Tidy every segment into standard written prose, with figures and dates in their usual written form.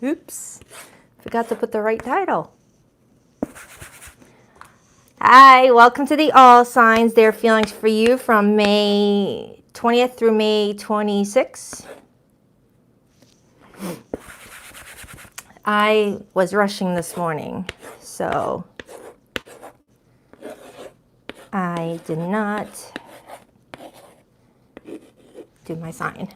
Oops, forgot to put the right title. Hi, welcome to the All Signs, their feelings for you from May 20th through May 26th. I was rushing this morning, so I did not do my sign.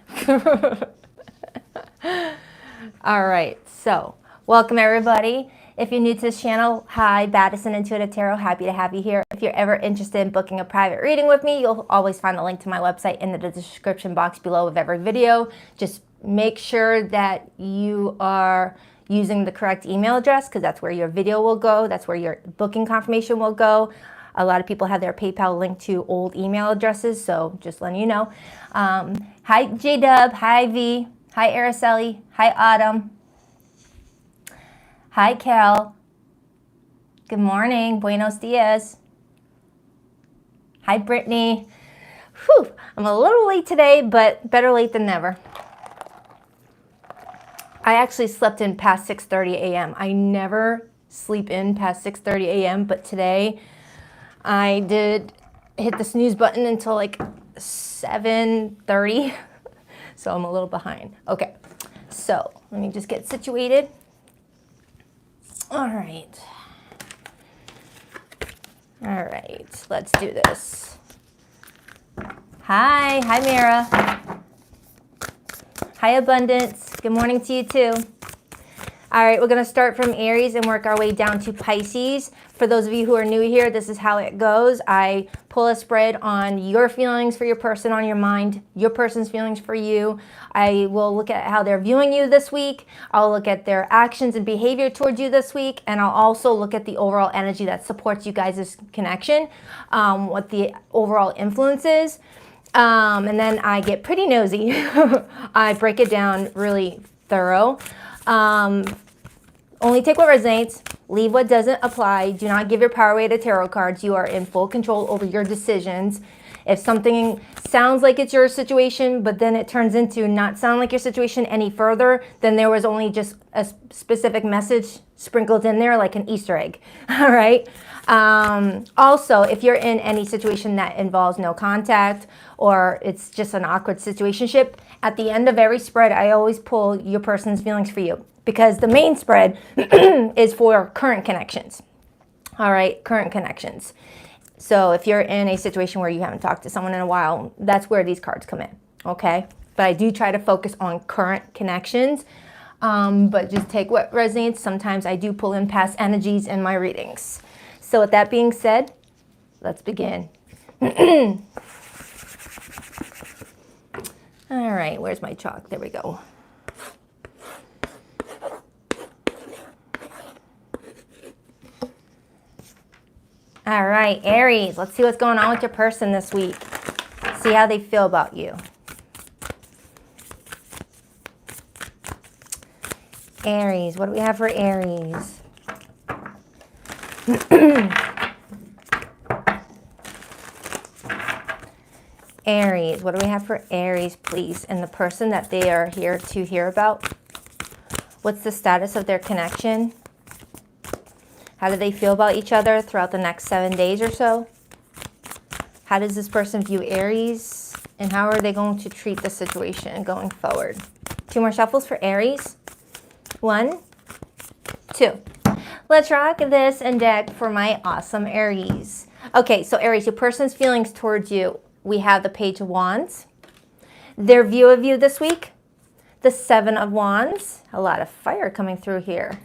All right, so welcome everybody. If you're new to this channel, hi, Baddison Intuitive Tarot, happy to have you here. If you're ever interested in booking a private reading with me, you'll always find a link to my website in the description box below of every video. Just make sure that you are using the correct email address, because that's where your video will go. That's where your booking confirmation will go. A lot of people have their PayPal linked to old email addresses, so just letting you know. Hi, J-Dub. Hi, V. Hi, Araceli. Hi, Autumn. Hi, Cal. Good morning. Buenos dias. Hi, Brittany. Whew, I'm a little late today, but better late than never. I actually slept in past 6:30 a.m. I never sleep in past 6:30 a.m., but today I did hit the snooze button until like 7:30, so I'm a little behind. Okay, so let me just get situated. All right, let's do this. Hi, Mira. Hi, Abundance. Good morning to you too. All right, we're gonna start from Aries and work our way down to Pisces. For those of you who are new here, this is how it goes. I pull a spread on your feelings for your person on your mind, your person's feelings for you. I will look at how they're viewing you this week. I'll look at their actions and behavior towards you this week. And I'll also look at the overall energy that supports you guys' connection, what the overall influence is. And then I get pretty nosy. I break it down really thorough. Only take what resonates, leave what doesn't apply. Do not give your power away to tarot cards. You are in full control over your decisions. If something sounds like it's your situation, but then it turns into not sound like your situation any further, then there was only just a specific message sprinkled in there like an Easter egg. All right. Also, if you're in any situation that involves no contact or it's just an awkward situationship, at the end of every spread, I always pull your person's feelings for you, because the main spread is for current connections. All right, current connections. So if you're in a situation where you haven't talked to someone in a while, that's where these cards come in, okay? But I do try to focus on current connections, but just take what resonates. Sometimes I do pull in past energies in my readings. So with that being said, let's begin. All right, where's my chalk? There we go. All right, Aries, let's see what's going on with your person this week. See how they feel about you. Aries, what do we have for Aries? Aries, what do we have for Aries, please? And the person that they are here to hear about. What's the status of their connection? How do they feel about each other throughout the next 7 days or so? How does this person view Aries? And how are they going to treat the situation going forward? 2 more shuffles for Aries. 1, 2. Let's rock this and deck for my awesome Aries. Okay, so Aries, your person's feelings towards you. We have the Page of Wands. Their view of you this week, the 7 of Wands. A lot of fire coming through here.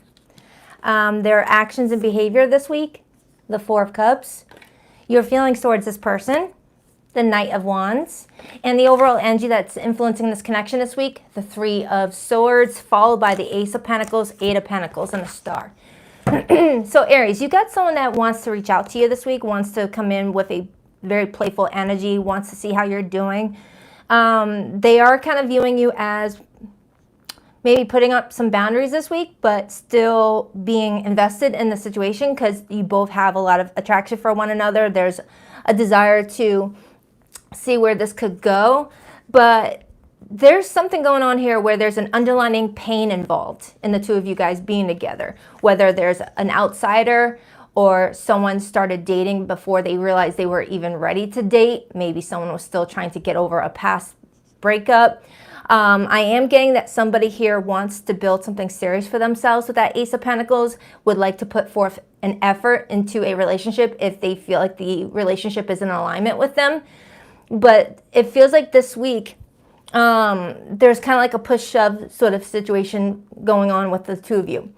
Their actions and behavior this week, the 4 of Cups. Your feelings towards this person, the Knight of Wands. And the overall energy that's influencing this connection this week, the 3 of Swords, followed by the Ace of Pentacles, 8 of Pentacles, and the Star. So Aries, you got someone that wants to reach out to you this week, wants to come in with a very playful energy, wants to see how you're doing. They are kind of viewing you as maybe putting up some boundaries this week, but still being invested in the situation because you both have a lot of attraction for one another. There's a desire to see where this could go, but there's something going on here where there's an underlying pain involved in the two of you guys being together. Whether there's an outsider or someone started dating before they realized they were even ready to date. Maybe someone was still trying to get over a past breakup. I am getting that somebody here wants to build something serious for themselves with that Ace of Pentacles, would like to put forth an effort into a relationship if they feel like the relationship is in alignment with them. But it feels like this week, there's kind of like a push-shove sort of situation going on with the two of you.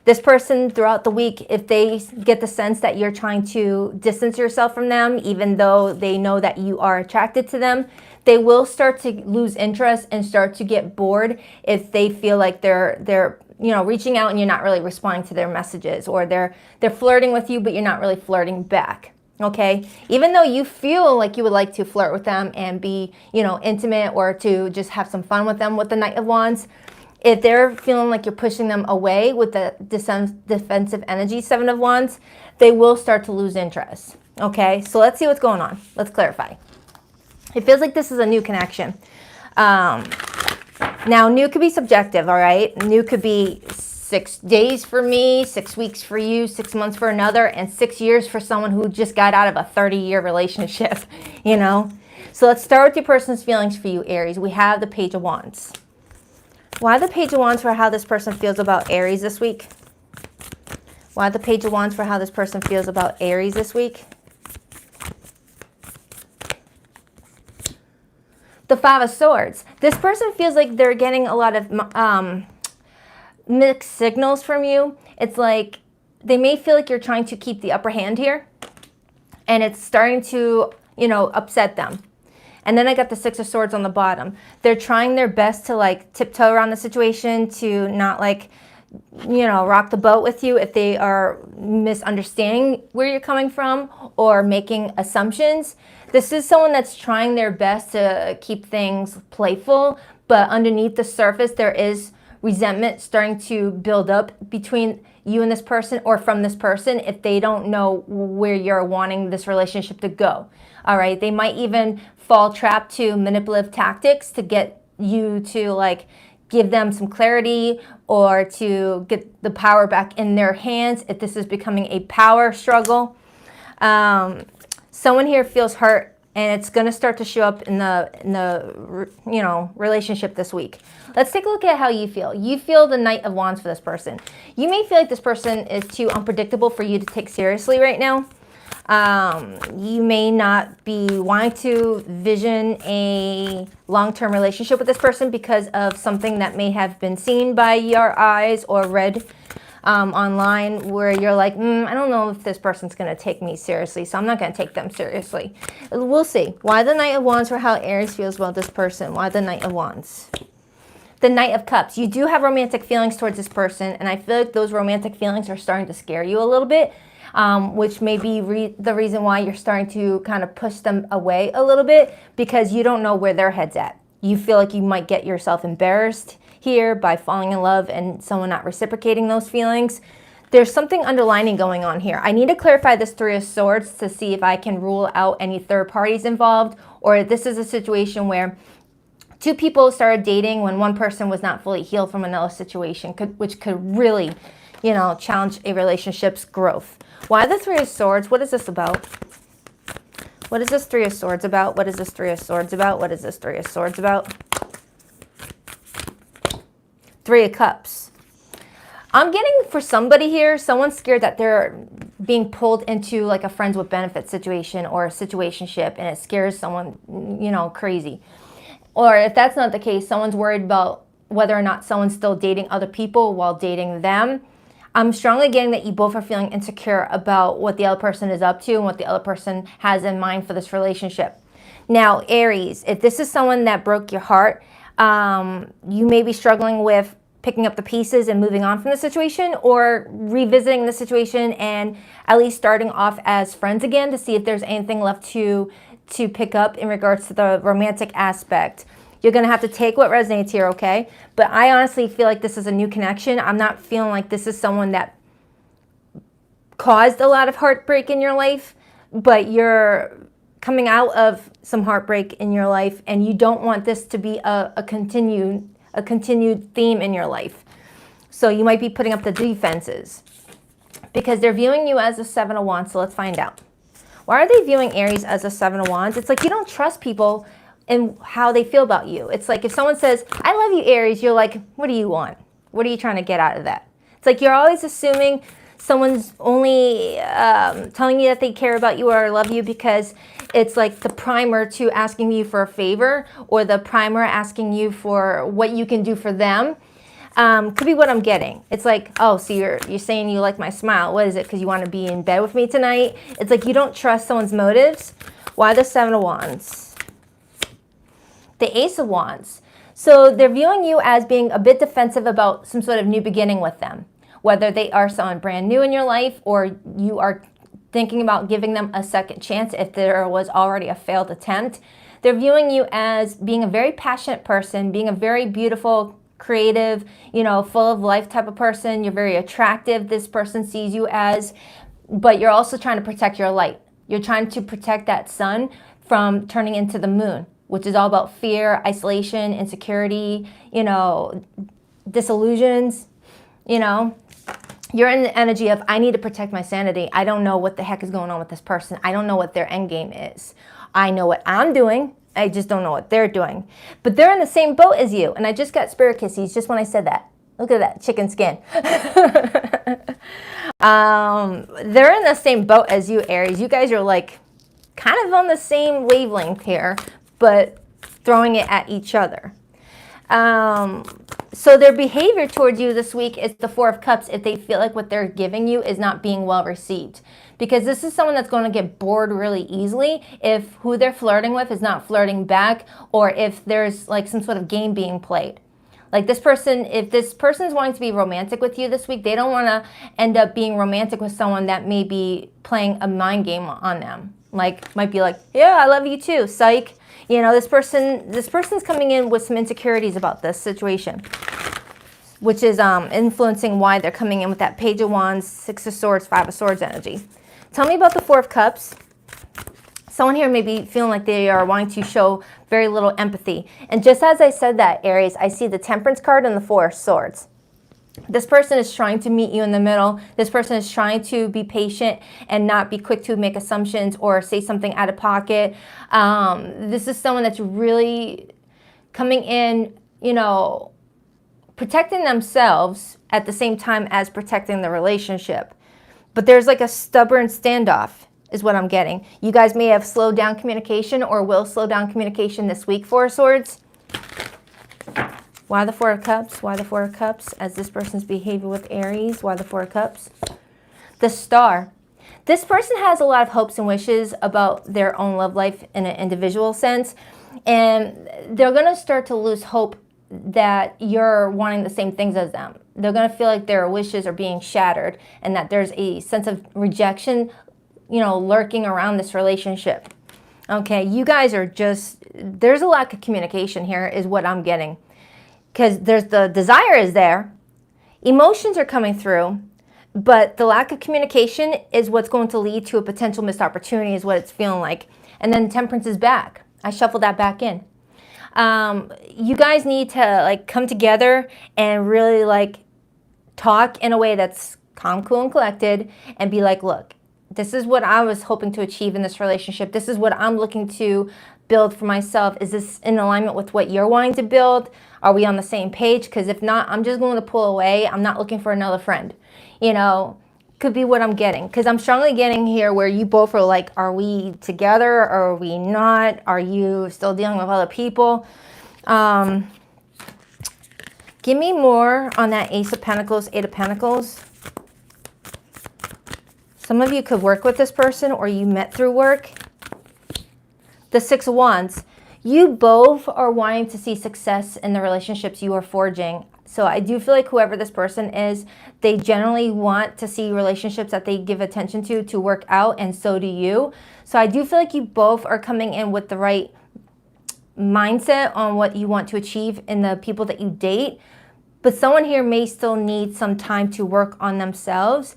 This person throughout the week, if they get the sense that you're trying to distance yourself from them, even though they know that you are attracted to them, they will start to lose interest and start to get bored if they feel like they're reaching out and you're not really responding to their messages, or they're flirting with you but you're not really flirting back. Okay, even though you feel like you would like to flirt with them and be, intimate, or to just have some fun with them with the Knight of Wands, if they're feeling like you're pushing them away with the defensive energy, Seven of Wands, they will start to lose interest. Okay, so let's see what's going on. Let's clarify. It feels like this is a new connection. Now, new could be subjective, all right? New could be 6 days for me, 6 weeks for you, 6 months for another, and 6 years for someone who just got out of a 30-year relationship, So let's start with your person's feelings for you, Aries. We have the Page of Wands. Why the Page of Wands for how this person feels about Aries this week? Why the Page of Wands for how this person feels about Aries this week? The Five of Swords. This person feels like they're getting a lot of mixed signals from you. It's like they may feel like you're trying to keep the upper hand here, and it's starting to, upset them. And then I got the Six of Swords on the bottom. They're trying their best to tiptoe around the situation, to not rock the boat with you if they are misunderstanding where you're coming from or making assumptions. This is someone that's trying their best to keep things playful, but underneath the surface there is resentment starting to build up between you and this person, or from this person, if they don't know where you're wanting this relationship to go. All right, they might even fall trap to manipulative tactics to get you to give them some clarity, or to get the power back in their hands if this is becoming a power struggle. Someone here feels hurt, and it's going to start to show up in the relationship this week. Let's take a look at how you feel. You feel the Knight of Wands for this person. You may feel like this person is too unpredictable for you to take seriously right now. You may not be wanting to vision a long-term relationship with this person because of something that may have been seen by your eyes or read online, where you're like, I don't know if this person's going to take me seriously, so I'm not going to take them seriously. We'll see. Why the Knight of Wands for how Aries feels about this person? Why the Knight of Wands? The Knight of Cups. You do have romantic feelings towards this person, and I feel like those romantic feelings are starting to scare you a little bit. Which may be the reason why you're starting to kind of push them away a little bit, because you don't know where their head's at. You feel like you might get yourself embarrassed here by falling in love and someone not reciprocating those feelings. There's something underlining going on here. I need to clarify this Three of Swords to see if I can rule out any third parties involved, or if this is a situation where two people started dating when one person was not fully healed from another situation, which could really, challenge a relationship's growth. Why the Three of Swords? What is this about? What is this Three of Swords about? What is this Three of Swords about? What is this Three of Swords about? Three of Cups. I'm getting, for somebody here, someone's scared that they're being pulled into a friends with benefits situation or a situationship, and it scares someone, crazy. Or if that's not the case, someone's worried about whether or not someone's still dating other people while dating them. I'm strongly getting that you both are feeling insecure about what the other person is up to and what the other person has in mind for this relationship. Now, Aries, if this is someone that broke your heart, you may be struggling with picking up the pieces and moving on from the situation, or revisiting the situation and at least starting off as friends again to see if there's anything left to pick up in regards to the romantic aspect. You're going to have to take what resonates here, okay? But I honestly feel like this is a new connection. I'm not feeling like this is someone that caused a lot of heartbreak in your life, but you're coming out of some heartbreak in your life, and you don't want this to be a continued theme in your life. So you might be putting up the defenses because they're viewing you as a Seven of Wands. So let's find out. Why are they viewing Aries as a Seven of Wands? It's like you don't trust people and how they feel about you. It's like if someone says, I love you, Aries, you're like, what do you want? What are you trying to get out of that? It's like you're always assuming someone's only telling you that they care about you or love you because it's like the primer to asking you for a favor, or the primer asking you for what you can do for them. Could be what I'm getting. It's like, oh, so you're saying you like my smile. What is it? Because you want to be in bed with me tonight? It's like you don't trust someone's motives. Why the Seven of Wands? The Ace of Wands. So they're viewing you as being a bit defensive about some sort of new beginning with them. Whether they are someone brand new in your life, or you are thinking about giving them a second chance if there was already a failed attempt. They're viewing you as being a very passionate person, being a very beautiful, creative, full of life type of person. You're very attractive, this person sees you as, but you're also trying to protect your light. You're trying to protect that sun from turning into the moon, which is all about fear, isolation, insecurity, disillusions, You're in the energy of, I need to protect my sanity. I don't know what the heck is going on with this person. I don't know what their end game is. I know what I'm doing. I just don't know what they're doing. But they're in the same boat as you. And I just got spirit kisses just when I said that. Look at that chicken skin. They're in the same boat as you, Aries. You guys are like kind of on the same wavelength here, but throwing it at each other. So their behavior towards you this week is the Four of Cups if they feel like what they're giving you is not being well received. Because this is someone that's going to get bored really easily if who they're flirting with is not flirting back, or if there's like some sort of game being played. Like this person, if this person's wanting to be romantic with you this week, they don't want to end up being romantic with someone that may be playing a mind game on them. Like, might be like, yeah, I love you too, psych. This person's coming in with some insecurities about this situation, which is influencing why they're coming in with that Page of Wands, Six of Swords, Five of Swords energy. Tell me about the Four of Cups. Someone here may be feeling like they are wanting to show very little empathy. And just as I said that, Aries, I see the Temperance card and the Four of Swords. This person is trying to meet you in the middle. This person is trying to be patient and not be quick to make assumptions or say something out of pocket. This is someone that's really coming in, protecting themselves at the same time as protecting the relationship. But there's like a stubborn standoff is what I'm getting. You guys may have slowed down communication or will slow down communication this week, Four of Swords. Why the Four of Cups? Why the Four of Cups as this person's behavior with Aries? Why the Four of Cups? The Star. This person has a lot of hopes and wishes about their own love life in an individual sense. And they're going to start to lose hope that you're wanting the same things as them. They're going to feel like their wishes are being shattered and that there's a sense of rejection, lurking around this relationship. Okay, you guys are there's a lack of communication here is what I'm getting. Because there's the desire is there, emotions are coming through, but the lack of communication is what's going to lead to a potential missed opportunity is what it's feeling like. And then Temperance is back. I shuffled that back in. You guys need to come together and really talk in a way that's calm, cool, and collected and be like, look, this is what I was hoping to achieve in this relationship. This is what I'm looking to build for myself. Is this in alignment with what you're wanting to build? Are we on the same page? Because if not, I'm just going to pull away. I'm not looking for another friend. Could be what I'm getting. Because I'm strongly getting here where you both are like, are we together or are we not? Are you still dealing with other people? Give me more on that Ace of Pentacles, Eight of Pentacles. Some of you could work with this person or you met through work. The Six of Wands. You both are wanting to see success in the relationships you are forging. So I do feel like whoever this person is, they generally want to see relationships that they give attention to work out, and so do you. So I do feel like you both are coming in with the right mindset on what you want to achieve in the people that you date. But someone here may still need some time to work on themselves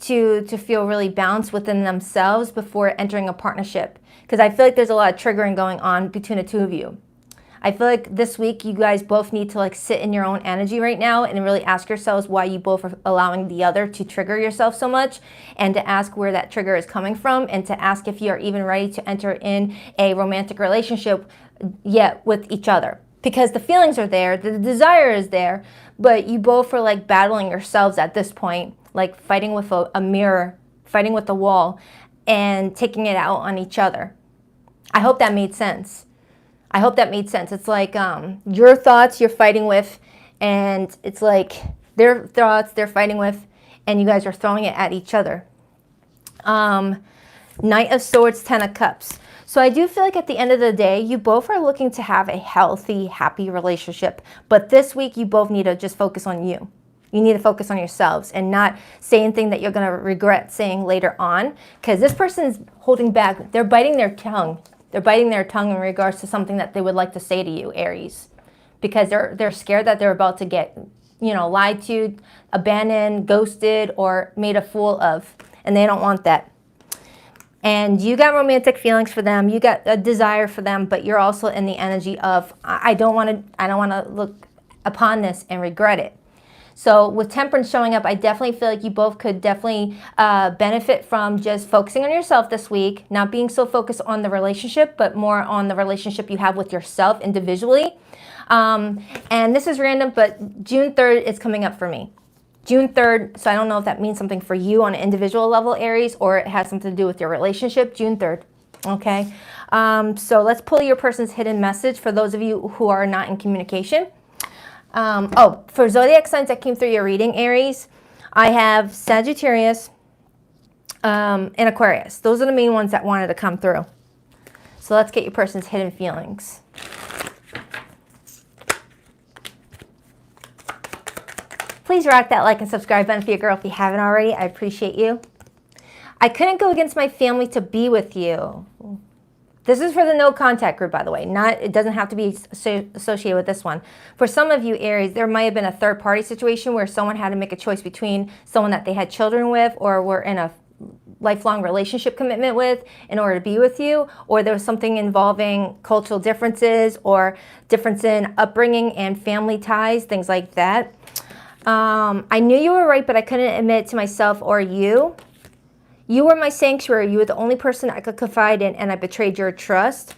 to feel really balanced within themselves before entering a partnership. because I feel like there's a lot of triggering going on between the two of you. I feel like this week you guys both need to like sit in your own energy right now and really ask yourselves why you both are allowing the other to trigger yourself so much, and to ask where that trigger is coming from, and to ask if you are even ready to enter in a romantic relationship yet with each other. Because the feelings are there, the desire is there, but you both are like battling yourselves at this point, like fighting with a mirror, fighting with the wall, and taking it out on each other. I hope that made sense. I hope that made sense. It's like your thoughts you're fighting with, and it's like their thoughts they're fighting with, and you guys are throwing it at each other. Knight of Swords, Ten of Cups. So I do feel like at the end of the day, you both are looking to have a healthy, happy relationship. But this week, you both need to just focus on you. You need to focus on yourselves and not say anything that you're going to regret saying later on. Because this person's holding back. They're biting their tongue. They're biting their tongue in regards to something that they would like to say to you, Aries. Because they're scared that they're about to get, lied to, abandoned, ghosted, or made a fool of. And they don't want that. And you got romantic feelings for them. You got a desire for them, but you're also in the energy of, I don't want to look upon this and regret it. So with Temperance showing up, I definitely feel like you both could definitely benefit from just focusing on yourself this week, not being so focused on the relationship, but more on the relationship you have with yourself individually. And this is random, but June 3rd is coming up for me. June 3rd, so I don't know if that means something for you on an individual level, Aries, or it has something to do with your relationship. June 3rd, okay? So let's pull your person's hidden message for those of you who are not in communication. For zodiac signs that came through your reading, Aries, I have Sagittarius and Aquarius. Those are the main ones that wanted to come through. So let's get your person's hidden feelings. Please rock that like and subscribe button for your girl if you haven't already. I appreciate you. I couldn't go against my family to be with you. This is for the no contact group, by the way. It doesn't have to be associated with this one. For some of you, Aries, there might have been a third party situation where someone had to make a choice between someone that they had children with or were in a lifelong relationship commitment with in order to be with you, or there was something involving cultural differences or difference in upbringing and family ties, things like that. I knew you were right, but I couldn't admit it to myself or you. You were my sanctuary. You were the only person I could confide in, and I betrayed your trust.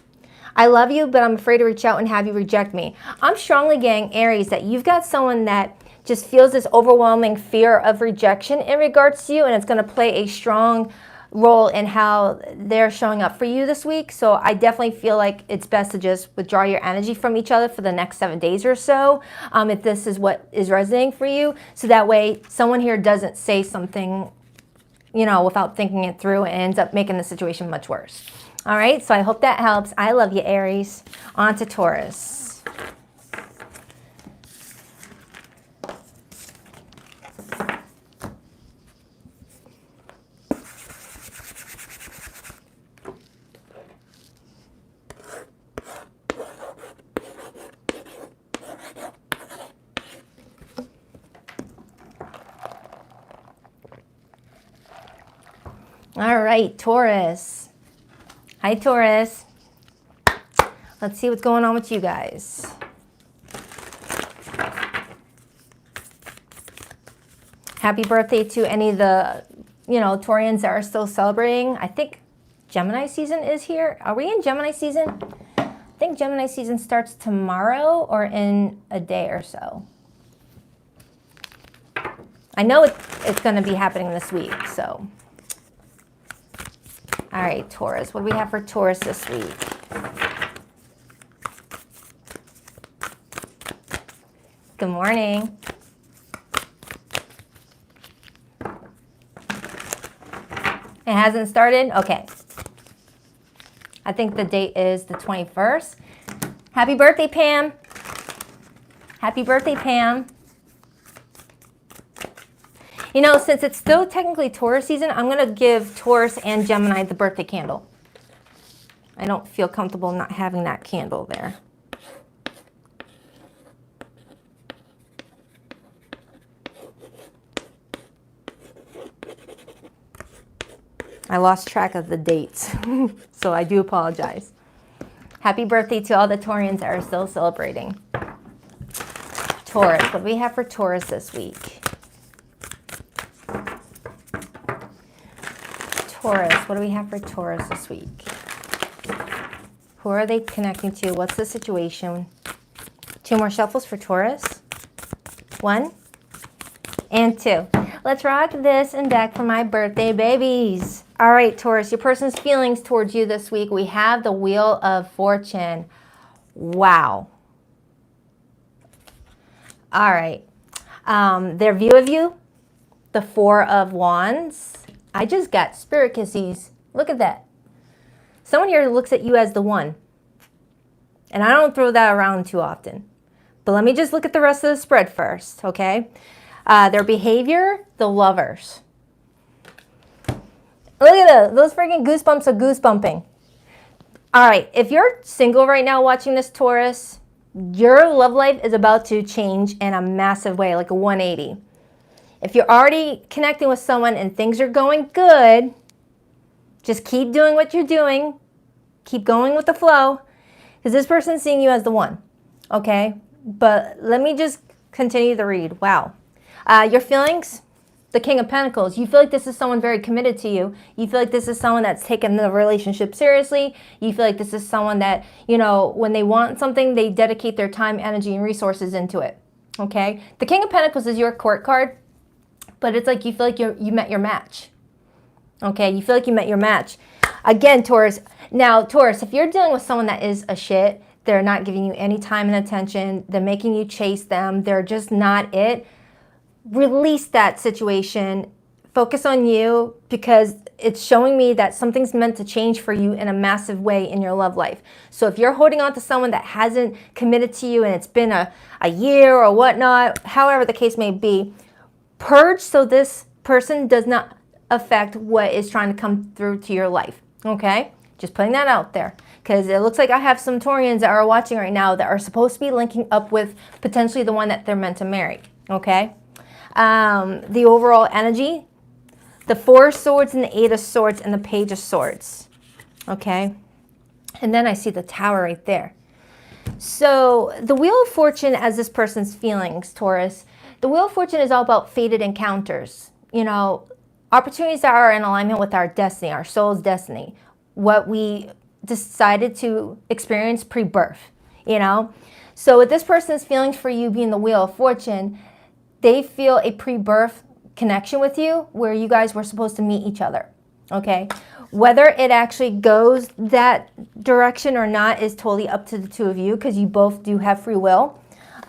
I love you, but I'm afraid to reach out and have you reject me. I'm strongly getting, Aries, that you've got someone that just feels this overwhelming fear of rejection in regards to you, and it's going to play a strong role in how they're showing up for you this week. So I definitely feel like it's best to just withdraw your energy from each other for the next 7 days or so, if this is what is resonating for you. So that way someone here doesn't say something, without thinking it through, and ends up making the situation much worse. All right, so I hope that helps. I love you, Aries. On to Taurus. All right, Taurus. Hi, Taurus. Let's see what's going on with you guys. Happy birthday to any of the, Taurians that are still celebrating. I think Gemini season is here. Are we in Gemini season? I think Gemini season starts tomorrow or in a day or so. I know it's going to be happening this week, so. All right, Taurus. What do we have for Taurus this week? Good morning. It hasn't started? Okay. I think the date is the 21st. Happy birthday, Pam. Happy birthday, Pam. Since it's still technically Taurus season, I'm going to give Taurus and Gemini the birthday candle. I don't feel comfortable not having that candle there. I lost track of the dates, so I do apologize. Happy birthday to all the Taurians that are still celebrating. Taurus, what do we have for Taurus this week? Taurus, what do we have for Taurus this week? Who are they connecting to? What's the situation? 2 more shuffles for Taurus. 1 and 2. Let's rock this and deck for my birthday babies. All right, Taurus, your person's feelings towards you this week. We have the Wheel of Fortune. Wow. All right. Their view of you, the 4 of Wands. I just got spirit kissies. Look at that. Someone here looks at you as the one. And I don't throw that around too often. But let me just look at the rest of the spread first, okay? Their behavior, the Lovers. Look at those freaking goosebumps are goosebumping. All right, if you're single right now watching this, Taurus, your love life is about to change in a massive way, like a 180. If you're already connecting with someone and things are going good, just keep doing what you're doing. Keep going with the flow, because this person's seeing you as the one, okay? But let me just continue the read. Wow. Your feelings, the King of Pentacles. You feel like this is someone very committed to you. You feel like this is someone that's taken the relationship seriously. You feel like this is someone that, you know, when they want something, they dedicate their time, energy, and resources into it, okay? The King of Pentacles is your court card, but it's like you feel like you met your match, okay? You feel like you met your match. Again, Taurus. Now, Taurus, if you're dealing with someone that is a shit, they're not giving you any time and attention, they're making you chase them, they're just not it, release that situation, focus on you, because it's showing me that something's meant to change for you in a massive way in your love life. So if you're holding on to someone that hasn't committed to you and it's been a year or whatnot, however the case may be, purge so this person does not affect what is trying to come through to your life, okay? Just putting that out there, because it looks like I have some Taurians that are watching right now that are supposed to be linking up with potentially the one that they're meant to marry, okay? The overall energy, the 4 of Swords and the 8 of Swords and the Page of Swords, okay? And then I see the Tower right there. So the Wheel of Fortune as this person's feelings, Taurus, the Wheel of Fortune is all about fated encounters, you know, opportunities that are in alignment with our destiny, our soul's destiny, what we decided to experience pre-birth, you know? So with this person's feelings for you being the Wheel of Fortune, they feel a pre-birth connection with you where you guys were supposed to meet each other, okay? Whether it actually goes that direction or not is totally up to the 2 of you, because you both do have free will.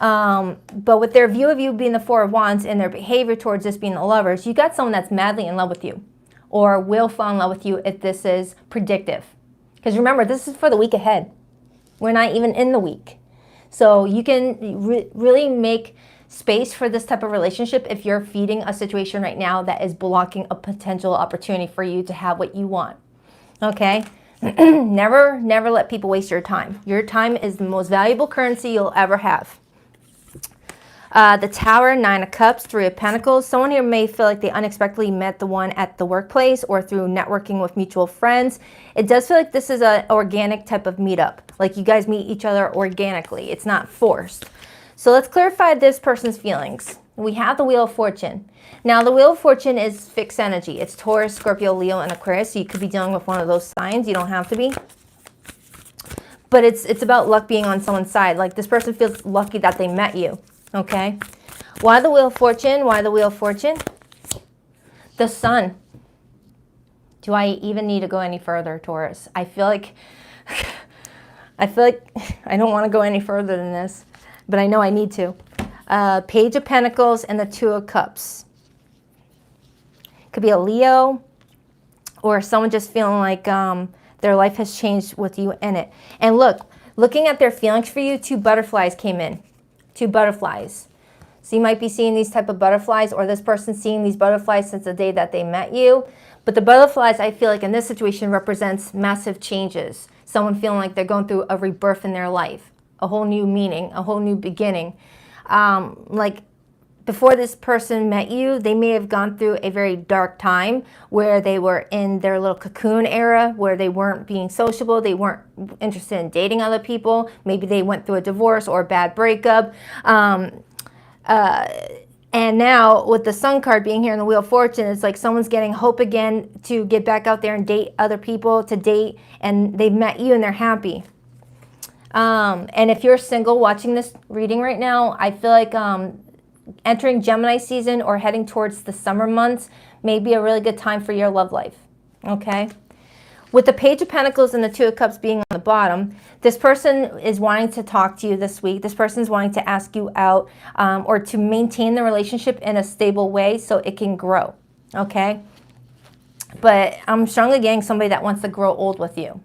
But with their view of you being the 4 of Wands and their behavior towards this being the Lovers, you got someone that's madly in love with you or will fall in love with you if this is predictive. Because remember, this is for the week ahead. We're not even in the week. So you can really make space for this type of relationship if you're feeding a situation right now that is blocking a potential opportunity for you to have what you want, okay? Never let people waste your time. Your time is the most valuable currency you'll ever have. The Tower, 9 of Cups, 3 of Pentacles. Someone here may feel like they unexpectedly met the one at the workplace or through networking with mutual friends. It does feel like this is an organic type of meetup. Like you guys meet each other organically. It's not forced. So let's clarify this person's feelings. We have the Wheel of Fortune. Now the Wheel of Fortune is fixed energy. It's Taurus, Scorpio, Leo, and Aquarius. So you could be dealing with one of those signs. You don't have to be. But it's about luck being on someone's side. Like this person feels lucky that they met you. Okay, why the Wheel of Fortune? Why the Wheel of Fortune? The Sun. Do I even need to go any further, Taurus? I feel like I don't want to go any further than this, but I know I need to. Page of Pentacles and the 2 of Cups. Could be a Leo or someone just feeling like their life has changed with you in it. And looking at their feelings for you, 2 butterflies came in. 2 butterflies. So you might be seeing these type of butterflies, or this person seeing these butterflies since the day that they met you. But the butterflies, I feel like in this situation, represents massive changes. Someone feeling like they're going through a rebirth in their life, a whole new meaning, a whole new beginning. Like before this person met you, they may have gone through a very dark time where they were in their little cocoon era, where they weren't being sociable, they weren't interested in dating other people. Maybe they went through a divorce or a bad breakup. And now with the Sun card being here in the Wheel of Fortune, it's like someone's getting hope again to get back out there and date other people, to date, and they've met you and they're happy. And if you're single watching this reading right now, I feel like entering Gemini season or heading towards the summer months may be a really good time for your love life, okay? With the Page of Pentacles and the Two of Cups being on the bottom, this person is wanting to talk to you this week. This person is wanting to ask you out or to maintain the relationship in a stable way so it can grow, okay? But I'm strongly getting somebody that wants to grow old with you.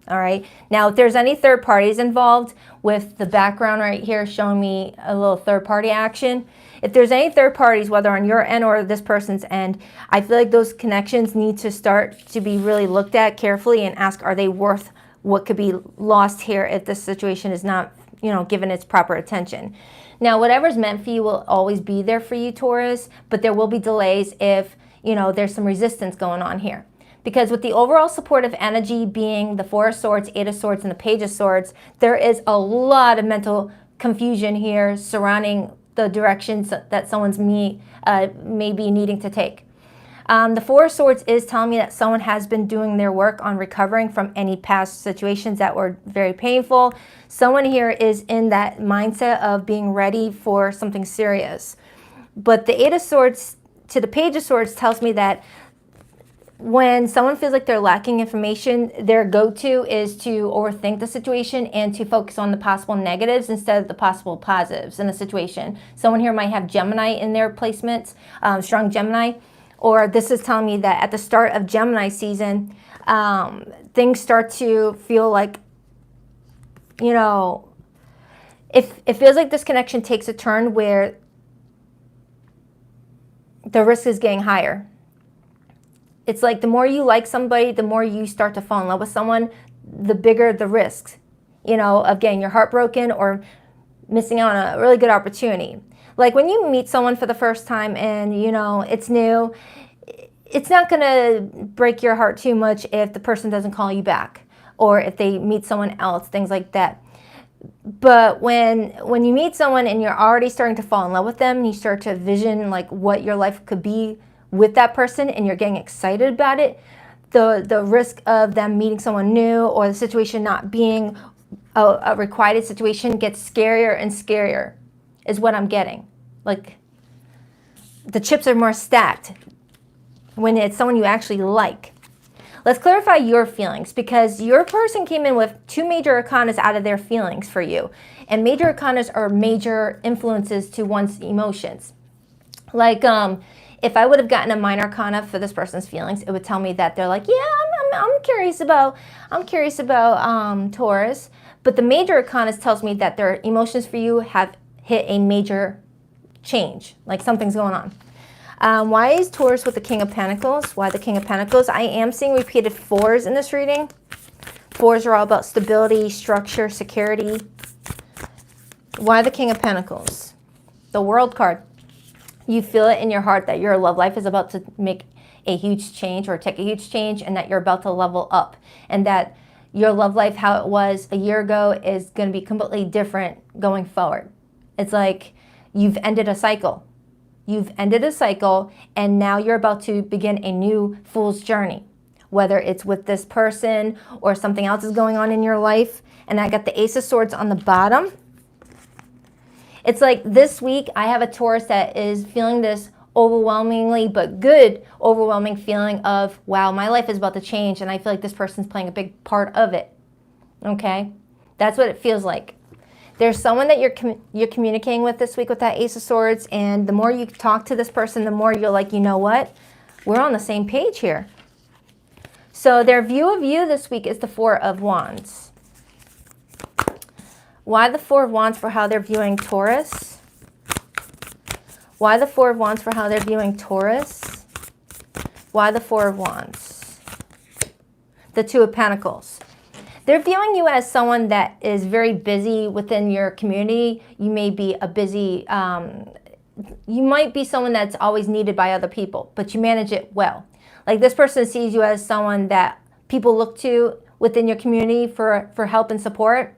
All right. Now, if there's any third parties involved, with the background right here showing me a little third party action, if there's any third parties, whether on your end or this person's end, I feel like those connections need to start to be really looked at carefully and ask, are they worth what could be lost here if this situation is not, you know, given its proper attention? Now, whatever's meant for you will always be there for you, Taurus, but there will be delays if, you know, there's some resistance going on here. Because with the overall supportive energy being the Four of Swords, Eight of Swords, and the Page of Swords, there is a lot of mental confusion here surrounding the directions that someone's may be needing to take. The Four of Swords is telling me that someone has been doing their work on recovering from any past situations that were very painful. Someone here is in that mindset of being ready for something serious. But the Eight of Swords to the Page of Swords tells me that when someone feels like they're lacking information, their go-to is to overthink the situation and to focus on the possible negatives instead of the possible positives in the situation. Someone here might have Gemini in their placements, strong Gemini, or this is telling me that at the start of Gemini season, things start to feel like, you know, if it feels like this connection takes a turn where the risk is getting higher. It's like the more you like somebody, the more you start to fall in love with someone, the bigger the risks, you know, of getting your heart broken or missing out on a really good opportunity. Like when you meet someone for the first time and, you know, it's new, it's not going to break your heart too much if the person doesn't call you back or if they meet someone else, things like that. But when you meet someone and you're already starting to fall in love with them, and you start to vision like what your life could be with that person and you're getting excited about it, the risk of them meeting someone new or the situation not being a requited situation gets scarier and scarier is what I'm getting. Like the chips are more stacked when it's someone you actually like. Let's clarify your feelings, because your person came in with two major arcanas out of their feelings for you. And major arcanas are major influences to one's emotions. Like, if I would have gotten a minor arcana for this person's feelings, it would tell me that they're like, yeah, I'm curious about Taurus. But the major arcana tells me that their emotions for you have hit a major change, like something's going on. Why is Taurus with the King of Pentacles? Why the King of Pentacles? I am seeing repeated fours in this reading. Fours are all about stability, structure, security. Why the King of Pentacles? The World card. You feel it in your heart that your love life is about to make a huge change or take a huge change, and that you're about to level up, and that your love life, how it was a year ago, is going to be completely different going forward. It's like you've ended a cycle. You've ended a cycle, and now you're about to begin a new fool's journey, whether it's with this person or something else is going on in your life. And I got the Ace of Swords on the bottom. It's like this week I have a Taurus that is feeling this overwhelmingly but good overwhelming feeling of, wow, my life is about to change, and I feel like this person's playing a big part of it. Okay? That's what it feels like. There's someone that you're communicating with this week with that Ace of Swords, and the more you talk to this person, the more you're like, you know what? We're on the same page here. So their view of you this week is the Four of Wands. Why the Four of Wands for how they're viewing Taurus? Why the Four of Wands for how they're viewing Taurus? Why the Four of Wands? The Two of Pentacles. They're viewing you as someone that is very busy within your community. You may be a busy you might be someone that's always needed by other people, but you manage it well. Like this person sees you as someone that people look to within your community for help and support.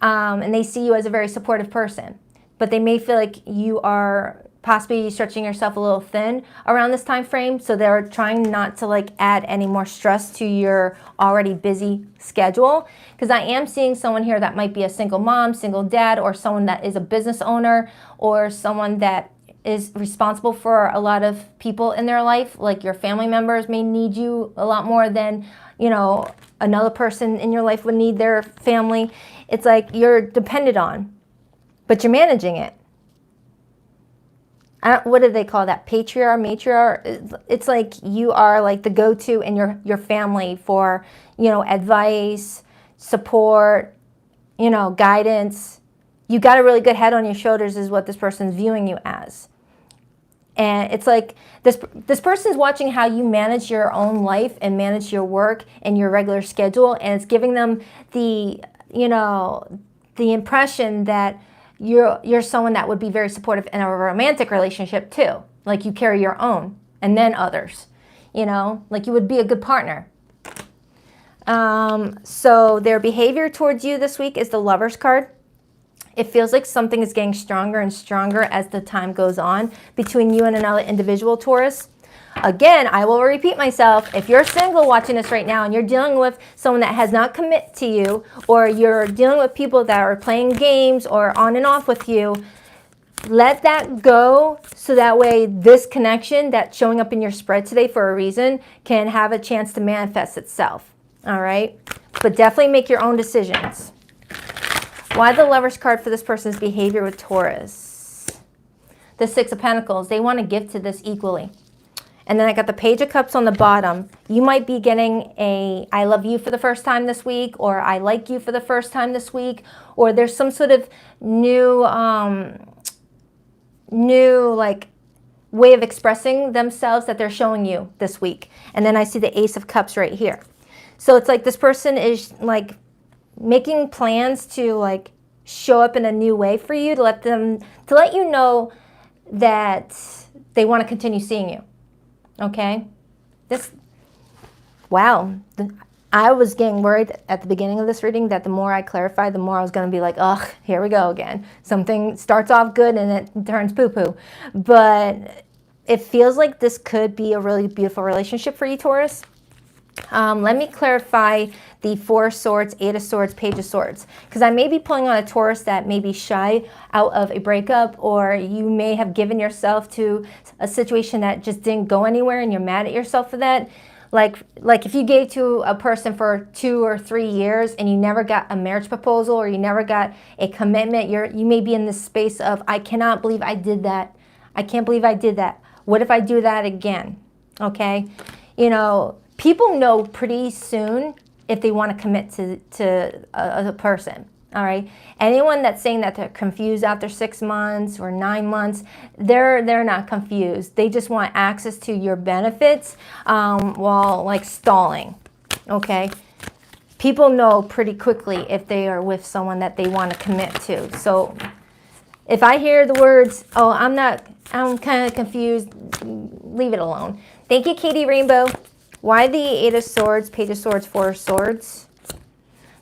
And they see you as a very supportive person. But they may feel like you are possibly stretching yourself a little thin around this time frame. So they're trying not to like add any more stress to your already busy schedule. Because I am seeing someone here that might be a single mom, single dad, or someone that is a business owner, or someone that is responsible for a lot of people in their life. Like your family members may need you a lot more than, you know, another person in your life would need their family. It's like you're dependent on, but you're managing it. What do they call that? Patriarch, matriarch? It's like you are like the go-to in your family for, you know, advice, support, you know, guidance. You got a really good head on your shoulders is what this person's viewing you as. And it's like this person's watching how you manage your own life and manage your work and your regular schedule, and it's giving them the, you know, the impression that you're someone that would be very supportive in a romantic relationship too. Like you carry your own and then others, you know, like you would be a good partner. So their behavior towards you this week is the Lovers card. It feels like something is getting stronger and stronger as the time goes on between you and another individual, Taurus. Again, I will repeat myself. If you're single watching this right now and you're dealing with someone that has not committed to you, or you're dealing with people that are playing games or on and off with you, let that go so that way this connection that's showing up in your spread today for a reason can have a chance to manifest itself. All right? But definitely make your own decisions. Why the Lovers card for this person's behavior with Taurus? The Six of Pentacles. They want to give to this equally. And then I got the Page of Cups on the bottom. You might be getting a I love you for the first time this week, or I like you for the first time this week, or there's some sort of new like way of expressing themselves that they're showing you this week. And then I see the Ace of Cups right here. So it's like this person is like making plans to like show up in a new way for you, to let you know that they want to continue seeing you. Okay? Wow. I was getting worried at the beginning of this reading that the more I clarified, the more I was going to be like, ugh, here we go again. Something starts off good and it turns poo-poo. But it feels like this could be a really beautiful relationship for you, Taurus. Let me clarify the Four of Swords, Eight of Swords, Page of Swords. Because I may be pulling on a Taurus that may be shy out of a breakup, or you may have given yourself to a situation that just didn't go anywhere and you're mad at yourself for that. Like if you gave to a person for 2 or 3 years and you never got a marriage proposal, or you never got a commitment, you may be in this space of, I cannot believe I did that. I can't believe I did that. What if I do that again? Okay? You know, people know pretty soon if they want to commit to a person, all right? Anyone that's saying that they're confused after 6 months or 9 months, they're not confused. They just want access to your benefits while like stalling, okay? People know pretty quickly if they are with someone that they want to commit to. So if I hear the words, oh, I'm kind of confused, leave it alone. Thank you, Katie Rainbow. Why the Eight of Swords, Page of Swords, Four of Swords?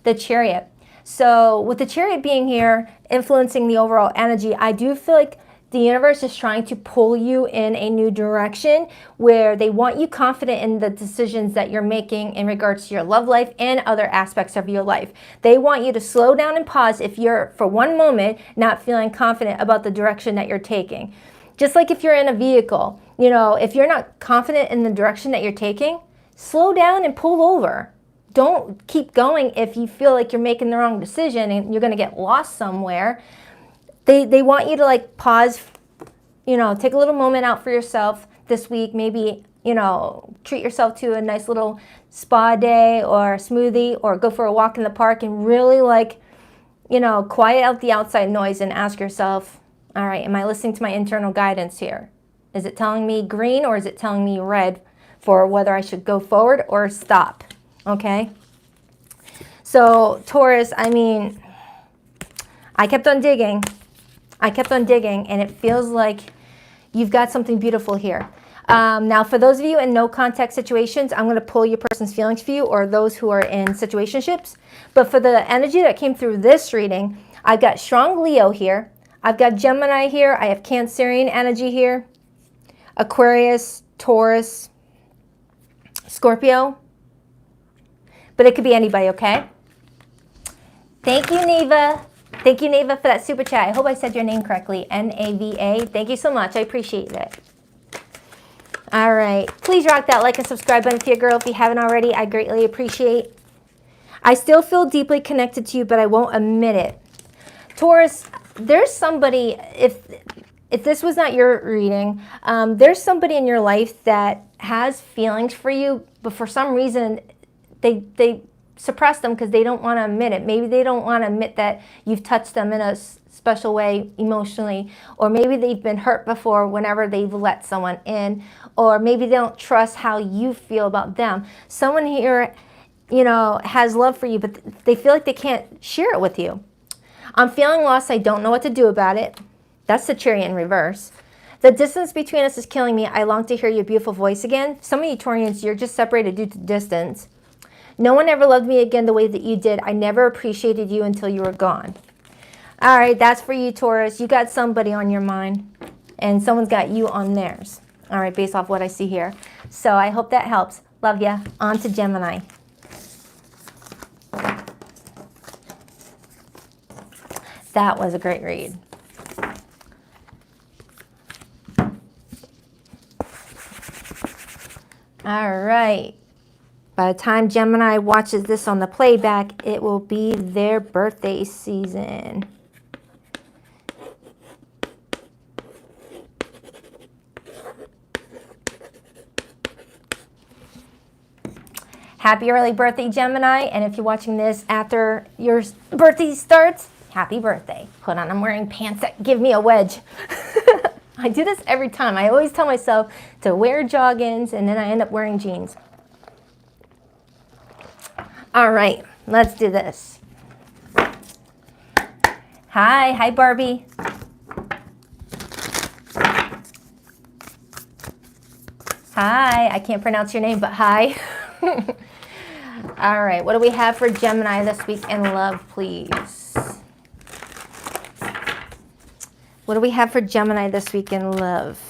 The Chariot. So with the Chariot being here, influencing the overall energy, I do feel like the universe is trying to pull you in a new direction where they want you confident in the decisions that you're making in regards to your love life and other aspects of your life. They want you to slow down and pause if you're, for one moment, not feeling confident about the direction that you're taking. Just like if you're in a vehicle, you know, if you're not confident in the direction that you're taking, slow down and pull over. Don't keep going if you feel like you're making the wrong decision and you're going to get lost somewhere. They want you to like pause, you know, take a little moment out for yourself this week. Maybe, you know, treat yourself to a nice little spa day or a smoothie, or go for a walk in the park and really like, you know, quiet out the outside noise and ask yourself, all right, am I listening to my internal guidance here? Is it telling me green or is it telling me red for whether I should go forward or stop? Okay? So, Taurus, I mean, I kept on digging, and it feels like You've got something beautiful here. Now, for those of you in no contact situations, I'm going to pull your person's feelings for you, or those who are in situationships. But for the energy that came through this reading, I've got strong Leo here. I've got Gemini here. I have Cancerian energy here. Aquarius, Taurus, Scorpio. But it could be anybody, okay? Thank you, Neva. Thank you, Neva, for that super chat. I hope I said your name correctly. N-A-V-A. Thank you so much. I appreciate it. All right. Please rock that like and subscribe button for your girl if you haven't already. I greatly appreciate. I still feel deeply connected to you, but I won't admit it. Taurus, there's somebody, if this was not your reading, there's somebody in your life that has feelings for you, but for some reason they suppress them because they don't want to admit it. Maybe they don't want to admit that you've touched them in a special way emotionally, or maybe they've been hurt before whenever they've let someone in, or maybe they don't trust how you feel about them. Someone here, you know, has love for you, but they feel like they can't share it with you. I'm feeling lost. I don't know what to do about it. That's the cherry in reverse. The distance between us is killing me. I long to hear your beautiful voice again. Some of you Taurians, you're just separated due to distance. No one ever loved me again the way that you did. I never appreciated you until you were gone. All right, that's for you, Taurus. You got somebody on your mind, and someone's got you on theirs. All right, based off what I see here. So I hope that helps. Love ya. On to Gemini. That was a great read. All right. By the time Gemini watches this on the playback, it will be their birthday season. Happy early birthday, Gemini. And if you're watching this after your birthday starts, happy birthday. Hold on, I'm wearing pants that give me a wedge. I do this every time. I always tell myself to wear joggings, and then I end up wearing jeans. All right, let's do this. Hi Barbie. Hi, I can't pronounce your name, but hi. All right, what do we have for Gemini this week in love, please? What do we have for Gemini this week in love?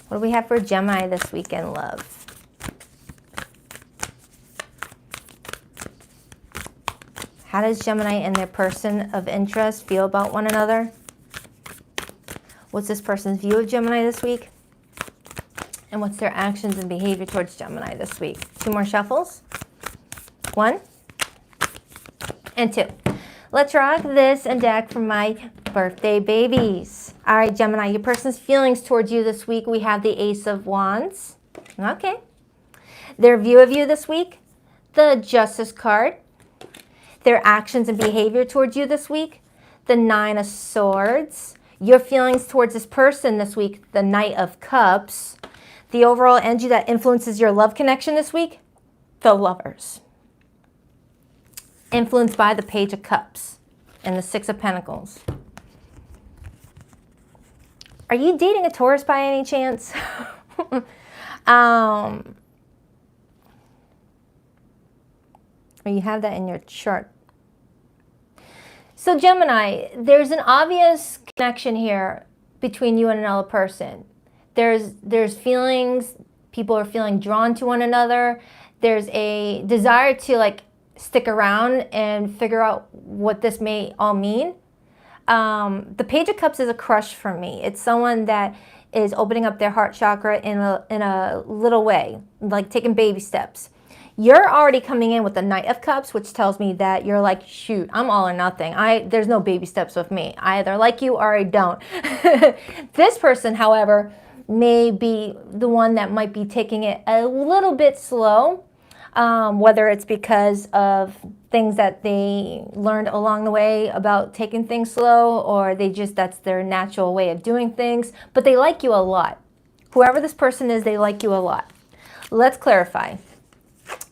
What do we have for Gemini this week in love? How does Gemini and their person of interest feel about one another? What's this person's view of Gemini this week? And what's their actions and behavior towards Gemini this week? 2 more shuffles. 1 and 2. Let's rock this and deck for my birthday babies. All right, Gemini, your person's feelings towards you this week. We have the Ace of Wands. Okay. Their view of you this week, the Justice card. Their actions and behavior towards you this week, the 9 of Swords. Your feelings towards this person this week, the Knight of Cups. The overall energy that influences your love connection this week, the Lovers. Influenced by the Page of Cups and the 6 of Pentacles. Are you dating a Taurus by any chance? Or you have that in your chart. So Gemini, there's an obvious connection here between you and another person. There's feelings, people are feeling drawn to one another. There's a desire to like stick around and figure out what this may all mean. The Page of Cups is a crush for me. It's someone that is opening up their heart chakra in a little way, like taking baby steps. You're already coming in with the Knight of Cups, which tells me that you're like, shoot, I'm all or nothing. There's no baby steps with me. I either like you or I don't. This person, however, may be the one that might be taking it a little bit slow, whether it's because of things that they learned along the way about taking things slow, or that's their natural way of doing things, but they like you a lot. Whoever this person is, they like you a lot. Let's clarify.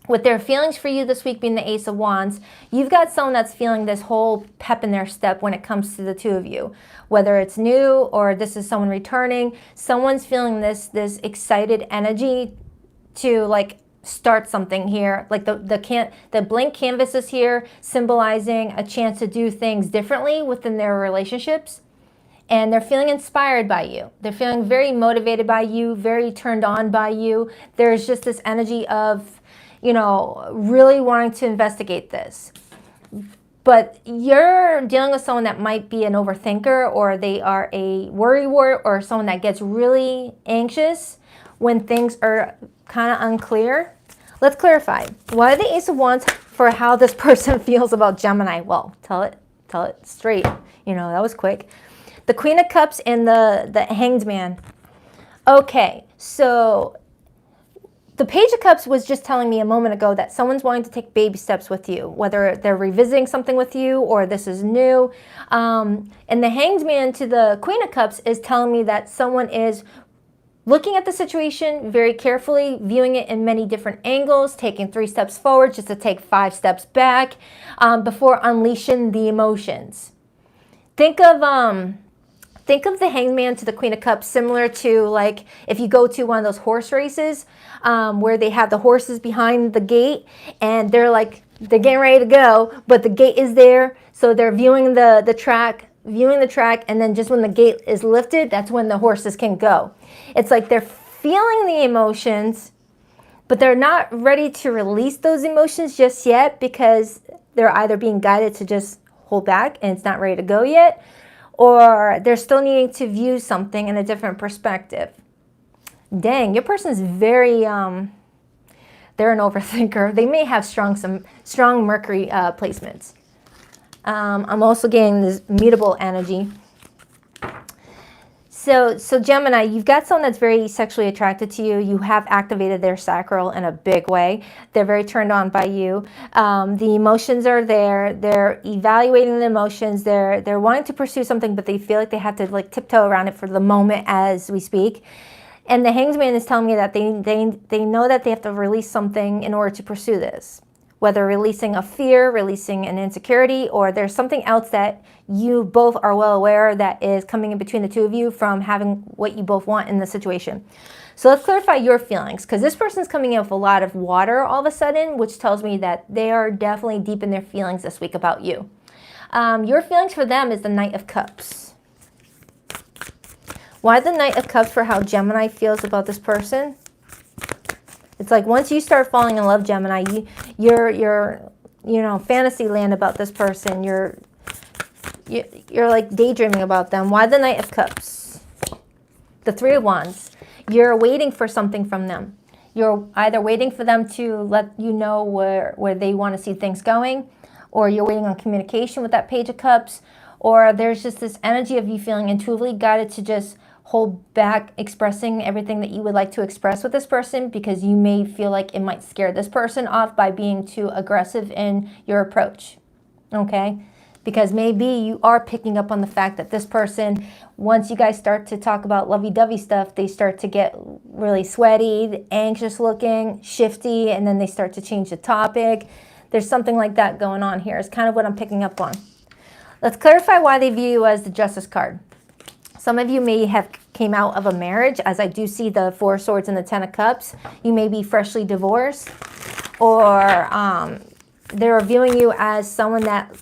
With their feelings for you this week being the Ace of Wands, you've got someone that's feeling this whole pep in their step when it comes to the two of you. Whether it's new or this is someone returning, someone's feeling this excited energy to like start something here. Like the blank canvas is here, symbolizing a chance to do things differently within their relationships. And they're feeling inspired by you. They're feeling very motivated by you, very turned on by you. There's just this energy of, you know, really wanting to investigate this. But you're dealing with someone that might be an overthinker, or they are a worrywart, or someone that gets really anxious when things are kind of unclear. Let's clarify. Why the Ace of Wands for how this person feels about Gemini? Well, tell it straight. You know, that was quick. The Queen of Cups and the Hanged Man. Okay, so the Page of Cups was just telling me a moment ago that someone's wanting to take baby steps with you, whether they're revisiting something with you or this is new. And the Hanged Man to the Queen of Cups is telling me that someone is looking at the situation very carefully, viewing it in many different angles, taking 3 steps forward just to take 5 steps back before unleashing the emotions. Think of the Hanged Man to the Queen of Cups similar to like if you go to one of those horse races where they have the horses behind the gate and they're getting ready to go, but the gate is there, so they're viewing the track, and then just when the gate is lifted, that's when the horses can go. It's like they're feeling the emotions, but they're not ready to release those emotions just yet because they're either being guided to just hold back and it's not ready to go yet, or they're still needing to view something in a different perspective. Dang, your person's very, they're an overthinker. They may have some strong Mercury placements. I'm also getting this mutable energy. So Gemini, you've got someone that's very sexually attracted to you. You have activated their sacral in a big way. They're very turned on by you. The emotions are there. They're evaluating the emotions. They're wanting to pursue something, but they feel like they have to like tiptoe around it for the moment as we speak. And the Hanged Man is telling me that they know that they have to release something in order to pursue this. Whether releasing a fear, releasing an insecurity, or there's something else that you both are well aware that is coming in between the two of you from having what you both want in the situation. So let's clarify your feelings, because this person's coming in with a lot of water all of a sudden, which tells me that they are definitely deep in their feelings this week about you. Your feelings for them is the Knight of Cups. Why the Knight of Cups for how Gemini feels about this person? It's like once you start falling in love, Gemini, you're you know, fantasy land about this person. You're like daydreaming about them. Why the Knight of Cups? The Three of Wands. You're waiting for something from them. You're either waiting for them to let you know where they want to see things going, or you're waiting on communication with that Page of Cups, or there's just this energy of you feeling intuitively guided to just hold back expressing everything that you would like to express with this person because you may feel like it might scare this person off by being too aggressive in your approach, okay? Because maybe you are picking up on the fact that this person, once you guys start to talk about lovey-dovey stuff, they start to get really sweaty, anxious looking, shifty, and then they start to change the topic. There's something like that going on here. It's kind of what I'm picking up on. Let's clarify why they view you as the Justice card. Some of you may have came out of a marriage, as I do see the Four of Swords and the Ten of Cups. You may be freshly divorced, or they're viewing you as someone that,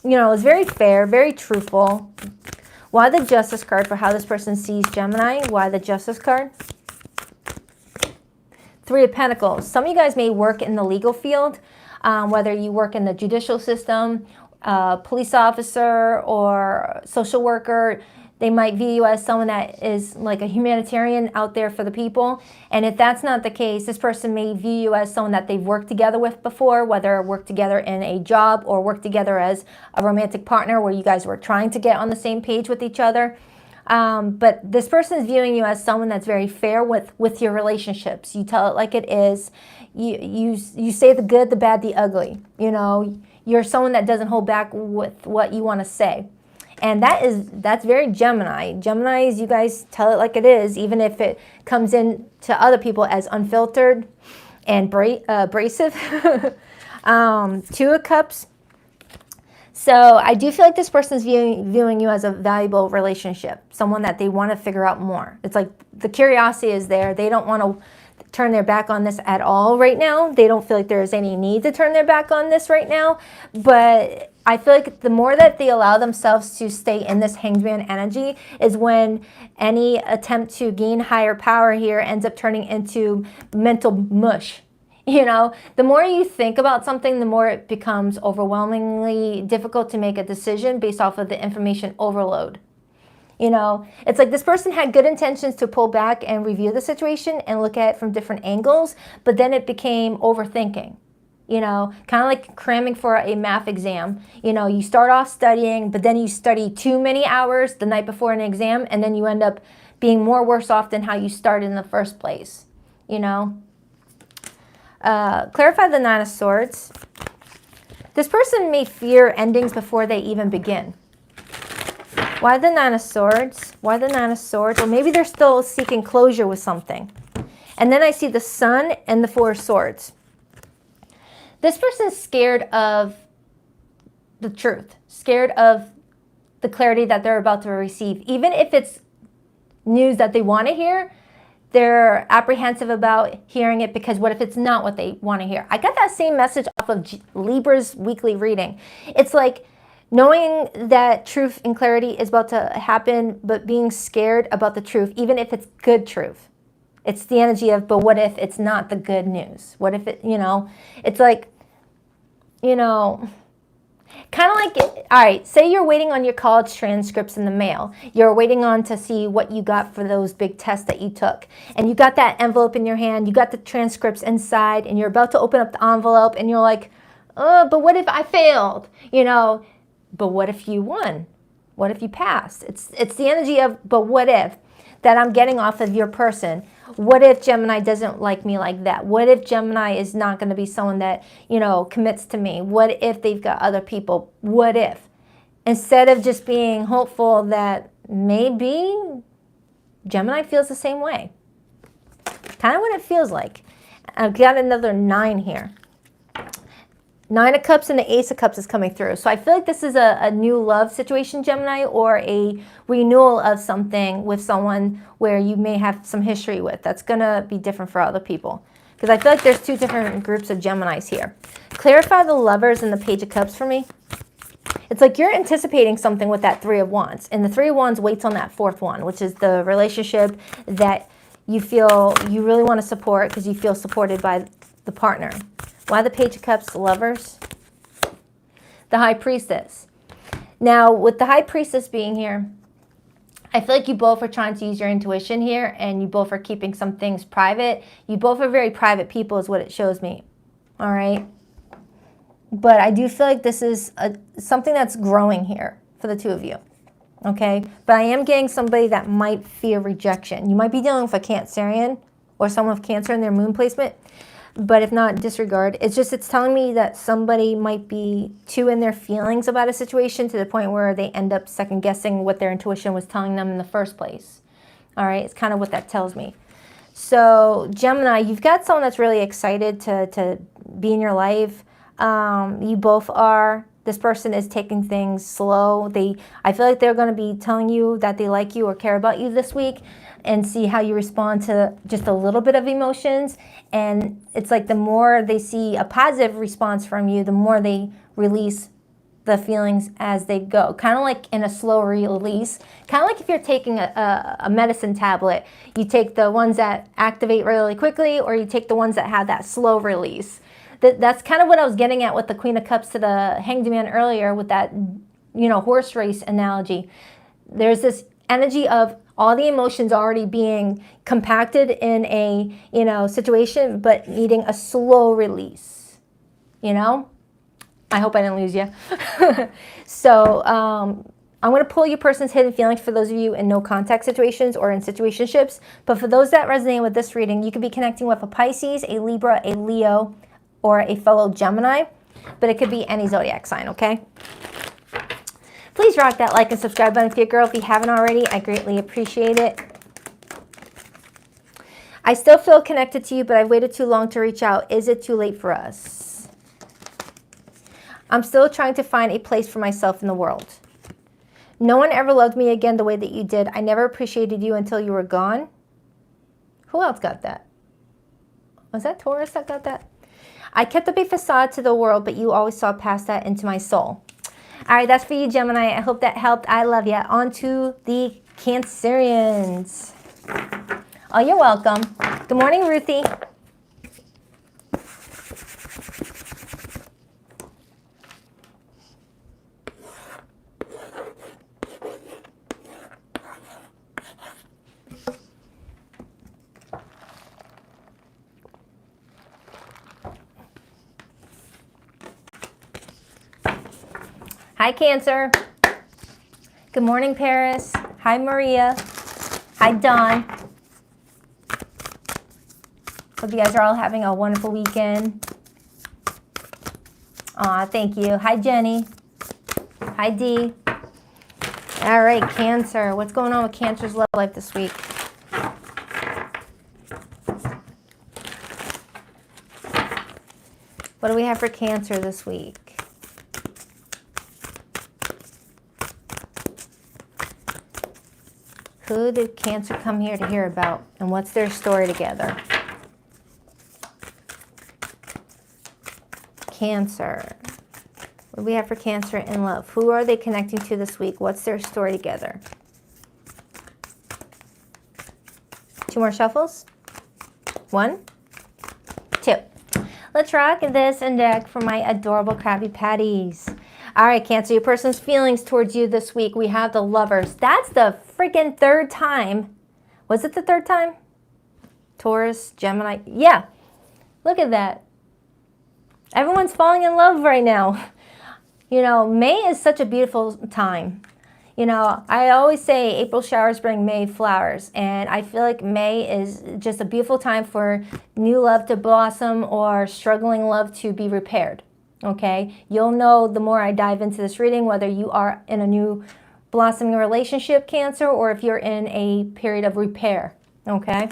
you know, is very fair, very truthful. Why the Justice card for how this person sees Gemini? Why the Justice card? Three of Pentacles. Some of you guys may work in the legal field, whether you work in the judicial system, police officer, or social worker. They might view you as someone that is like a humanitarian out there for the people. And if that's not the case, this person may view you as someone that they've worked together with before, whether worked together in a job or worked together as a romantic partner where you guys were trying to get on the same page with each other. But this person is viewing you as someone that's very fair with your relationships. You tell it like it is. You say the good, the bad, the ugly. You know, you're someone that doesn't hold back with what you want to say. And that's very Gemini. Geminis, you guys tell it like it is, even if it comes in to other people as unfiltered and abrasive. Two of Cups. So I do feel like this person's viewing you as a valuable relationship, someone that they want to figure out more. It's like the curiosity is there. They don't want to turn their back on this at all right now. They don't feel like there's any need to turn their back on this right now. But I feel like the more that they allow themselves to stay in this Hanged Man energy is when any attempt to gain higher power here ends up turning into mental mush. You know, the more you think about something, the more it becomes overwhelmingly difficult to make a decision based off of the information overload. You know, it's like this person had good intentions to pull back and review the situation and look at it from different angles, but then it became overthinking. You know, kind of like cramming for a math exam. You know, you start off studying, but then you study too many hours the night before an exam, and then you end up being more worse off than how you started in the first place. You know, clarify the Nine of Swords. This person may fear endings before they even begin. Why the Nine of Swords? Why the Nine of Swords? Well, maybe they're still seeking closure with something. And then I see the Sun and the Four of Swords. This person is scared of the truth, scared of the clarity that they're about to receive. Even if it's news that they want to hear, they're apprehensive about hearing it because what if it's not what they want to hear? I got that same message off of Libra's weekly reading. It's like, knowing that truth and clarity is about to happen, but being scared about the truth, even if it's good truth. It's the energy of, but what if it's not the good news? What if it, you know, it's like, you know, kind of like, all right, say you're waiting on your college transcripts in the mail. You're waiting on to see what you got for those big tests that you took. And you got that envelope in your hand, you got the transcripts inside, and you're about to open up the envelope, and you're like, oh, but what if I failed? You know, but what if you won? What if you passed? It's the energy of, but what if, that I'm getting off of your person. What if Gemini doesn't like me like that? What if Gemini is not going to be someone that, you know, commits to me? What if they've got other people? What if? Instead of just being hopeful that maybe Gemini feels the same way. Kind of what it feels like. I've got another 9 here. 9 of Cups and the Ace of Cups is coming through. So I feel like this is a new love situation, Gemini, or a renewal of something with someone where you may have some history with. That's going to be different for other people. Because I feel like there's 2 different groups of Geminis here. Clarify the Lovers and the Page of Cups for me. It's like you're anticipating something with that 3 of Wands. And the 3 of Wands waits on that 4th one, which is the relationship that you feel you really want to support because you feel supported by the partner. Why the Page of Cups, Lovers? The High Priestess. Now, with the High Priestess being here, I feel like you both are trying to use your intuition here, and you both are keeping some things private. You both are very private people is what it shows me. All right? But I do feel like this is something that's growing here for the 2 of you. Okay? But I am getting somebody that might fear rejection. You might be dealing with a Cancerian or someone with Cancer in their moon placement. But if not, disregard. It's just, it's telling me that somebody might be too in their feelings about a situation to the point where they end up second guessing what their intuition was telling them in the first place. All right, it's kind of what that tells me. So Gemini, you've got someone that's really excited to be in your life. You both are. This person is taking things slow. I feel like they're going to be telling you that they like you or care about you this week, and see how you respond to just a little bit of emotions. And it's like the more they see a positive response from you, the more they release the feelings as they go. Kind of like in a slow release. Kind of like if you're taking a medicine tablet, you take the ones that activate really quickly, or you take the ones that have that slow release. That's kind of what I was getting at with the Queen of Cups to the Hanged Man earlier with that, you know, horse race analogy. There's this energy of all the emotions already being compacted in a, you know, situation, but needing a slow release, you know? I hope I didn't lose you. So I'm going to pull your person's hidden feelings for those of you in no contact situations or in situationships. But for those that resonate with this reading, you could be connecting with a Pisces, a Libra, a Leo, or a fellow Gemini. But it could be any zodiac sign, okay? Please rock that like and subscribe button for your girl if you haven't already. I greatly appreciate it. I still feel connected to you, but I've waited too long to reach out. Is it too late for us? I'm still trying to find a place for myself in the world. No one ever loved me again the way that you did. I never appreciated you until you were gone. Who else got that? Was that Taurus that got that? I kept up a facade to the world, but you always saw past that into my soul. All right, that's for you, Gemini. I hope that helped. I love you. On to the Cancerians. Oh, you're welcome. Good morning, Ruthie. Hi, Cancer. Good morning, Paris. Hi, Maria. Hi, Dawn. Hope you guys are all having a wonderful weekend. Aw, thank you. Hi, Jenny. Hi, Dee. All right, Cancer. What's going on with Cancer's love life this week? What do we have for Cancer this week? Who did Cancer come here to hear about? And what's their story together? Cancer. What do we have for Cancer in love? Who are they connecting to this week? What's their story together? 2 more shuffles. 1, 2. Let's rock this and deck for my adorable Krabby Patties. All right, Cancer, your person's feelings towards you this week. We have the Lovers. That's the freaking 3rd time. Was it the 3rd time? Taurus, Gemini. Yeah, look at that. Everyone's falling in love right now. You know, May is such a beautiful time. You know, I always say April showers bring May flowers. And I feel like May is just a beautiful time for new love to blossom or struggling love to be repaired. Okay, you'll know the more I dive into this reading whether you are in a new blossoming relationship, Cancer, or if you're in a period of repair. Okay,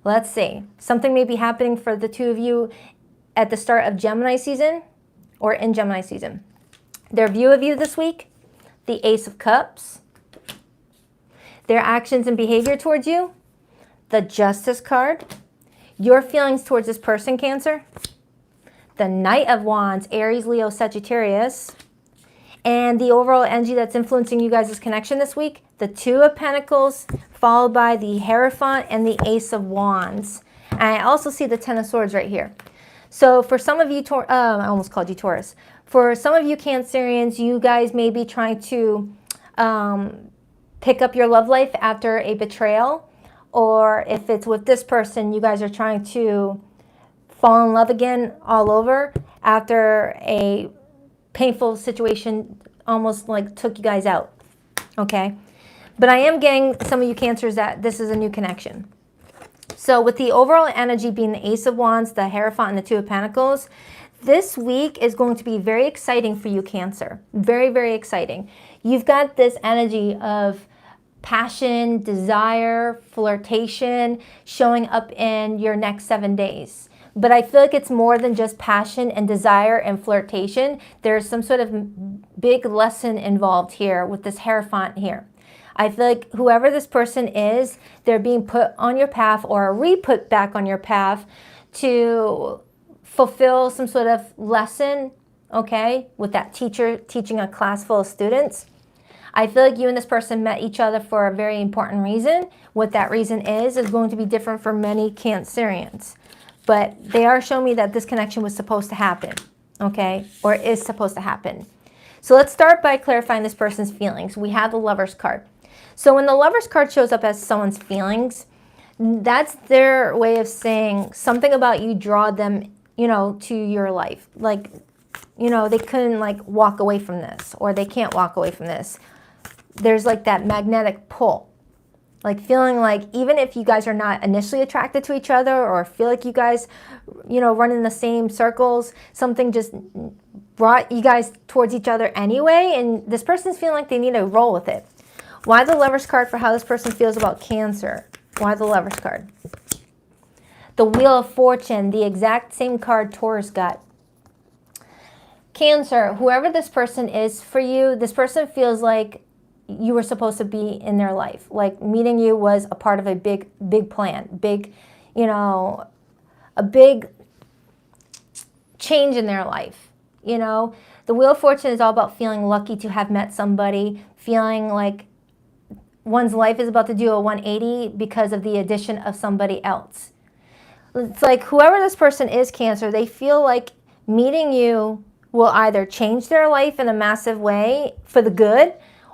let's see. Something may be happening for the 2 of you at the start of Gemini season or in Gemini season. Their view of you this week, the Ace of Cups. Their actions and behavior towards you, the Justice card. Your feelings towards this person, Cancer, the Knight of Wands, Aries, Leo, Sagittarius, and the overall energy that's influencing you guys' connection this week, the 2 of Pentacles, followed by the Hierophant and the Ace of Wands. And I also see the 10 of Swords right here. So for some of you, I almost called you Taurus. For some of you Cancerians, you guys may be trying to pick up your love life after a betrayal, or if it's with this person, you guys are trying to fall in love again all over after a painful situation almost like took you guys out. Okay, but I am getting some of you Cancers that this is a new connection. So with the overall energy being the Ace of Wands, the Hierophant, and the 2 of Pentacles, this week is going to be very exciting for you, Cancer. Very, very exciting. You've got this energy of passion, desire, flirtation showing up in your next 7 days. But I feel like it's more than just passion and desire and flirtation. There's some sort of big lesson involved here with this Hierophant here. I feel like whoever this person is, they're being put on your path or re-put back on your path to fulfill some sort of lesson, okay, with that teacher teaching a class full of students. I feel like you and this person met each other for a very important reason. What that reason is going to be different for many Cancerians. But they are showing me that this connection was supposed to happen, okay, or is supposed to happen. So let's start by clarifying this person's feelings. We have the Lovers card. So when the Lovers card shows up as someone's feelings, that's their way of saying something about you draw them, you know, to your life. Like, you know, they couldn't like walk away from this, or they can't walk away from this. There's like that magnetic pull. Like feeling like even if you guys are not initially attracted to each other or feel like you guys, you know, run in the same circles, something just brought you guys towards each other anyway, and this person's feeling like they need to roll with it. Why the Lovers card for how this person feels about Cancer? Why the Lovers card? The Wheel of Fortune, the exact same card Taurus got. Cancer, whoever this person is for you, this person feels like you were supposed to be in their life. Like meeting you was a part of a big plan, big, you know, a big change in their life. You know, the Wheel of Fortune is all about feeling lucky to have met somebody, feeling like one's life is about to do a 180 because of the addition of somebody else. It's like whoever this person is, Cancer, they feel like meeting you will either change their life in a massive way for the good,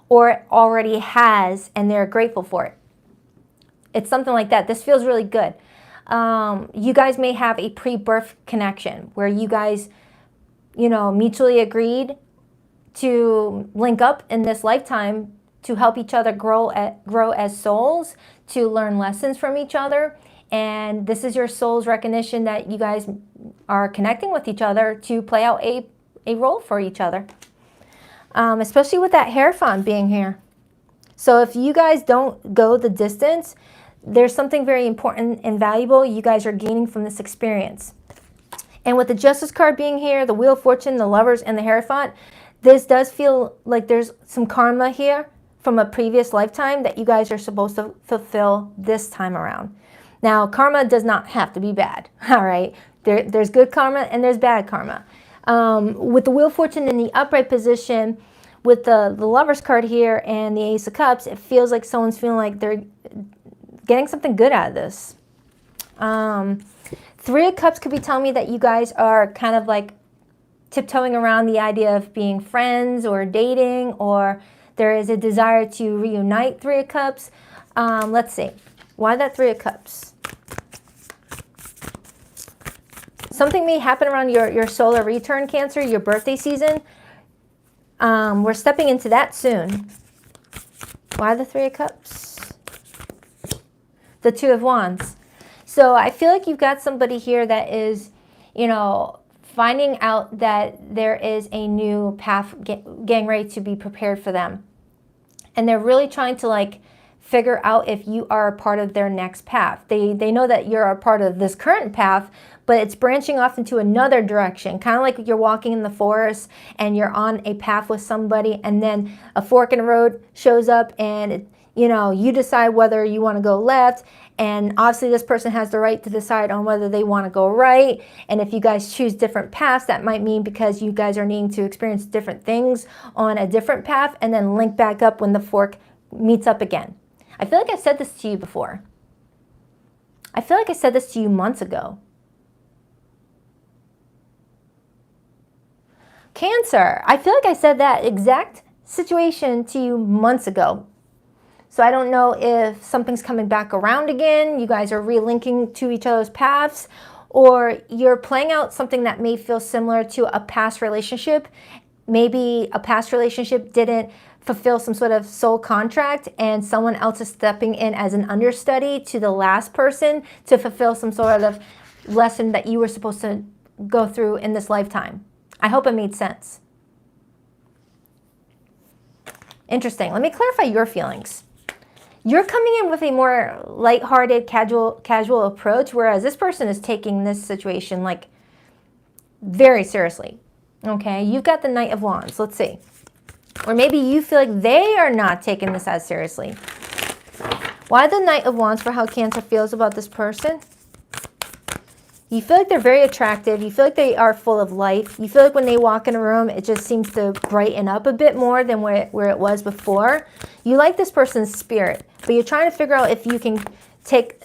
or it already has and they're grateful for it. It's something like that. This feels really good. You guys may have a pre-birth connection where you guys, you know, mutually agreed to link up in this lifetime to help each other grow as souls, to learn lessons from each other. And this is your soul's recognition that you guys are connecting with each other to play out a role for each other. Especially with that Hierophant being here. So if you guys don't go the distance, there's something very important and valuable you guys are gaining from this experience. And with the Justice card being here, the Wheel of Fortune, the Lovers, and the Hierophant, this does feel like there's some karma here from a previous lifetime that you guys are supposed to fulfill this time around. Now, karma does not have to be bad, all right? There's good karma and there's bad karma. With the Wheel of Fortune in the upright position, with the Lovers card here and the Ace of Cups, it feels like someone's feeling like they're getting something good out of this. Three of Cups could be telling me that you guys are kind of like tiptoeing around the idea of being friends or dating, or there is a desire to reunite. Three of Cups. Let's see. Why that Three of Cups? Something may happen around your solar return, Cancer, your birthday season. We're stepping into that soon. Why the Three of Cups? The Two of Wands. So I feel like you've got somebody here that is, you know, finding out that there is a new path getting ready to be prepared for them. And they're really trying to like figure out if you are a part of their next path. They know that you're a part of this current path, but it's branching off into another direction. Kind of like you're walking in the forest and you're on a path with somebody, and then a fork in the road shows up and, you know, you decide whether you want to go left. And obviously this person has the right to decide on whether they want to go right. And if you guys choose different paths, that might mean because you guys are needing to experience different things on a different path and then link back up when the fork meets up again. I feel like I said this to you before. I feel like I said this to you months ago. Cancer, I feel like I said that exact situation to you months ago. So I don't know if something's coming back around again, you guys are relinking to each other's paths, or you're playing out something that may feel similar to a past relationship. Maybe a past relationship didn't fulfill some sort of soul contract and someone else is stepping in as an understudy to the last person to fulfill some sort of lesson that you were supposed to go through in this lifetime. I hope it made sense. Interesting. Let me clarify your feelings. You're coming in with a more lighthearted, casual approach, whereas this person is taking this situation like very seriously. Okay, you've got the Knight of Wands. Let's see. Or maybe you feel like they are not taking this as seriously. Why the Knight of Wands for how Cancer feels about this person? You feel like they're very attractive. You feel like they are full of life. You feel like when they walk in a room, it just seems to brighten up a bit more than where it was before. You like this person's spirit, but you're trying to figure out if you can take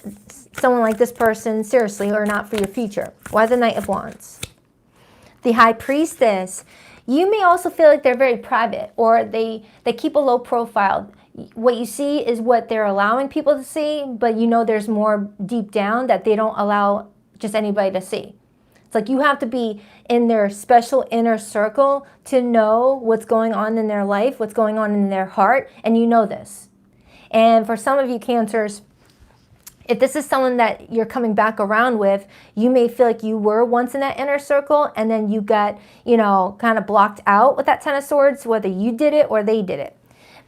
someone like this person seriously or not for your future. Why the Knight of Wands? The High Priestess. You may also feel like they're very private, or they keep a low profile. What you see is what they're allowing people to see, but you know there's more deep down that they don't allow just anybody to see. It's like you have to be in their special inner circle to know what's going on in their life, what's going on in their heart, and you know this. And for some of you Cancers, if this is someone that you're coming back around with, you may feel like you were once in that inner circle and then you got, you know, kind of blocked out with that Ten of Swords, whether you did it or they did it.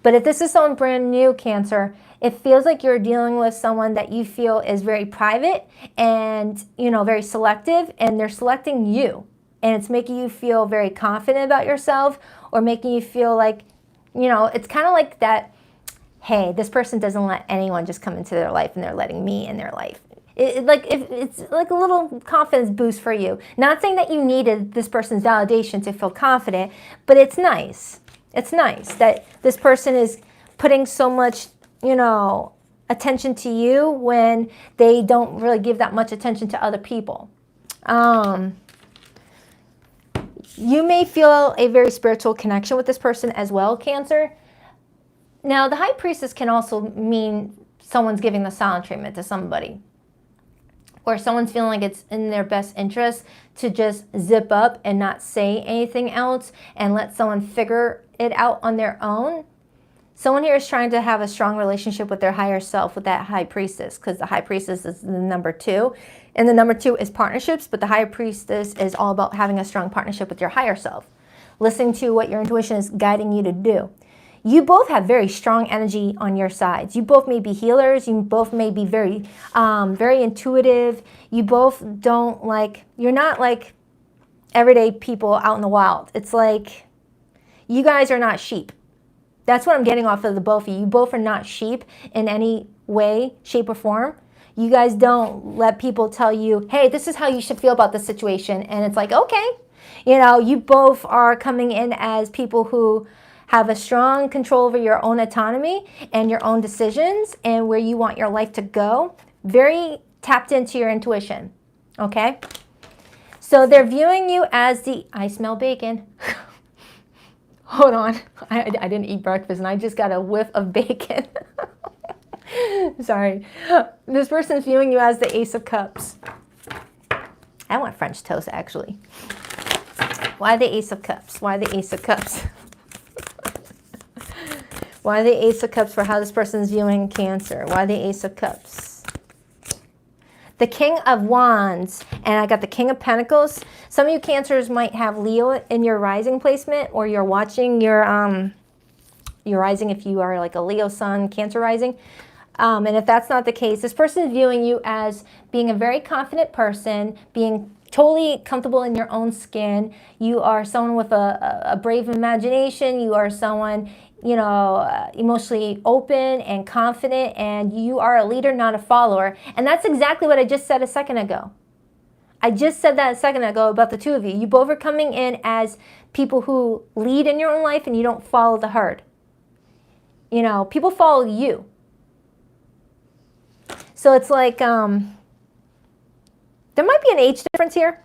But if this is someone brand new, Cancer, it feels like you're dealing with someone that you feel is very private and, you know, very selective, and they're selecting you. And it's making you feel very confident about yourself, or making you feel like, you know, it's kind of like that, hey, this person doesn't let anyone just come into their life and they're letting me in their life. It's like a little confidence boost for you. Not saying that you needed this person's validation to feel confident, but it's nice. It's nice that this person is putting so much, you know, attention to you when they don't really give that much attention to other people. You may feel a very spiritual connection with this person as well, Cancer. Now, the High Priestess can also mean someone's giving the silent treatment to somebody, or someone's feeling like it's in their best interest to just zip up and not say anything else and let someone figure it out on their own. Someone here is trying to have a strong relationship with their higher self, with that High Priestess, because the High Priestess is the number 2. And the number 2 is partnerships, but the High Priestess is all about having a strong partnership with your higher self, listening to what your intuition is guiding you to do. You both have very strong energy on your sides. You both may be healers. You both may be very, very intuitive. You both don't you're not like everyday people out in the wild. It's like you guys are not sheep. That's what I'm getting off of the both of you. You both are not sheep in any way, shape, or form. You guys don't let people tell you, hey, this is how you should feel about this situation. And it's like, okay. You know, you both are coming in as people who have a strong control over your own autonomy and your own decisions and where you want your life to go. Very tapped into your intuition, okay? So they're viewing you as I smell bacon. Hold on, I didn't eat breakfast and I just got a whiff of bacon. Sorry. This person's viewing you as the Ace of Cups. I want French toast, actually. Why the Ace of Cups? Why the Ace of Cups? Why the Ace of Cups for how this person is viewing Cancer? Why the Ace of Cups? The King of Wands, and I got the King of Pentacles. Some of you Cancers might have Leo in your rising placement, or you're watching your rising if you are like a Leo sun, Cancer rising. And if that's not the case, this person is viewing you as being a very confident person, being totally comfortable in your own skin. You are someone with a brave imagination. You are someone, you know, emotionally open and confident, and you are a leader, not a follower. And that's exactly what I just said a second ago. I just said that a second ago about the two of you. You both are coming in as people who lead in your own life and you don't follow the herd. You know, people follow you. So it's like, there might be an age difference here.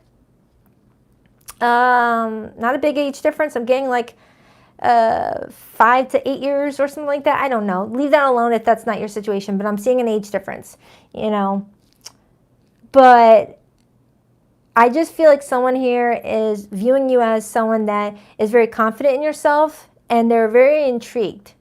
Not a big age difference. I'm getting like 5 to 8 years or something like that. I don't know. Leave that alone if that's not your situation, but I'm seeing an age difference, you know. But I just feel like someone here is viewing you as someone that is very confident in yourself, and they're very intrigued.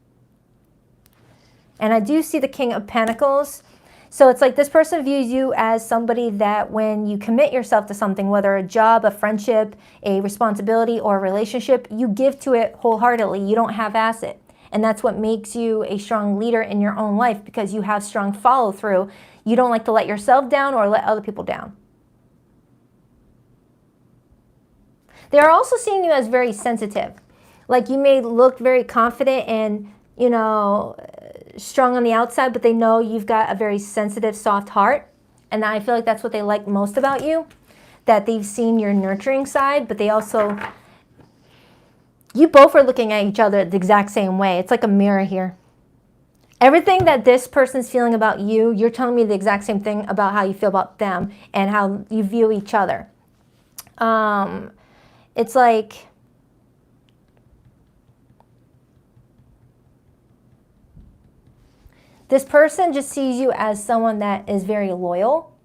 And I do see the King of Pentacles. So it's like this person views you as somebody that when you commit yourself to something, whether a job, a friendship, a responsibility, or a relationship, you give to it wholeheartedly. You don't half-ass it. And that's what makes you a strong leader in your own life, because you have strong follow-through. You don't like to let yourself down or let other people down. They're also seeing you as very sensitive. Like you may look very confident and, you know, strong on the outside, but they know you've got a very sensitive, soft heart. And I feel like that's what they like most about you, that they've seen your nurturing side, but they also, you both are looking at each other the exact same way. It's like a mirror here. Everything that this person's feeling about you, you're telling me the exact same thing about how you feel about them and how you view each other. It's like, this person just sees you as someone that is very loyal,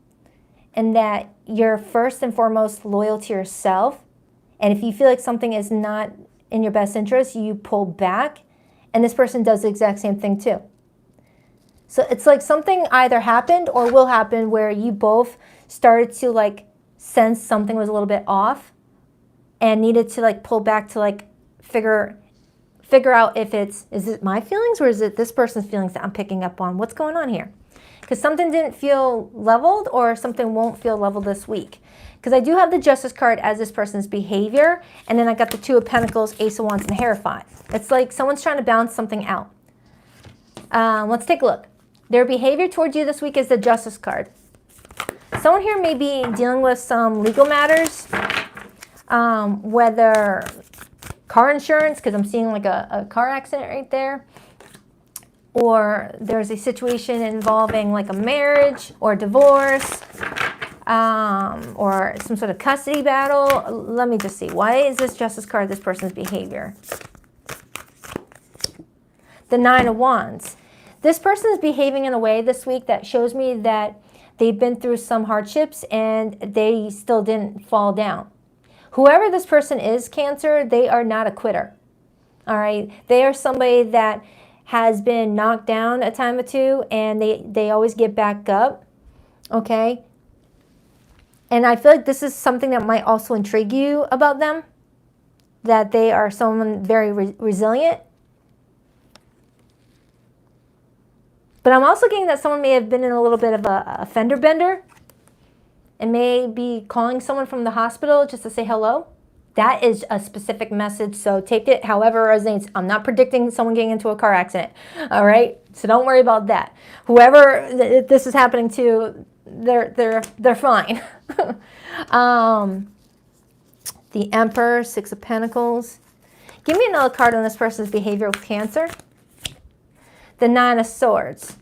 and that you're first and foremost loyal to yourself. And if you feel like something is not in your best interest, you pull back. And this person does the exact same thing too. So it's like something either happened or will happen where you both started to like sense something was a little bit off and needed to like pull back to like figure figure out if is it my feelings or is it this person's feelings that I'm picking up on? What's going on here? Because something didn't feel leveled or something won't feel leveled this week. Because I do have the Justice card as this person's behavior, and then I got the Two of Pentacles, Ace of Wands, and Hierophant. It's like someone's trying to balance something out. Let's take a look. Their behavior towards you this week is the Justice card. Someone here may be dealing with some legal matters, whether car insurance, because I'm seeing like a car accident right there, or there's a situation involving like a marriage or divorce, or some sort of custody battle. Let me just see. Why is this Justice card this person's behavior? The Nine of Wands. This person is behaving in a way this week that shows me that they've been through some hardships and they still didn't fall down. Whoever this person is, Cancer, they are not a quitter. All right? They are somebody that has been knocked down a time or two and they always get back up. Okay? And I feel like this is something that might also intrigue you about them, that they are someone very resilient. But I'm also getting that someone may have been in a little bit of a fender bender and may be calling someone from the hospital just to say hello. That is a specific message, so take it however it resonates. I'm not predicting someone getting into a car accident, all right? So don't worry about that. Whoever this is happening to, they're fine. The Emperor, Six of Pentacles. Give me another card on this person's behavior with Cancer. The Nine of Swords,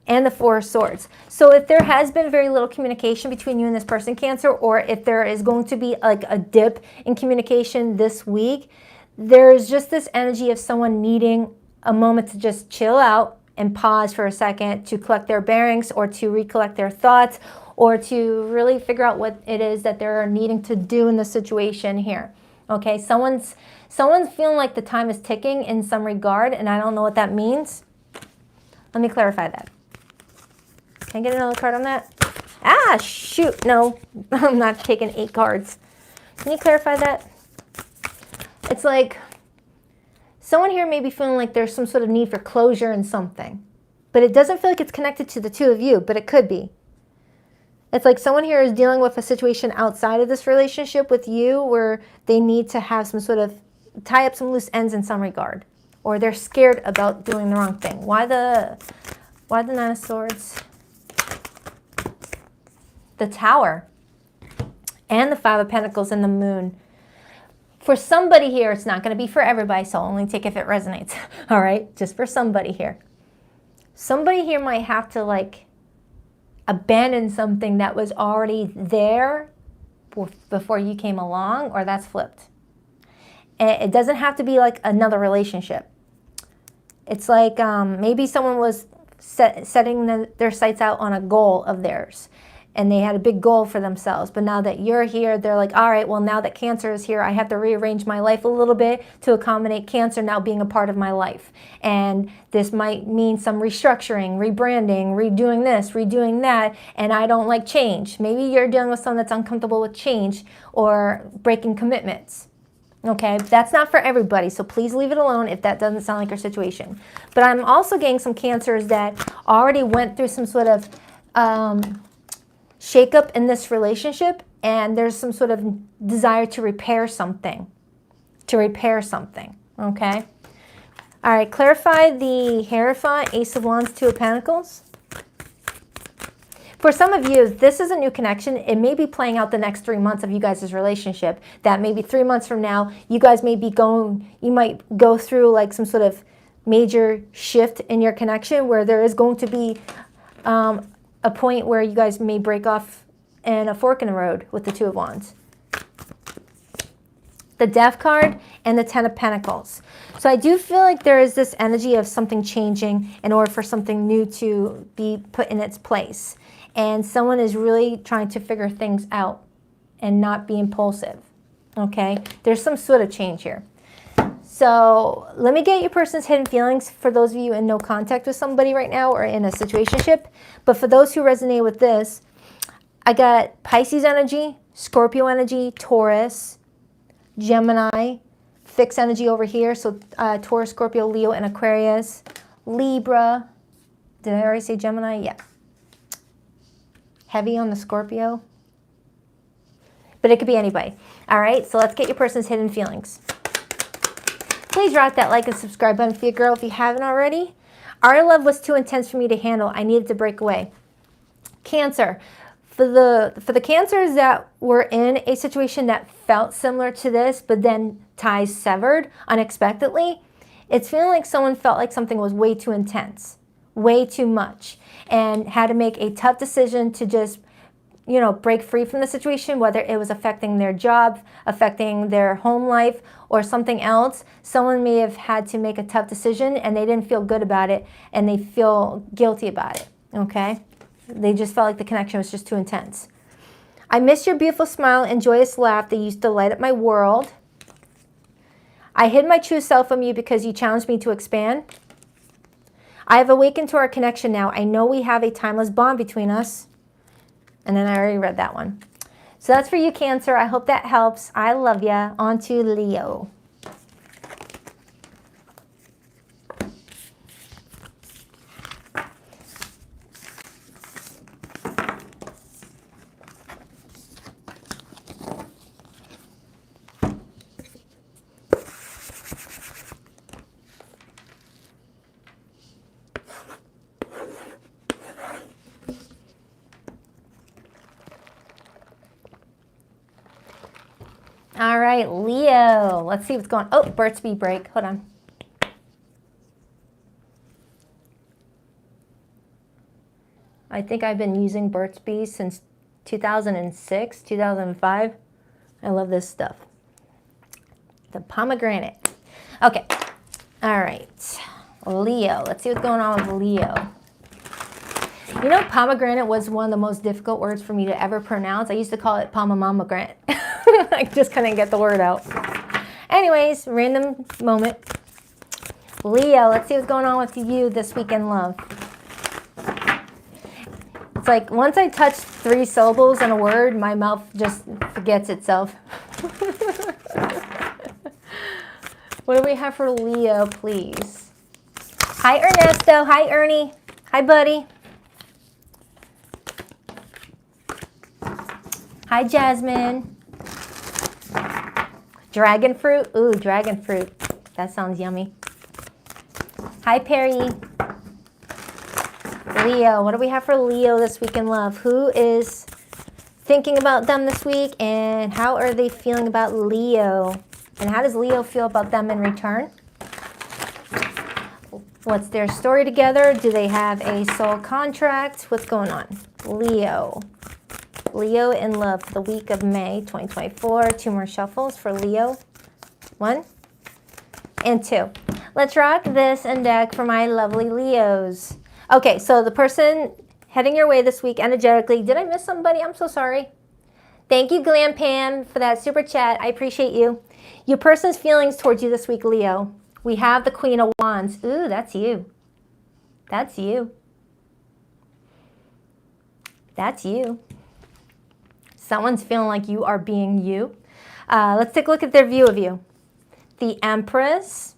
and the Four of Swords. So if there has been very little communication between you and this person, Cancer, or if there is going to be like a dip in communication this week, there's just this energy of someone needing a moment to just chill out and pause for a second to collect their bearings or to recollect their thoughts or to really figure out what it is that they're needing to do in the situation here. Okay, someone's feeling like the time is ticking in some regard, and I don't know what that means. Let me clarify that. Can I get another card on that? Ah, shoot, no. I'm not taking 8 cards. Can you clarify that? It's like someone here may be feeling like there's some sort of need for closure in something, but it doesn't feel like it's connected to the two of you, but it could be. It's like someone here is dealing with a situation outside of this relationship with you where they need to have some sort of tie up some loose ends in some regard, or they're scared about doing the wrong thing. Why the Nine of Swords? The Tower and the Five of Pentacles and the Moon. For somebody here, it's not going to be for everybody, so I'll only take if it resonates. All right, just for somebody here. Somebody here might have to like abandon something that was already there before you came along, or that's flipped. And it doesn't have to be like another relationship. It's like maybe someone was setting their sights out on a goal of theirs, and they had a big goal for themselves. But now that you're here, they're like, all right, well, now that Cancer is here, I have to rearrange my life a little bit to accommodate Cancer now being a part of my life. And this might mean some restructuring, rebranding, redoing this, redoing that, and I don't like change. Maybe you're dealing with someone that's uncomfortable with change or breaking commitments. Okay, that's not for everybody, so please leave it alone if that doesn't sound like your situation. But I'm also getting some Cancers that already went through some sort of shakeup in this relationship, and there's some sort of desire to repair something. Okay? All right, clarify the Hierophant, Ace of Wands, Two of Pentacles. For some of you, this is a new connection. It may be playing out the next 3 months of you guys' relationship. That maybe 3 months from now, you guys may be you might go through like some sort of major shift in your connection where there is going to be a point where you guys may break off and a fork in the road with the Two of Wands. The Death card and the Ten of Pentacles. So I do feel like there is this energy of something changing in order for something new to be put in its place. And someone is really trying to figure things out and not be impulsive, okay? There's some sort of change here. So let me get your person's hidden feelings for those of you in no contact with somebody right now or in a situationship. But for those who resonate with this, I got Pisces energy, Scorpio energy, Taurus, Gemini, fixed energy over here. So Taurus, Scorpio, Leo, and Aquarius. Libra. Did I already say Gemini? Yeah. Heavy on the Scorpio. But it could be anybody. All right, so let's get your person's hidden feelings. Please rock that like and subscribe button for your girl if you haven't already. Our love was too intense for me to handle. I needed to break away. Cancer. For the Cancers that were in a situation that felt similar to this, but then ties severed unexpectedly, it's feeling like someone felt like something was way too intense, way too much, and had to make a tough decision to just, you know, break free from the situation, whether it was affecting their job, affecting their home life, or something else. Someone may have had to make a tough decision and they didn't feel good about it and they feel guilty about it, okay? They just felt like the connection was just too intense. I miss your beautiful smile and joyous laugh that used to light up my world. I hid my true self from you because you challenged me to expand. I have awakened to our connection now. I know we have a timeless bond between us. And then I already read that one. So that's for you, Cancer. I hope that helps. I love ya. On to Leo. All right, Leo. Let's see what's going on. Oh, Burt's Bee break. Hold on. I think I've been using Burt's Bee since 2006, 2005. I love this stuff. The pomegranate. Okay. All right. Leo. Let's see what's going on with Leo. You know, pomegranate was one of the most difficult words for me to ever pronounce. I used to call it pomegranate. I just couldn't get the word out. Anyways, random moment. Leo, let's see what's going on with you this week in love. It's like once I touch 3 syllables in a word, my mouth just forgets itself. What do we have for Leo, please? Hi, Ernesto. Hi, Ernie. Hi, buddy. Hi, Jasmine. Dragon fruit. Ooh, dragon fruit. That sounds yummy. Hi, Perry. Leo. What do we have for Leo this week in love? Who is thinking about them this week, and how are they feeling about Leo? And how does Leo feel about them in return? What's their story together? Do they have a soul contract? What's going on? Leo. Leo in love for the week of May 2024. 2 more shuffles for Leo. 1 and 2. Let's rock this and deck for my lovely Leos. Okay, so the person heading your way this week energetically. Did I miss somebody? I'm so sorry. Thank you, Glam Pam, for that super chat. I appreciate you. Your person's feelings towards you this week, Leo. We have the Queen of Wands. Ooh, that's you. That's you. That's you. Someone's feeling like you are being you. Let's take a look at their view of you. The Empress.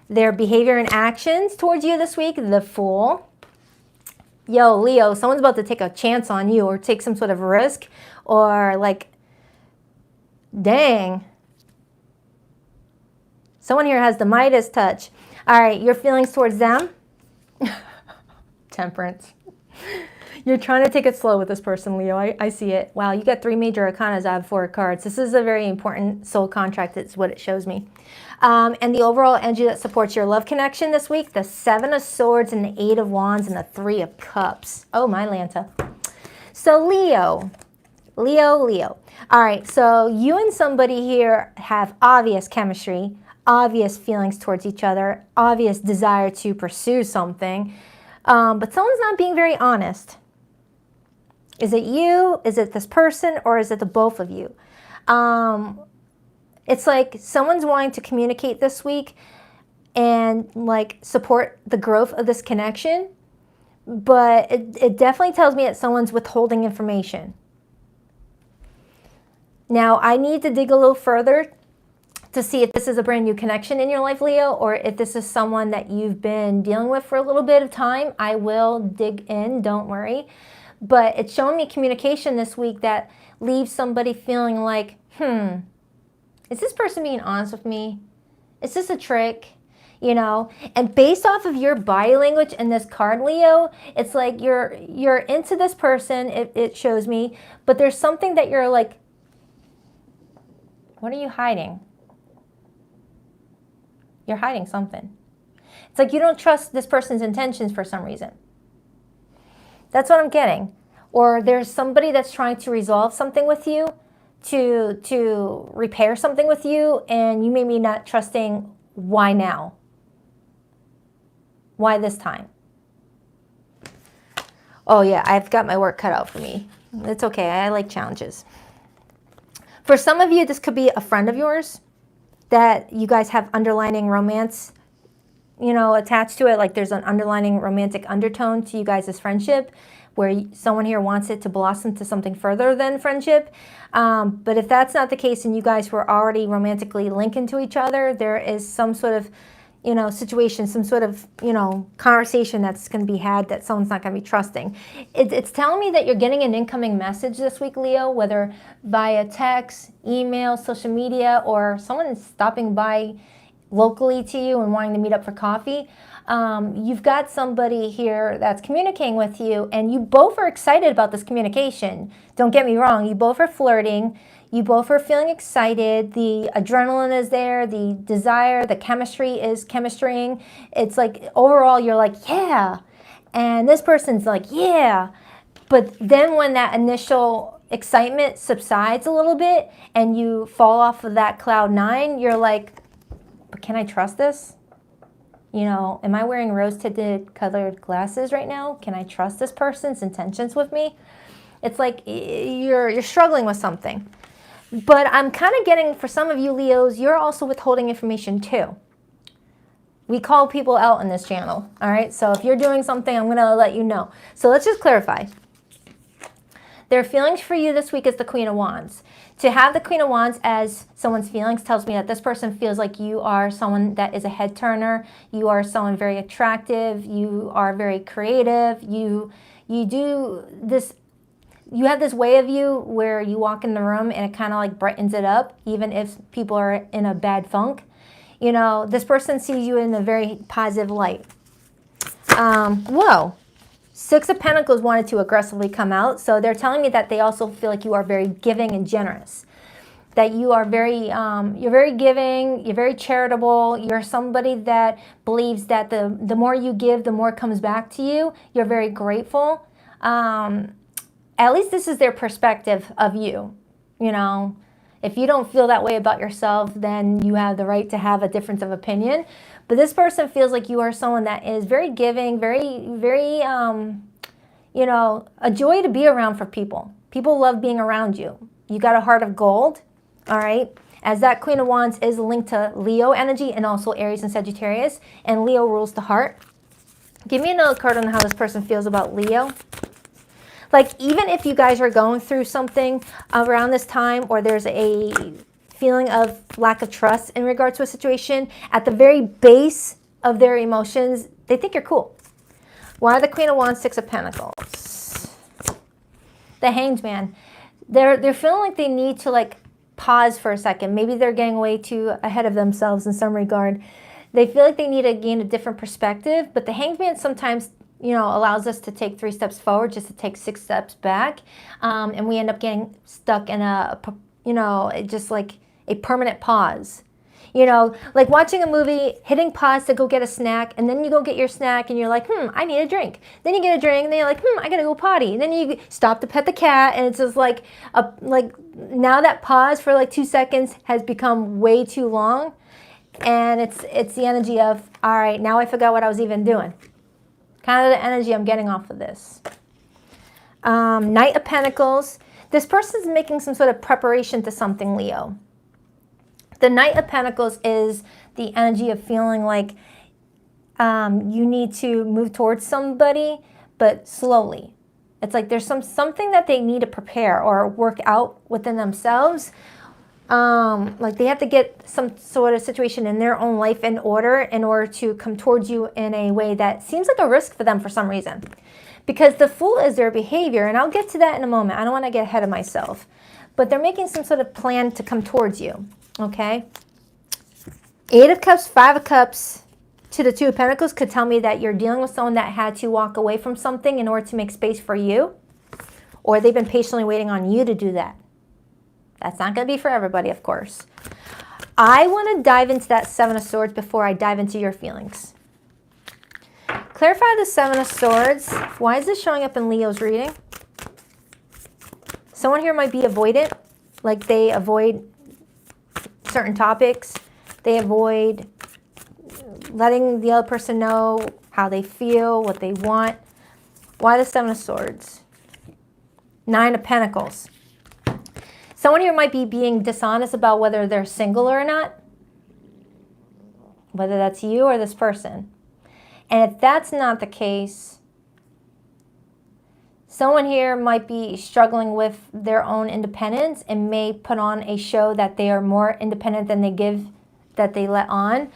Their behavior and actions towards you this week. The Fool. Yo, Leo, someone's about to take a chance on you or take some sort of risk or like, dang. Someone here has the Midas touch. All right, your feelings towards them. Temperance. You're trying to take it slow with this person, Leo. I see it. Wow, you got 3 major arcanas out of 4 cards. This is a very important soul contract. That's what it shows me. And the overall energy that supports your love connection this week, the 7 of Swords and the 8 of Wands and the 3 of Cups. Oh, my Lanta. So Leo. Leo. All right, so you and somebody here have obvious chemistry, obvious feelings towards each other, obvious desire to pursue something, but someone's not being very honest. Is it you? Is it this person? Or is it the both of you? It's like someone's wanting to communicate this week and like support the growth of this connection, but it definitely tells me that someone's withholding information. Now, I need to dig a little further to see if this is a brand new connection in your life, Leo, or if this is someone that you've been dealing with for a little bit of time. I will dig in, don't worry. But it's showing me communication this week that leaves somebody feeling like, is this person being honest with me? Is this a trick? You know, and based off of your body language in this card, Leo, it's like you're into this person, it shows me, but there's something that you're like, what are you hiding? You're hiding something. It's like you don't trust this person's intentions for some reason. That's what I'm getting. Or there's somebody that's trying to resolve something with you, to repair something with you, and you may be not trusting why now. Why this time? Oh yeah, I've got my work cut out for me. It's okay, I like challenges. For some of you, this could be a friend of yours that you guys have underlining romance, you know, attached to it. Like there's an underlining romantic undertone to you guys' friendship where someone here wants it to blossom to something further than friendship. But if that's not the case and you guys were already romantically linking to each other, there is some sort of, you know, situation, some sort of, you know, conversation that's going to be had that someone's not going to be trusting. It's telling me that you're getting an incoming message this week, Leo, whether via text, email, social media, or someone is stopping by locally to you and wanting to meet up for coffee. You've got somebody here that's communicating with you, and you both are excited about this communication. Don't get me wrong, you both are flirting. You both are feeling excited. The adrenaline is there. The desire, the chemistry is chemistrying. It's like overall you're like, yeah. And this person's like, yeah. But then when that initial excitement subsides a little bit and you fall off of that cloud nine, you're like, but can I trust this? You know, am I wearing rose-tinted colored glasses right now? Can I trust this person's intentions with me? It's like you're struggling with something. But I'm kind of getting, for some of you Leos, you're also withholding information too. We call people out in this channel, all right? So if you're doing something, I'm going to let you know. So let's just clarify. Their feelings for you this week is the Queen of Wands. To have the Queen of Wands as someone's feelings tells me that this person feels like you are someone that is a head turner. You are someone very attractive. You are very creative. You do this. You have this way of you where you walk in the room and it kind of like brightens it up, even if people are in a bad funk. You know, this person sees you in a very positive light. Whoa. Six of Pentacles wanted to aggressively come out. So they're telling me that they also feel like you are very giving and generous. That you are very, you're very giving, you're very charitable. You're somebody that believes that the more you give, the more comes back to you. You're very grateful. At least this is their perspective of you. You know, if you don't feel that way about yourself, then you have the right to have a difference of opinion. But this person feels like you are someone that is very giving, very, very, you know, a joy to be around for people. People love being around you. You got a heart of gold, all right? As that Queen of Wands is linked to Leo energy and also Aries and Sagittarius, and Leo rules the heart. Give me another card on how this person feels about Leo. Like, even if you guys are going through something around this time, or there's a feeling of lack of trust in regard to a situation, at the very base of their emotions, they think you're cool. Why the Queen of Wands, Six of Pentacles? The Hanged Man. They're feeling like they need to like pause for a second. Maybe they're getting way too ahead of themselves in some regard. They feel like they need to gain a different perspective, but the Hanged Man sometimes, you know, allows us to take 3 steps forward just to take 6 steps back. And we end up getting stuck in a, you know, just like a permanent pause. You know, like watching a movie, hitting pause to go get a snack, and then you go get your snack and you're like, I need a drink. Then you get a drink and then you're like, I gotta go potty. And then you stop to pet the cat, and it's just like, now that pause for like 2 seconds has become way too long. And it's the energy of, all right, now I forgot what I was even doing. Kind of the energy I'm getting off of this. Knight of Pentacles. This person's making some sort of preparation to something, Leo. The Knight of Pentacles is the energy of feeling like you need to move towards somebody, but slowly. It's like there's something that they need to prepare or work out within themselves. Like they have to get some sort of situation in their own life in order to come towards you in a way that seems like a risk for them for some reason. Because the Fool is their behavior, and I'll get to that in a moment. I don't want to get ahead of myself. But they're making some sort of plan to come towards you, okay? 8 of Cups, 5 of Cups to the 2 of Pentacles could tell me that you're dealing with someone that had to walk away from something in order to make space for you. Or they've been patiently waiting on you to do that. That's not going to be for everybody, of course. I want to dive into that 7 of Swords before I dive into your feelings. Clarify the 7 of Swords. Why is this showing up in Leo's reading? Someone here might be avoidant, like they avoid certain topics. They avoid letting the other person know how they feel, what they want. Why the 7 of Swords? 9 of Pentacles. Someone here might be being dishonest about whether they're single or not. Whether that's you or this person. And if that's not the case, someone here might be struggling with their own independence and may put on a show that they are more independent than they let on.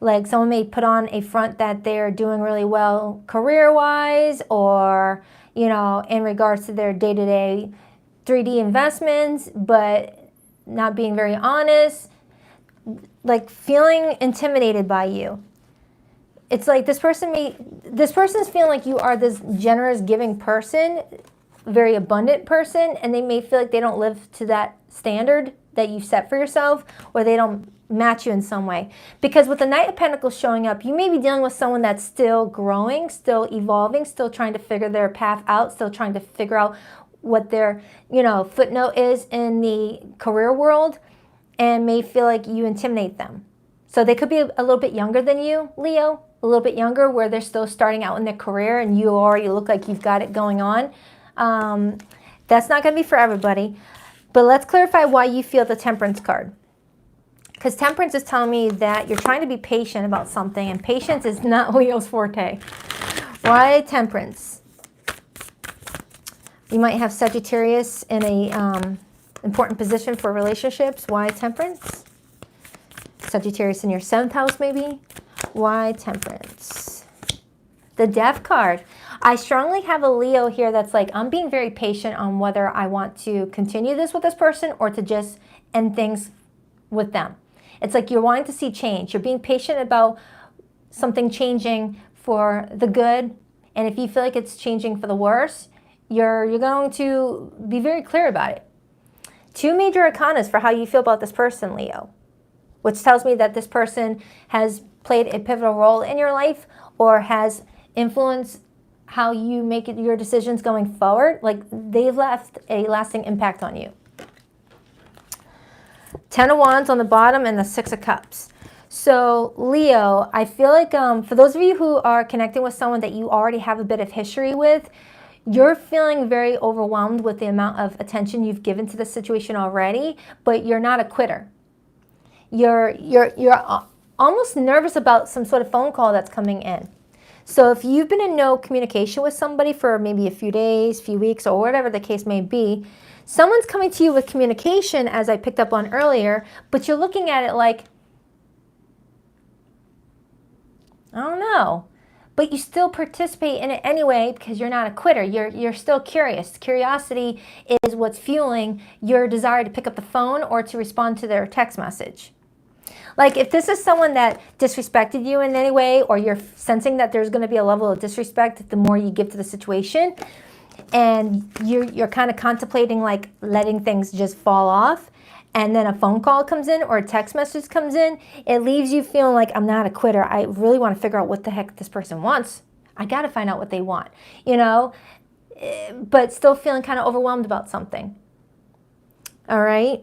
Like someone may put on a front that they're doing really well career-wise, or, you know, in regards to their day-to-day 3D investments, but not being very honest, like feeling intimidated by you. It's like this person's feeling like you are this generous, giving person, very abundant person, and they may feel like they don't live to that standard that you set for yourself, or they don't match you in some way. Because with the Knight of Pentacles showing up, you may be dealing with someone that's still growing, still evolving, still trying to figure their path out, still trying to figure out what their, you know, footnote is in the career world, and may feel like you intimidate them. So they could be a little bit younger than you, Leo, a little bit younger, where they're still starting out in their career and you already look like you've got it going on. That's not going to be for everybody. But let's clarify why you feel the Temperance card. Because Temperance is telling me that you're trying to be patient about something, and patience is not Leo's forte. Why Temperance? You might have Sagittarius in a important position for relationships. Why Temperance? Sagittarius in your 7th house, maybe. Why Temperance? The Death card. I strongly have a Leo here that's like, I'm being very patient on whether I want to continue this with this person or to just end things with them. It's like you're wanting to see change. You're being patient about something changing for the good. And if you feel like it's changing for the worse, you're going to be very clear about it. 2 major arcanas for how you feel about this person, Leo, which tells me that this person has played a pivotal role in your life or has influenced how you make your decisions going forward. Like they've left a lasting impact on you. 10 of Wands on the bottom and the 6 of Cups. So Leo, I feel like for those of you who are connecting with someone that you already have a bit of history with, you're feeling very overwhelmed with the amount of attention you've given to the situation already, but you're not a quitter. You're almost nervous about some sort of phone call that's coming in. So if you've been in no communication with somebody for maybe a few days, few weeks, or whatever the case may be, someone's coming to you with communication, as I picked up on earlier, but you're looking at it like, I don't know. But you still participate in it anyway because you're not a quitter. You're still curious. Curiosity is what's fueling your desire to pick up the phone or to respond to their text message. Like if this is someone that disrespected you in any way, or you're sensing that there's going to be a level of disrespect the more you give to the situation, and you're kind of contemplating like letting things just fall off, and then a phone call comes in or a text message comes in, it leaves you feeling like, I'm not a quitter. I really want to figure out what the heck this person wants. I got to find out what they want, you know, but still feeling kind of overwhelmed about something. All right.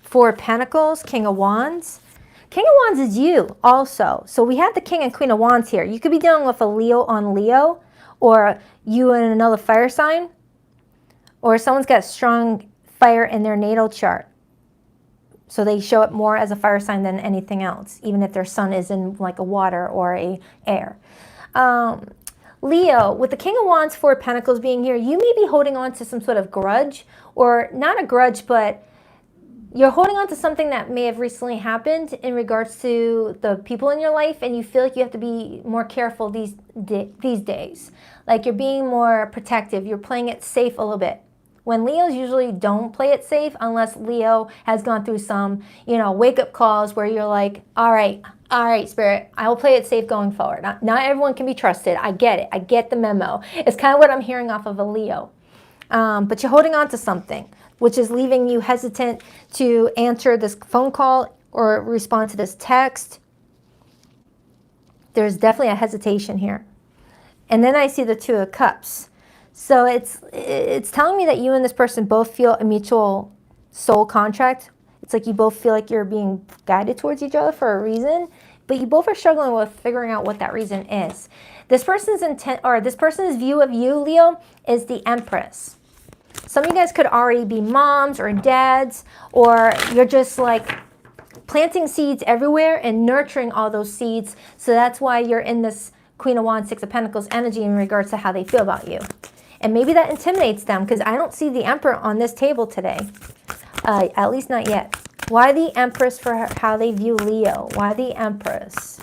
4 of Pentacles, King of Wands. King of Wands is you also. So we have the King and Queen of Wands here. You could be dealing with a Leo on Leo, or you and another fire sign, or someone's got strong fire in their natal chart. So they show up more as a fire sign than anything else, even if their sun is in like a water or a air. Leo, with the King of Wands, Four of Pentacles being here, you may be holding on to some sort of grudge, or not a grudge, but you're holding on to something that may have recently happened in regards to the people in your life, and you feel like you have to be more careful these days. Like you're being more protective. You're playing it safe a little bit. When Leos usually don't play it safe unless Leo has gone through some, wake-up calls where you're like, all right, Spirit, I will play it safe going forward. Not everyone can be trusted. I get it. I get the memo. It's kind of what I'm hearing off of a Leo. But you're holding on to something, which is leaving you hesitant to answer this phone call or respond to this text. There's definitely a hesitation here. And then I see the Two of Cups. So it's telling me that you and this person both feel a mutual soul contract. It's like you both feel like you're being guided towards each other for a reason, but you both are struggling with figuring out what that reason is. This person's intent, or this person's view of you, Leo, is the Empress. Some of you guys could already be moms or dads, or you're just like planting seeds everywhere and nurturing all those seeds. So that's why you're in this Queen of Wands, Six of Pentacles energy in regards to how they feel about you. And maybe that intimidates them because I don't see the Emperor on this table today. At least not yet. Why the Empress for how they view Leo? Why the Empress?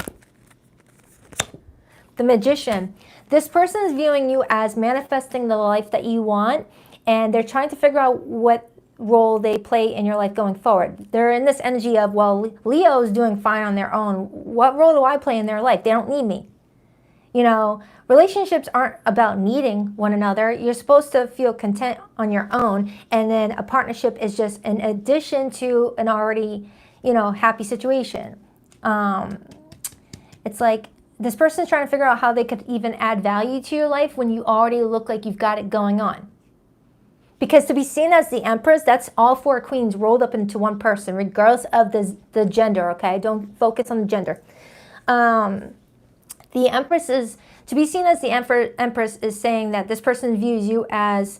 The Magician. This person is viewing you as manifesting the life that you want, and they're trying to figure out what role they play in your life going forward. They're in this energy of, well, Leo's doing fine on their own. What role do I play in their life? They don't need me. Relationships aren't about needing one another. You're supposed to feel content on your own, and then a partnership is just an addition to an already, happy situation. It's like this person's trying to figure out how they could even add value to your life when you already look like you've got it going on. Because to be seen as the Empress, that's all four queens rolled up into one person, regardless of the gender, okay? Don't focus on the gender. The Empress is, to be seen as the Empress is saying that this person views you as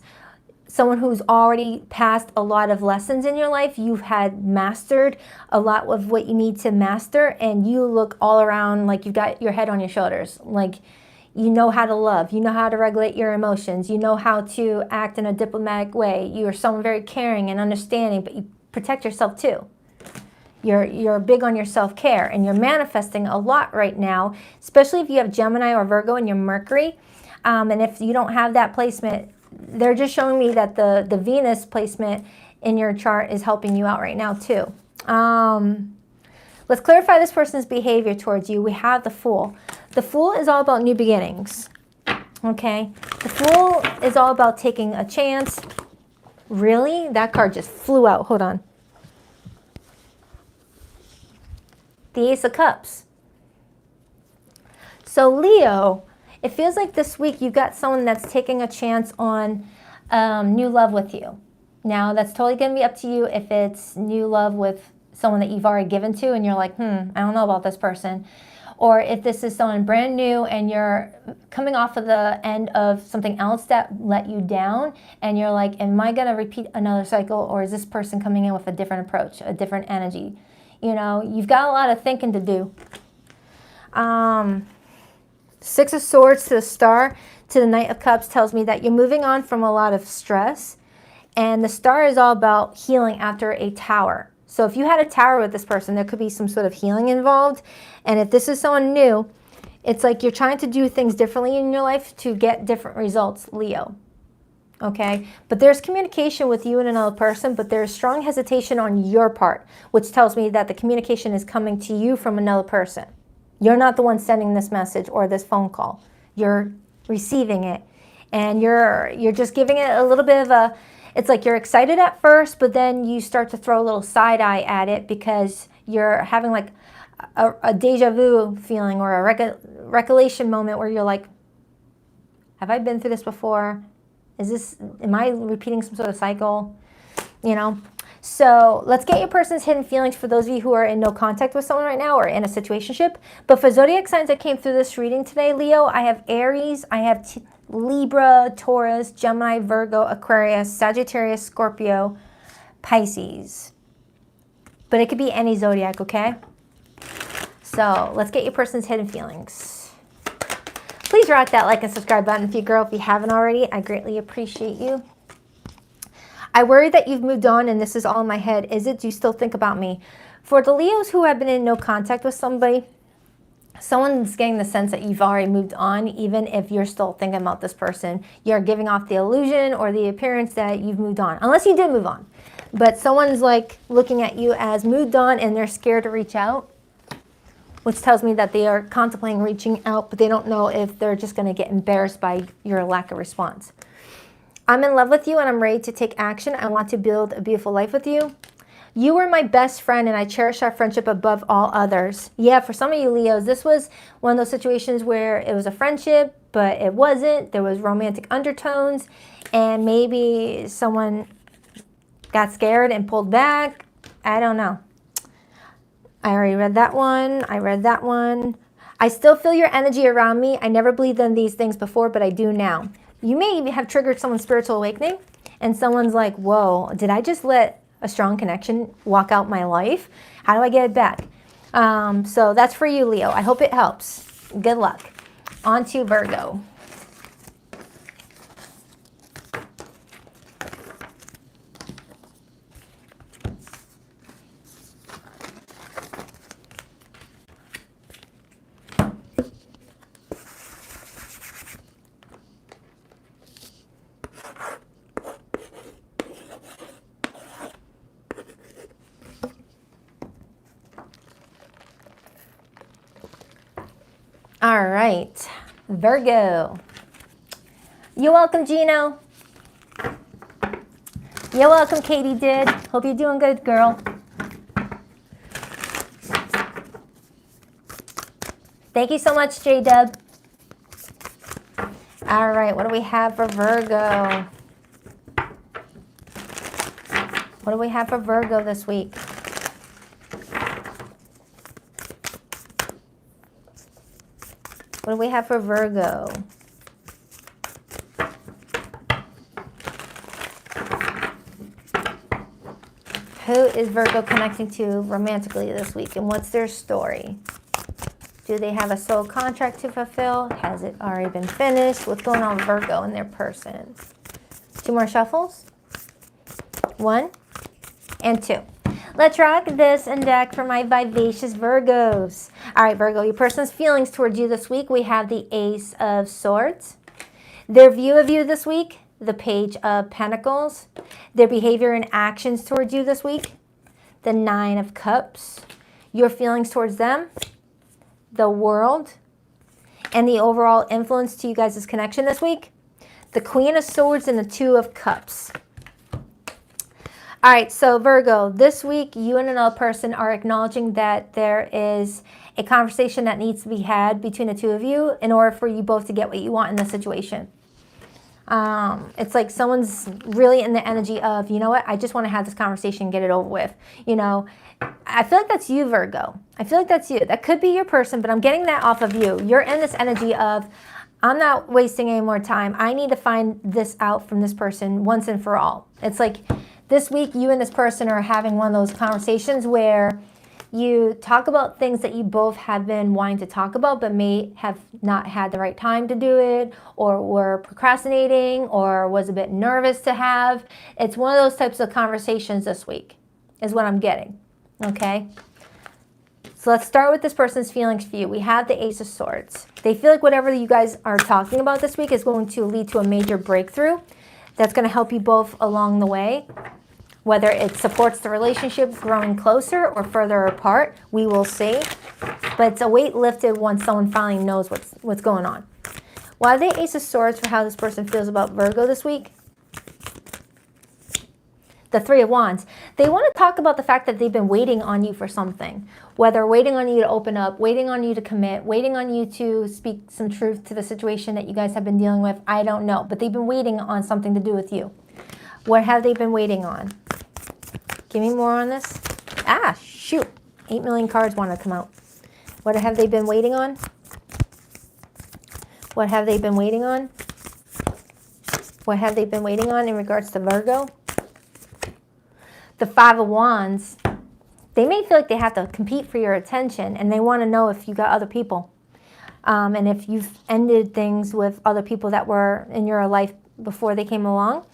someone who's already passed a lot of lessons in your life. You've had mastered a lot of what you need to master, and you look all around like you've got your head on your shoulders. Like you know how to love, you know how to regulate your emotions, you know how to act in a diplomatic way. You're someone very caring and understanding, but you protect yourself too. You're big on your self-care, and you're manifesting a lot right now, especially if you have Gemini or Virgo in your Mercury. And if you don't have that placement, they're just showing me that the Venus placement in your chart is helping you out right now too. Let's clarify this person's behavior towards you. We have the Fool. The Fool is all about new beginnings. Okay? The Fool is all about taking a chance. Really? That card just flew out. Hold on. The Ace of Cups. So Leo, it feels like this week you've got someone that's taking a chance on new love with you. Now, that's totally going to be up to you if it's new love with someone that you've already given to and you're like, I don't know about this person. Or if this is someone brand new and you're coming off of the end of something else that let you down and you're like, am I going to repeat another cycle, or is this person coming in with a different approach, a different energy? You've got a lot of thinking to do. Six of Swords to the Star to the Knight of Cups tells me that you're moving on from a lot of stress. And the Star is all about healing after a tower. So if you had a tower with this person, there could be some sort of healing involved. And if this is someone new, it's like you're trying to do things differently in your life to get different results, Leo. Okay, but there's communication with you and another person, but there's strong hesitation on your part, which tells me that the communication is coming to you from another person. You're not the one sending this message or this phone call. You're receiving it, and you're just giving it a little bit of a, it's like you're excited at first, but then you start to throw a little side eye at it because you're having like a deja vu feeling or a recollection moment where you're like, have I been through this before? Am I repeating some sort of cycle? So let's get your person's hidden feelings for those of you who are in no contact with someone right now or in a situationship. But for zodiac signs that came through this reading today, Leo, I have Aries, I have Libra, Taurus, Gemini, Virgo, Aquarius, Sagittarius, Scorpio, Pisces. But it could be any zodiac, okay? So let's get your person's hidden feelings. Please rock that like and subscribe button if you haven't already. I greatly appreciate you. I worry that you've moved on and this is all in my head. Is it? Do you still think about me? For the Leos who have been in no contact with somebody, someone's getting the sense that you've already moved on, even if you're still thinking about this person. You're giving off the illusion or the appearance that you've moved on, unless you did move on. But someone's like looking at you as moved on and they're scared to reach out, which tells me that they are contemplating reaching out, but they don't know if they're just going to get embarrassed by your lack of response. I'm in love with you and I'm ready to take action. I want to build a beautiful life with you. You were my best friend and I cherish our friendship above all others. Yeah, for some of you Leos, this was one of those situations where it was a friendship, but it wasn't. There was romantic undertones and maybe someone got scared and pulled back. I don't know. I already read that one. I read that one. I still feel your energy around me. I never believed in these things before, but I do now. You may even have triggered someone's spiritual awakening and someone's like, whoa, did I just let a strong connection walk out my life? How do I get it back? So that's for you, Leo. I hope it helps. Good luck. On to Virgo. All right, Virgo. You're welcome, Gino. You're welcome, Katie did. Hope you're doing good, girl. Thank you so much, J-Dub. All right, what do we have for Virgo? What do we have for Virgo this week? What do we have for Virgo? Who is Virgo connecting to romantically this week and what's their story? Do they have a soul contract to fulfill? Has it already been finished? What's going on with Virgo and their person? 2 more shuffles. 1 and 2. Let's rock this and deck for my vivacious Virgos. All right, Virgo, your person's feelings towards you this week. We have the Ace of Swords. Their view of you this week, the Page of Pentacles. Their behavior and actions towards you this week, the 9 of Cups. Your feelings towards them, the World. And the overall influence to you guys' connection this week, the Queen of Swords and the 2 of Cups. All right, so Virgo, this week you and another person are acknowledging that there is a conversation that needs to be had between the 2 of you in order for you both to get what you want in this situation. It's like someone's really in the energy of, you know what, I just want to have this conversation and get it over with. You know, I feel like that's you, Virgo. I feel like that's you. That could be your person, but I'm getting that off of you. You're in this energy of, I'm not wasting any more time. I need to find this out from this person once and for all. It's like, this week, you and this person are having one of those conversations where you talk about things that you both have been wanting to talk about, but may have not had the right time to do it, or were procrastinating, or was a bit nervous to have. It's one of those types of conversations this week, is what I'm getting, okay? So let's start with this person's feelings for you. We have the Ace of Swords. They feel like whatever you guys are talking about this week is going to lead to a major breakthrough that's going to help you both along the way. Whether it supports the relationship growing closer or further apart, we will see. But it's a weight lifted once someone finally knows what's going on. Why the Ace of Swords for how this person feels about Virgo this week? The 3 of Wands. They want to talk about the fact that they've been waiting on you for something. Whether waiting on you to open up, waiting on you to commit, waiting on you to speak some truth to the situation that you guys have been dealing with. I don't know. But they've been waiting on something to do with you. What have they been waiting on? Give me more on this. Ah, shoot. 8 million cards want to come out. What have they been waiting on? What have they been waiting on? What have they been waiting on in regards to Virgo? The 5 of Wands. They may feel like they have to compete for your attention, and they want to know if you got other people. And if you've ended things with other people that were in your life before they came along.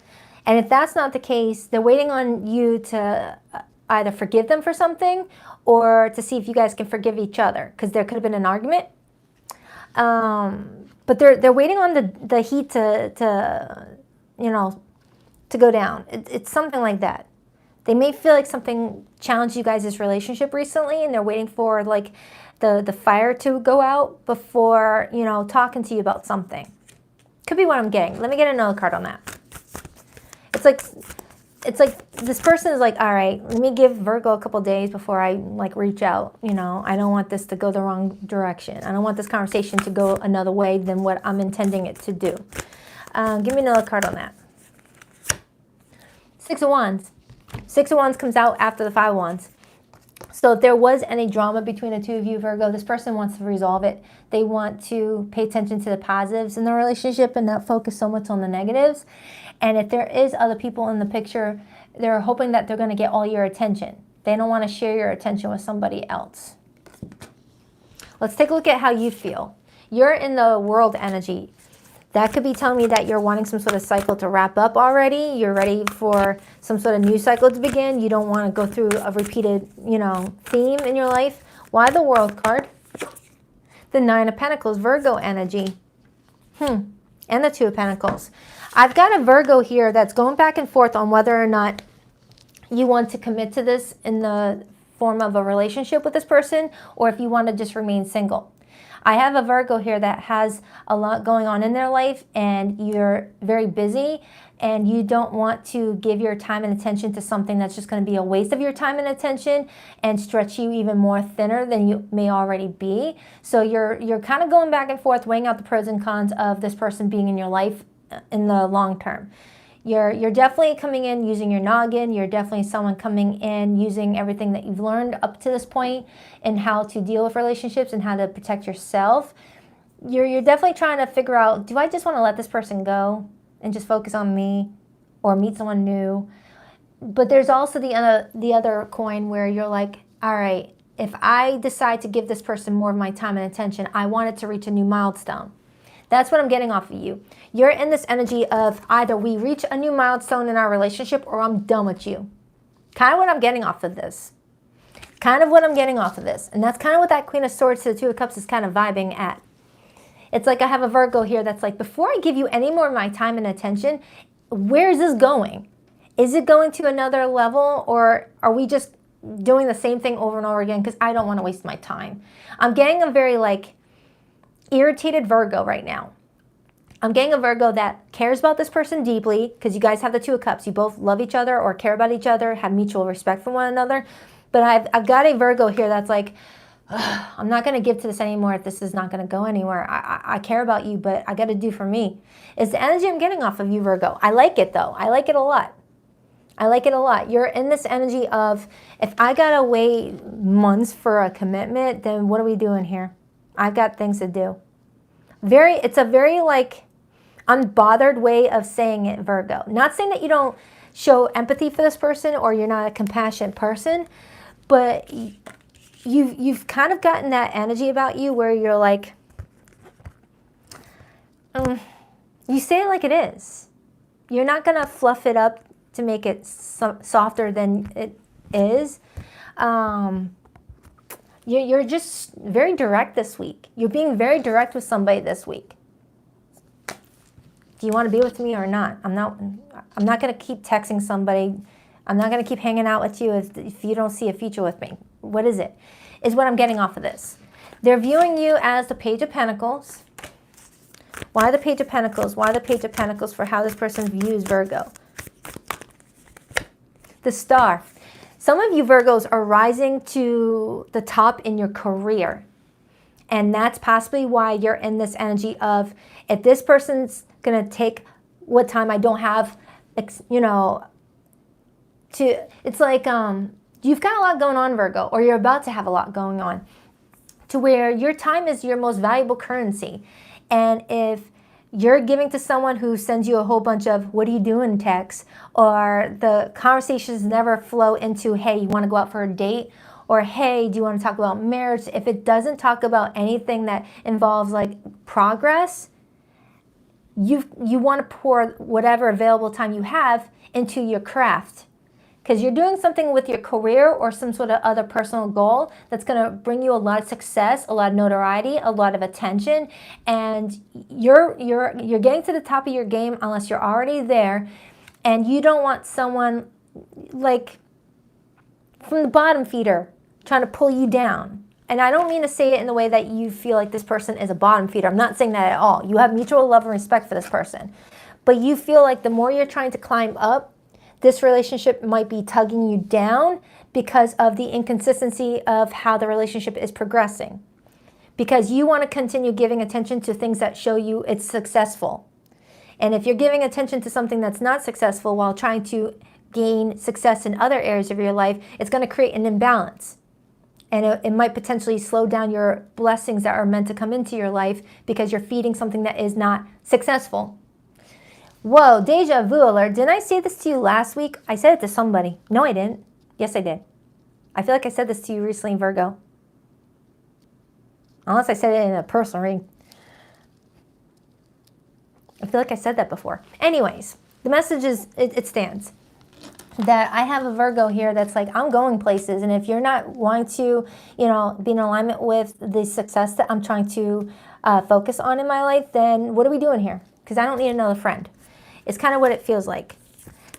And if that's not the case, they're waiting on you to either forgive them for something or to see if you guys can forgive each other, because there could have been an argument. But they're waiting on the heat to go down. It's something like that. They may feel like something challenged you guys' relationship recently, and they're waiting for like the fire to go out before, talking to you about something. Could be what I'm getting. Let me get another card on that. It's like this person is like, all right, let me give Virgo a couple days before I like reach out. I don't want this to go the wrong direction. I don't want this conversation to go another way than what I'm intending it to do. Give me another card on that. Six of Wands. Six of Wands comes out after the Five of Wands. So if there was any drama between the two of you, Virgo, this person wants to resolve it. They want to pay attention to the positives in the relationship and not focus so much on the negatives. And if there is other people in the picture, they're hoping that they're going to get all your attention. They don't want to share your attention with somebody else. Let's take a look at how you feel. You're in the world energy. That could be telling me that you're wanting some sort of cycle to wrap up already. You're ready for some sort of new cycle to begin. You don't want to go through a repeated, theme in your life. Why the World card? The Nine of Pentacles, Virgo energy. And the Two of Pentacles. I've got a Virgo here that's going back and forth on whether or not you want to commit to this in the form of a relationship with this person, or if you want to just remain single. I have a Virgo here that has a lot going on in their life, and you're very busy, and you don't want to give your time and attention to something that's just going to be a waste of your time and attention and stretch you even more thinner than you may already be. So you're kind of going back and forth, weighing out the pros and cons of this person being in your life in the long term. You're definitely coming in using your noggin. You're definitely someone coming in using everything that you've learned up to this point and how to deal with relationships and how to protect yourself. You're definitely trying to figure out, do I just want to let this person go and just focus on me or meet someone new? But there's also the other coin where you're like, all right, if I decide to give this person more of my time and attention, I want it to reach a new milestone. That's what I'm getting off of you. You're in this energy of either we reach a new milestone in our relationship or I'm done with you. Kind of what I'm getting off of this. And that's kind of what that Queen of Swords to the Two of Cups is kind of vibing at. It's like I have a Virgo here that's like, before I give you any more of my time and attention, where is this going? Is it going to another level, or are we just doing the same thing over and over again? Because I don't want to waste my time. I'm getting a very irritated Virgo right now. I'm getting a Virgo that cares about this person deeply, because you guys have the Two of Cups. You both love each other or care about each other, have mutual respect for one another. But I've got a Virgo here that's like, I'm not going to give to this anymore if this is not going to go anywhere. I care about you, but I got to do for me. It's the energy I'm getting off of you, Virgo. I like it, though. I like it a lot. You're in this energy of, if I got to wait months for a commitment, then what are we doing here? I've got things to do. It's a very unbothered way of saying it, Virgo. Not saying that you don't show empathy for this person or you're not a compassionate person, but you've kind of gotten that energy about you where you're like, you say it like it is. You're not going to fluff it up to make it softer than it is. You're just very direct this week. You're being very direct with somebody this week. Do you want to be with me or not? I'm not going to keep texting somebody. I'm not going to keep hanging out with you if you don't see a future with me. What is it? Is what I'm getting off of this. They're viewing you as the Page of Pentacles. Why the Page of Pentacles? Why the Page of Pentacles for how this person views Virgo? The Star. Some of you Virgos are rising to the top in your career. And that's possibly why you're in this energy of, if this person's going to take what time I don't have, it's like you've got a lot going on, Virgo, or you're about to have a lot going on, to where your time is your most valuable currency. And if you're giving to someone who sends you a whole bunch of "what are you doing" texts, or the conversations never flow into, hey, you want to go out for a date, or hey, do you want to talk about marriage? If it doesn't talk about anything that involves like progress, you want to pour whatever available time you have into your craft, because you're doing something with your career or some sort of other personal goal that's going to bring you a lot of success, a lot of notoriety, a lot of attention, and you're getting to the top of your game unless you're already there, and you don't want someone like from the bottom feeder trying to pull you down. And I don't mean to say it in the way that you feel like this person is a bottom feeder. I'm not saying that at all. You have mutual love and respect for this person. But you feel like the more you're trying to climb up, this relationship might be tugging you down because of the inconsistency of how the relationship is progressing. Because you want to continue giving attention to things that show you it's successful. And if you're giving attention to something that's not successful while trying to gain success in other areas of your life, it's going to create an imbalance. And it might potentially slow down your blessings that are meant to come into your life because you're feeding something that is not successful. Whoa, deja vu alert. Didn't I say this to you last week? I said it to somebody. No, I didn't. Yes, I did. I feel like I said this to you recently, Virgo. Unless I said it in a personal reading. I feel like I said that before. Anyways, the message is, it stands. That I have a Virgo here that's like, I'm going places, and if you're not wanting to, be in alignment with the success that I'm trying to focus on in my life, then what are we doing here? Because I don't need another friend. It's kind of what it feels like.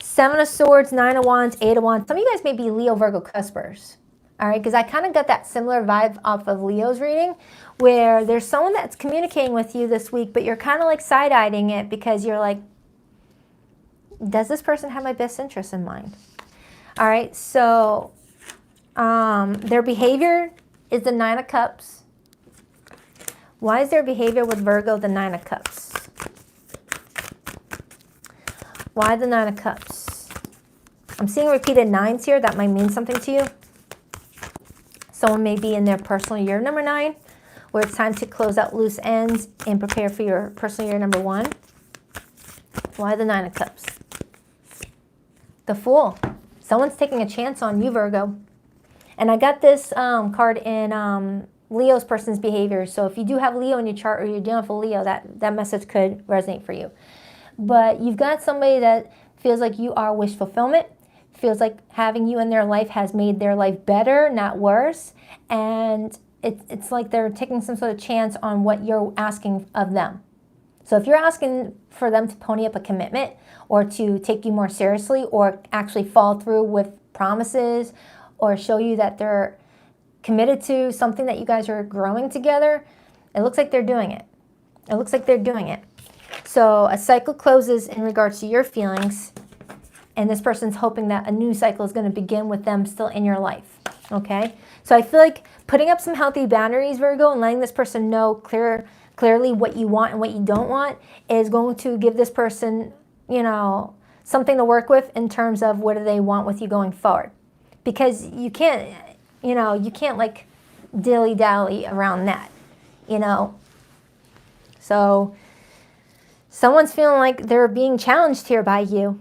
7 of Swords, 9 of Wands, 8 of Wands. Some of you guys may be Leo, Virgo cuspers. All right, because I kind of got that similar vibe off of Leo's reading, where there's someone that's communicating with you this week, but you're kind of like side-eyeing it because you're like, does this person have my best interest in mind? All right, so their behavior is the 9 of Cups. Why is their behavior with Virgo the 9 of Cups? Why the 9 of Cups? I'm seeing repeated 9s here. That might mean something to you. Someone may be in their personal year number 9, where it's time to close out loose ends and prepare for your personal year number 1. Why the 9 of Cups? The Fool. Someone's taking a chance on you, Virgo. And I got this card in Leo's person's behavior. So if you do have Leo in your chart or you're dealing with a Leo, that message could resonate for you. But you've got somebody that feels like you are wish fulfillment, feels like having you in their life has made their life better, not worse. And it's like they're taking some sort of chance on what you're asking of them. So if you're asking for them to pony up a commitment or to take you more seriously or actually follow through with promises or show you that they're committed to something that you guys are growing together, it looks like they're doing it. It looks like they're doing it. So a cycle closes in regards to your feelings, and this person's hoping that a new cycle is going to begin with them still in your life, okay? So I feel like putting up some healthy boundaries, Virgo, and letting this person know clearly what you want and what you don't want is going to give this person, something to work with in terms of what do they want with you going forward. Because you can't, like dilly-dally around that, So someone's feeling like they're being challenged here by you,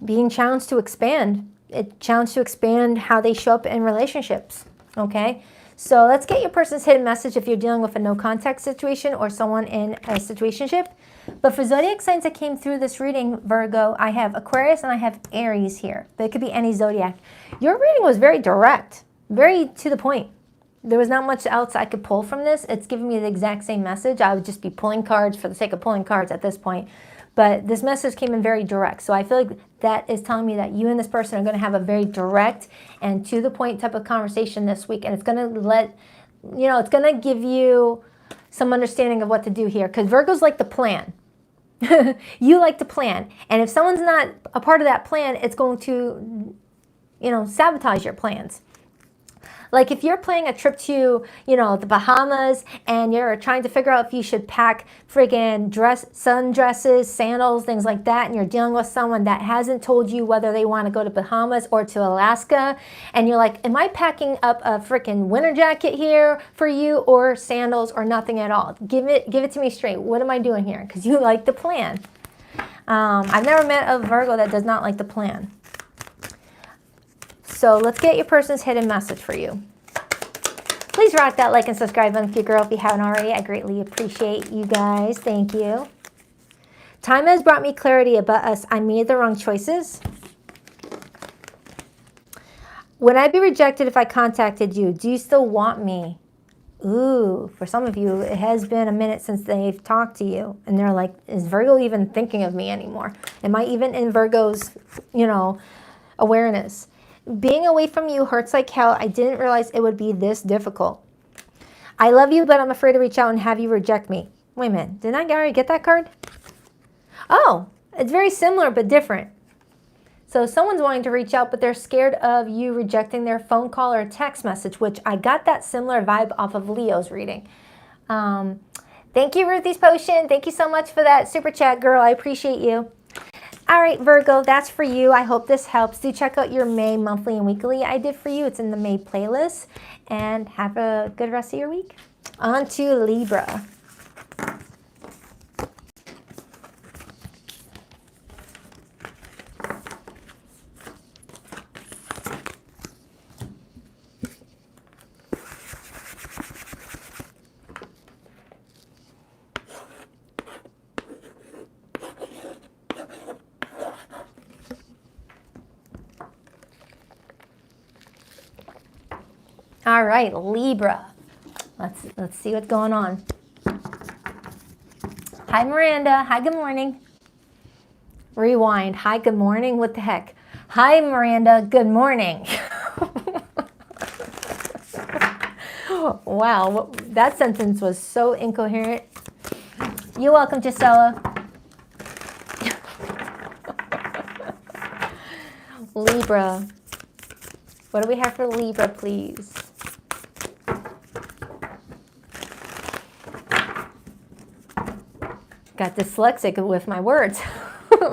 being challenged to expand, challenged to expand how they show up in relationships, okay? So let's get your person's hidden message if you're dealing with a no contact situation or someone in a situationship. But for zodiac signs that came through this reading, Virgo, I have Aquarius and I have Aries here. But it could be any zodiac. Your reading was very direct, very to the point. There was not much else I could pull from this. It's giving me the exact same message. I would just be pulling cards for the sake of pulling cards at this point. But this message came in very direct. So I feel like that is telling me that you and this person are going to have a very direct and to the point type of conversation this week. And it's going to it's going to give you some understanding of what to do here. Because Virgo's like the plan. You like to plan. And if someone's not a part of that plan, it's going to, sabotage your plans. Like if you're planning a trip to, the Bahamas and you're trying to figure out if you should pack friggin' sundresses, sandals, things like that, and you're dealing with someone that hasn't told you whether they want to go to Bahamas or to Alaska, and you're like, am I packing up a freaking winter jacket here for you or sandals or nothing at all? Give it to me straight. What am I doing here? Because you like the plan. I've never met a Virgo that does not like the plan. So let's get your person's hidden message for you. Please rock that like and subscribe button for your girl if you haven't already. I greatly appreciate you guys. Thank you. Time has brought me clarity about us. I made the wrong choices. Would I be rejected if I contacted you? Do you still want me? Ooh, for some of you, it has been a minute since they've talked to you. And they're like, is Virgo even thinking of me anymore? Am I even in Virgo's, awareness? Being away from you hurts like hell. I didn't realize it would be this difficult. I love you, but I'm afraid to reach out and have you reject me. Wait a minute. Didn't I already get that card? Oh, it's very similar but different. So someone's wanting to reach out, but they're scared of you rejecting their phone call or text message, which I got that similar vibe off of Leo's reading. Thank you, Ruthie's Potion. Thank you so much for that super chat, girl. I appreciate you. All right, Virgo, that's for you. I hope this helps. Do check out your May monthly and weekly I did for you. It's in the May playlist. And have a good rest of your week. On to Libra. All right, Libra. Let's see what's going on. Hi, Miranda. Hi, good morning. Rewind. Hi, good morning. What the heck? Hi, Miranda. Good morning. Wow, that sentence was so incoherent. You're welcome, Gisela. Libra. What do we have for Libra, please? Got dyslexic with my words.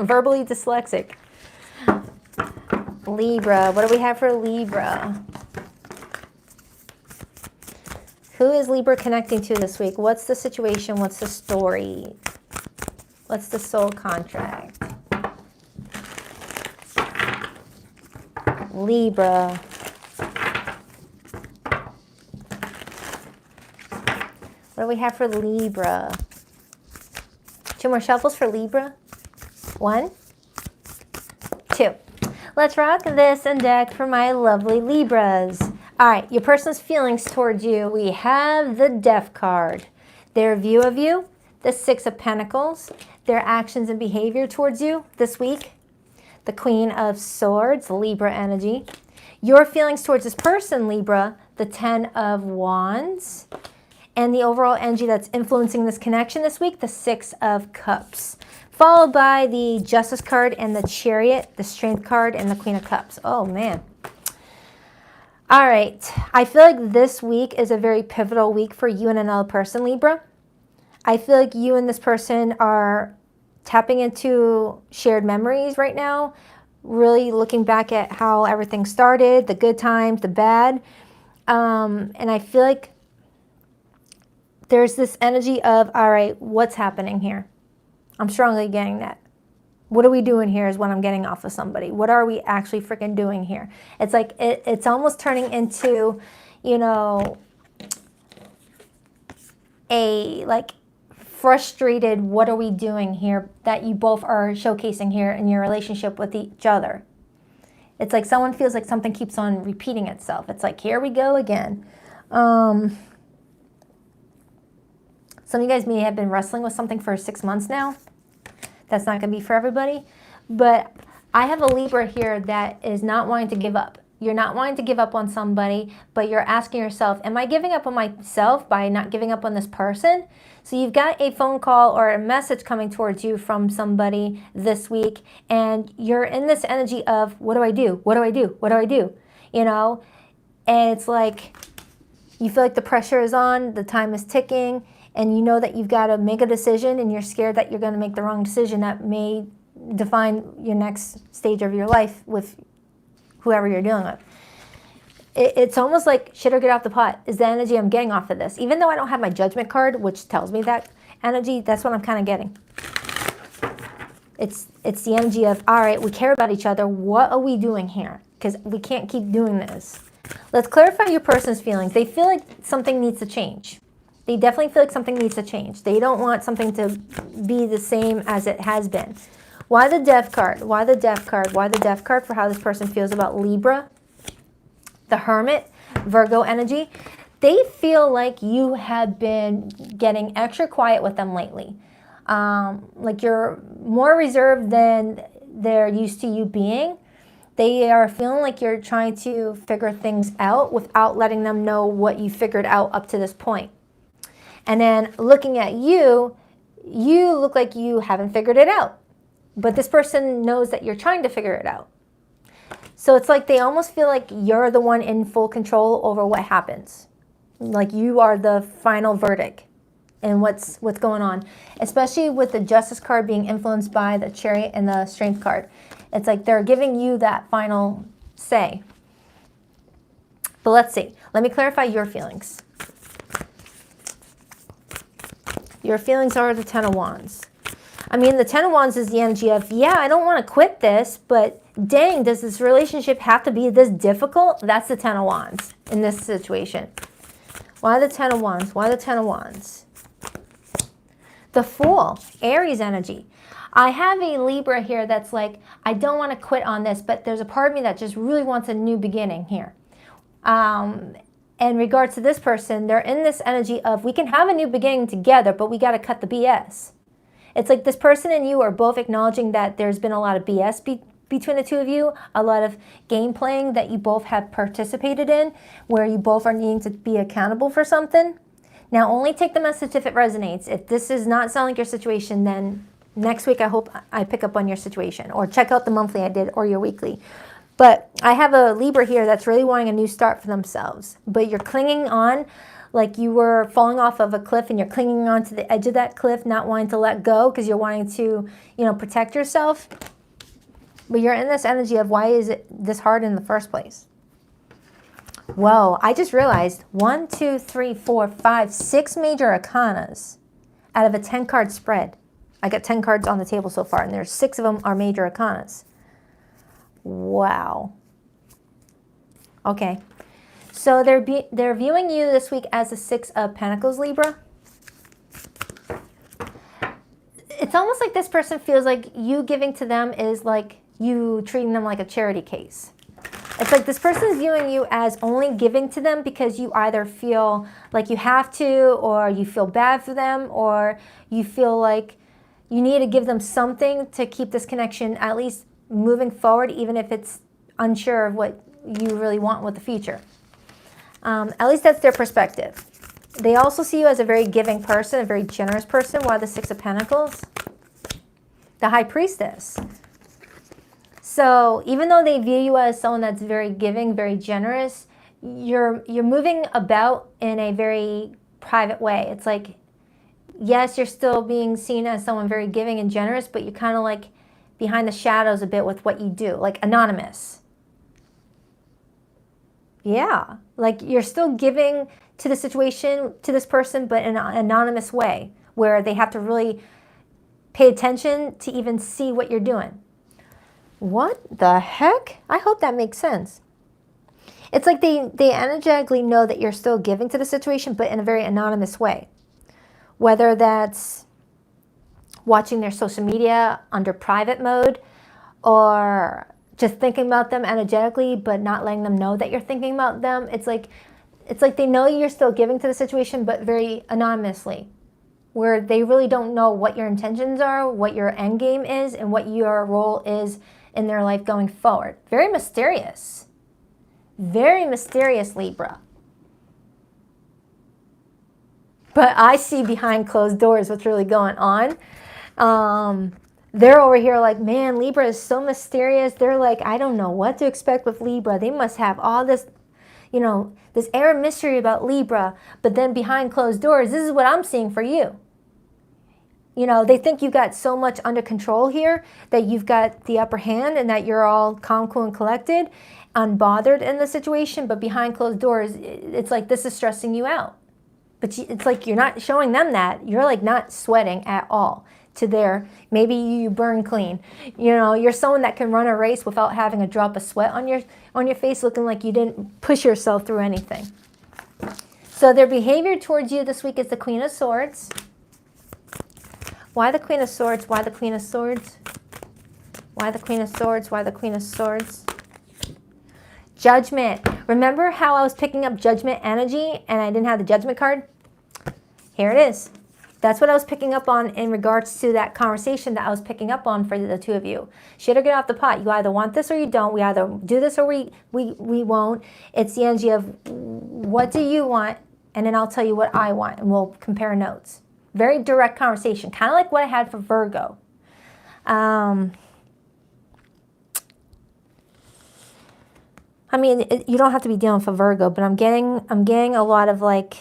Verbally dyslexic. Libra. What do we have for Libra? Who is Libra connecting to this week? What's the situation? What's the story? What's the soul contract? Libra. What do we have for Libra? 2 more shuffles for Libra. 1, 2. Let's rock this and deck for my lovely Libras. All right, your person's feelings towards you. We have the Death card. Their view of you, the 6 of Pentacles. Their actions and behavior towards you this week. The Queen of Swords, Libra energy. Your feelings towards this person, Libra, the 10 of Wands. And the overall energy that's influencing this connection this week, the 6 of Cups. Followed by the Justice card and the Chariot, the Strength card, and the Queen of Cups. Oh, man. All right. I feel like this week is a very pivotal week for you and another person, Libra. I feel like you and this person are tapping into shared memories right now, really looking back at how everything started, the good times, the bad. And I feel like there's this energy of, all right, what's happening here? I'm strongly getting that. What are we doing here is what I'm getting off of somebody. What are we actually freaking doing here? It's like, it's almost turning into, a like frustrated, what are we doing here, that you both are showcasing here in your relationship with each other. It's like someone feels like something keeps on repeating itself. It's like, here we go again. Some of you guys may have been wrestling with something for 6 months now. That's not going to be for everybody. But I have a Libra here that is not wanting to give up. You're not wanting to give up on somebody, but you're asking yourself, am I giving up on myself by not giving up on this person? So you've got a phone call or a message coming towards you from somebody this week, and you're in this energy of, what do I do? What do I do? What do I do? And it's like, you feel like the pressure is on, the time is ticking, and you know that you've got to make a decision, and you're scared that you're going to make the wrong decision that may define your next stage of your life with whoever you're dealing with. It's almost like shit or get off the pot is the energy I'm getting off of this. Even though I don't have my Judgment card, which tells me that energy, that's what I'm kind of getting. It's the energy of, all right, we care about each other. What are we doing here? Because we can't keep doing this. Let's clarify your person's feelings. They feel like something needs to change. They definitely feel like something needs to change. They don't want something to be the same as it has been. Why the Death card? Why the Death card? Why the Death card for how this person feels about Libra? The Hermit, Virgo energy. They feel like you have been getting extra quiet with them lately. Like you're more reserved than they're used to you being. They are feeling like you're trying to figure things out without letting them know what you figured out up to this point. And then looking at you, you look like you haven't figured it out. But this person knows that you're trying to figure it out. So it's like they almost feel like you're the one in full control over what happens. Like you are the final verdict in what's going on. Especially with the Justice card being influenced by the Chariot and the Strength card. It's like they're giving you that final say. But let's see. Let me clarify your feelings. Your feelings are the Ten of Wands. I mean, the Ten of Wands is the energy of, yeah, I don't want to quit this, but dang, does this relationship have to be this difficult? That's the Ten of Wands in this situation. Why the Ten of Wands? Why the Ten of Wands? The Fool, Aries energy. I have a Libra here that's like, I don't want to quit on this, but there's a part of me that just really wants a new beginning here. In regards to this person, they're in this energy of, we can have a new beginning together, but we got to cut the BS. It's like this person and you are both acknowledging that there's been a lot of BS between the two of you, a lot of game playing that you both have participated in, where you both are needing to be accountable for something. Now, only take the message if it resonates. If this is not sounding like your situation, then next week I hope I pick up on your situation, or check out the monthly I did or your weekly. But I have a Libra here that's really wanting a new start for themselves, but you're clinging on like you were falling off of a cliff and you're clinging on to the edge of that cliff, not wanting to let go because you're wanting to, protect yourself. But you're in this energy of, why is it this hard in the first place? Whoa, I just realized 1, 2, 3, 4, 5, 6 major arcanas out of a 10-card spread. I got 10 cards on the table so far, and there's 6 of them are major arcanas. Wow. Okay. So they're viewing you this week as the 6 of Pentacles, Libra. It's almost like this person feels like you giving to them is like you treating them like a charity case. It's like this person is viewing you as only giving to them because you either feel like you have to, or you feel bad for them, or you feel like you need to give them something to keep this connection at least moving forward, even if it's unsure of what you really want with the future. At least that's their perspective. They also see you as a very giving person, a very generous person. Why the 6 of Pentacles? The High Priestess. So even though they view you as someone that's very giving, very generous, you're moving about in a very private way. It's like, yes, you're still being seen as someone very giving and generous, but you're kind of like behind the shadows a bit with what you do, like anonymous. Yeah, like you're still giving to the situation, to this person, but in an anonymous way where they have to really pay attention to even see what you're doing. What the heck? I hope that makes sense. It's like they energetically know that you're still giving to the situation, but in a very anonymous way. Whether that's watching their social media under private mode, or just thinking about them energetically, but not letting them know that you're thinking about them. It's like they know you're still giving to the situation, but very anonymously, where they really don't know what your intentions are, what your end game is, and what your role is in their life going forward. Very mysterious. Very mysterious, Libra. But I see behind closed doors what's really going on. They're over here like, man, Libra is so mysterious. They're like, I don't know what to expect with Libra. They must have all this, this air of mystery about Libra. But then behind closed doors, this is what I'm seeing for you. They think you got so much under control here, that you've got the upper hand and that you're all calm, cool, and collected, unbothered in the situation. But behind closed doors, it's like this is stressing you out. But it's like you're not showing them that. You're like not sweating at all. to there. Maybe you burn clean. You know, you're someone that can run a race without having a drop of sweat on your face, looking like you didn't push yourself through anything. So their behavior towards you this week is the Queen of Swords. Why the Queen of Swords? Why the Queen of Swords? Why the Queen of Swords? Why the Queen of Swords? Judgment. Remember how I was picking up Judgment energy and I didn't have the Judgment card? Here it is. That's what I was picking up on in regards to that conversation that I was picking up on for the two of you. Shit or get off the pot. You either want this or you don't. We either do this or we won't. It's the energy of what do you want, and then I'll tell you what I want, and we'll compare notes. Very direct conversation, kind of like what I had for Virgo. I mean, you don't have to be dealing for Virgo, but I'm getting a lot of like,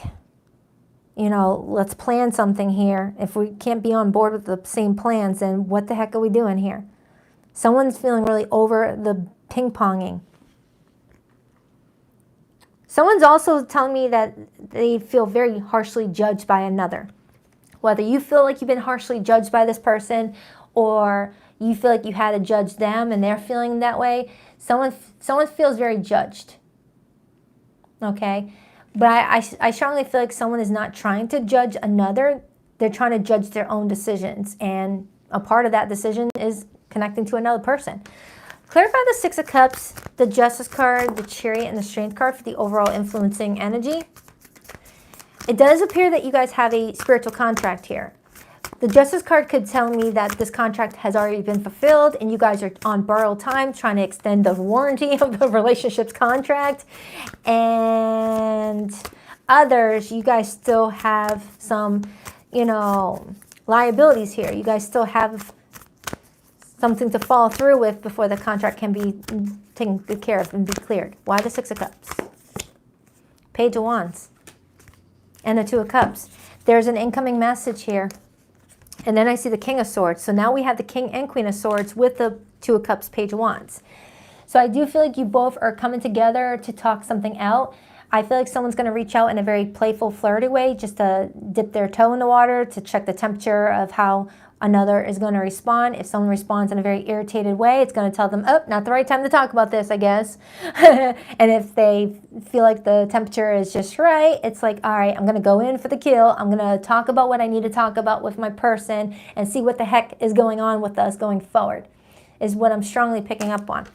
you know, let's plan something here. If we can't be on board with the same plans, then what the heck are we doing here? Someone's feeling really over the ping-ponging. Someone's also telling me that they feel very harshly judged by another. Whether you feel like you've been harshly judged by this person or you feel like you had to judge them and they're feeling that way, someone feels very judged. Okay? But I strongly feel like someone is not trying to judge another. They're trying to judge their own decisions. And a part of that decision is connecting to another person. Clarify the Six of Cups, the Justice card, the Chariot, and the Strength card for the overall influencing energy. It does appear that you guys have a spiritual contract here. The Justice card could tell me that this contract has already been fulfilled and you guys are on borrowed time trying to extend the warranty of the relationship's contract. And others, you guys still have some, you know, liabilities here. You guys still have something to follow through with before the contract can be taken good care of and be cleared. Why the Six of Cups? Page of Wands and the Two of Cups. There's an incoming message here. And then I see the King of Swords. So now we have the King and Queen of Swords with the Two of Cups, Page of Wands. So I do feel like you both are coming together to talk something out. I feel like someone's going to reach out in a very playful, flirty way just to dip their toe in the water, to check the temperature of how another is going to respond. If someone responds in a very irritated way, it's going to tell them, oh, not the right time to talk about this, I guess. And if they feel like the temperature is just right, it's like, all right, I'm going to go in for the kill. I'm going to talk about what I need to talk about with my person and see what the heck is going on with us going forward, is what I'm strongly picking up on.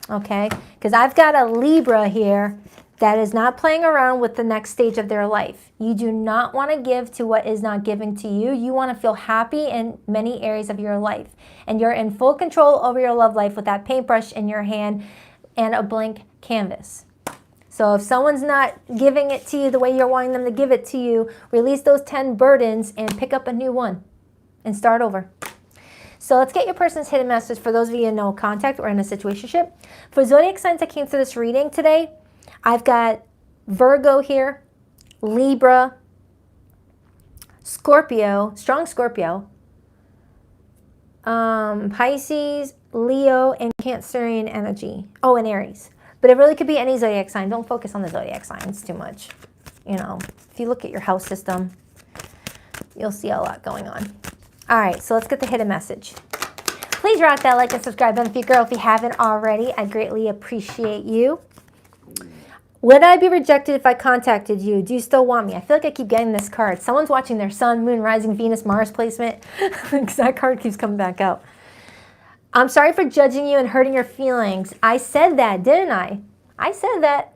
Okay? Because I've got a Libra here that is not playing around with the next stage of their life. You do not want to give to what is not given to you. You want to feel happy in many areas of your life. And you're in full control over your love life with that paintbrush in your hand and a blank canvas. So if someone's not giving it to you the way you're wanting them to give it to you, release those 10 burdens and pick up a new one and start over. So let's get your person's hidden message for those of you in no contact or in a situationship. For zodiac signs that came through this reading today, I've got Virgo here, Libra, Scorpio, strong Scorpio, Pisces, Leo, and Cancerian energy. Oh, and Aries. But it really could be any zodiac sign. Don't focus on the zodiac signs too much. You know, if you look at your house system, you'll see a lot going on. All right, so let's get the hidden message. Please rock that like and subscribe button, girl, if you haven't already. I greatly appreciate you. Would I be rejected if I contacted you? Do you still want me? I feel like I keep getting this card. Someone's watching their Sun, Moon, Rising, Venus, Mars placement. Because that card keeps coming back out. I'm sorry for judging you and hurting your feelings. I said that, didn't I? I said that.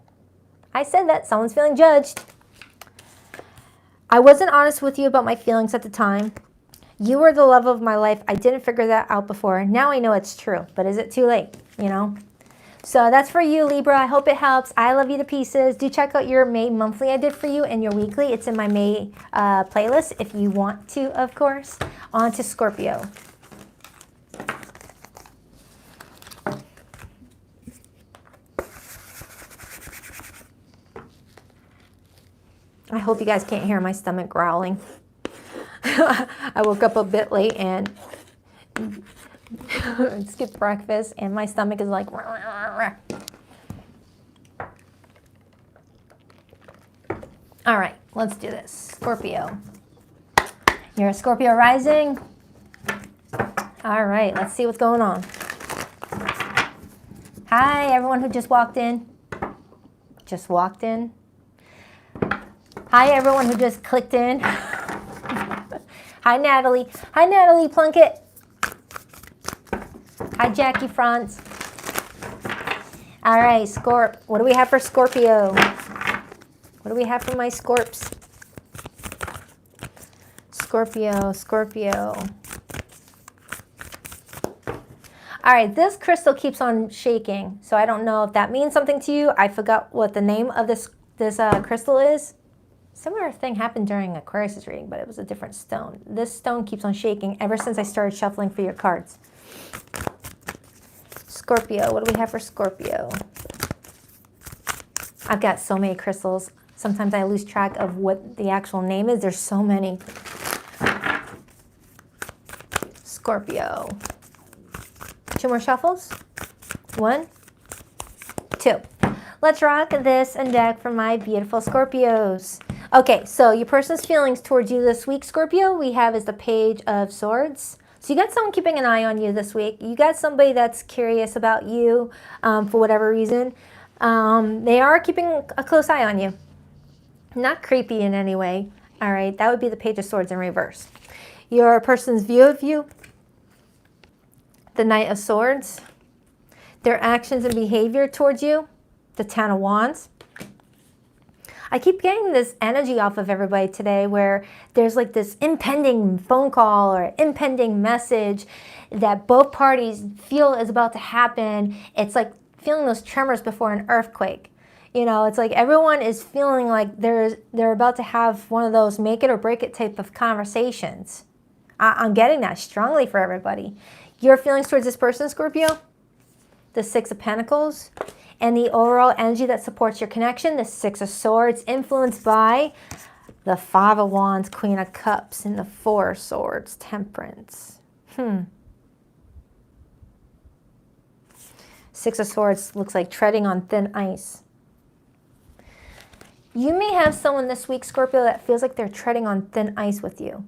I said that. Someone's feeling judged. I wasn't honest with you about my feelings at the time. You were the love of my life. I didn't figure that out before. Now I know it's true. But is it too late? You know? So that's for you, Libra. I hope it helps. I love you to pieces. Do check out your May monthly I did for you and your weekly. It's in my May playlist if you want to, of course. On to Scorpio. I hope you guys can't hear my stomach growling. I woke up a bit late and skipped breakfast, and my stomach is like, rah, rah, rah. All right, let's do this. Scorpio. You're a Scorpio rising. All right, let's see what's going on. Hi, everyone who just walked in. Just walked in. Hi, everyone who just clicked in. Hi, Natalie. Hi, Natalie Plunkett. Hi, Jackie Franz. All right, Scorp. What do we have for Scorpio? What do we have for my Scorps? Scorpio, Scorpio. All right, this crystal keeps on shaking, so I don't know if that means something to you. I forgot what the name of this crystal is. Similar thing happened during Aquarius' reading, but it was a different stone. This stone keeps on shaking ever since I started shuffling for your cards. Scorpio, what do we have for Scorpio? I've got so many crystals. Sometimes I lose track of what the actual name is. There's so many. Scorpio. 2 more shuffles. 1, 2. Let's rock this and deck for my beautiful Scorpios. Okay, so your person's feelings towards you this week, Scorpio, we have is the Page of Swords. So you got someone keeping an eye on you this week. You got somebody that's curious about you for whatever reason. They are keeping a close eye on you. Not creepy in any way. All right, that would be the Page of Swords in reverse. Your person's view of you, the Knight of Swords. Their actions and behavior towards you, the Ten of Wands. I keep getting this energy off of everybody today where there's like this impending phone call or impending message that both parties feel is about to happen. It's like feeling those tremors before an earthquake. You know, it's like everyone is feeling like they're about to have one of those make it or break it type of conversations. I'm getting that strongly for everybody. Your feelings towards this person, Scorpio, the Six of Pentacles, and the overall energy that supports your connection, the Six of Swords, influenced by the Five of Wands, Queen of Cups, and the Four of Swords, Temperance. Six of Swords looks like treading on thin ice. You may have someone this week, Scorpio, that feels like they're treading on thin ice with you.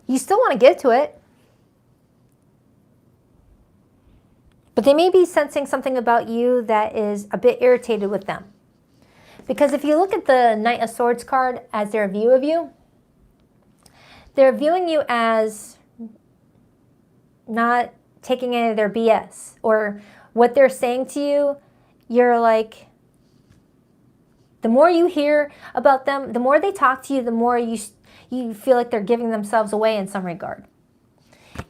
You still want to get to it. But they may be sensing something about you that is a bit irritated with them. Because if you look at the Knight of Swords card as their view of you, they're viewing you as not taking any of their BS. Or what they're saying to you, you're like, the more you hear about them, the more they talk to you, the more you feel like they're giving themselves away in some regard.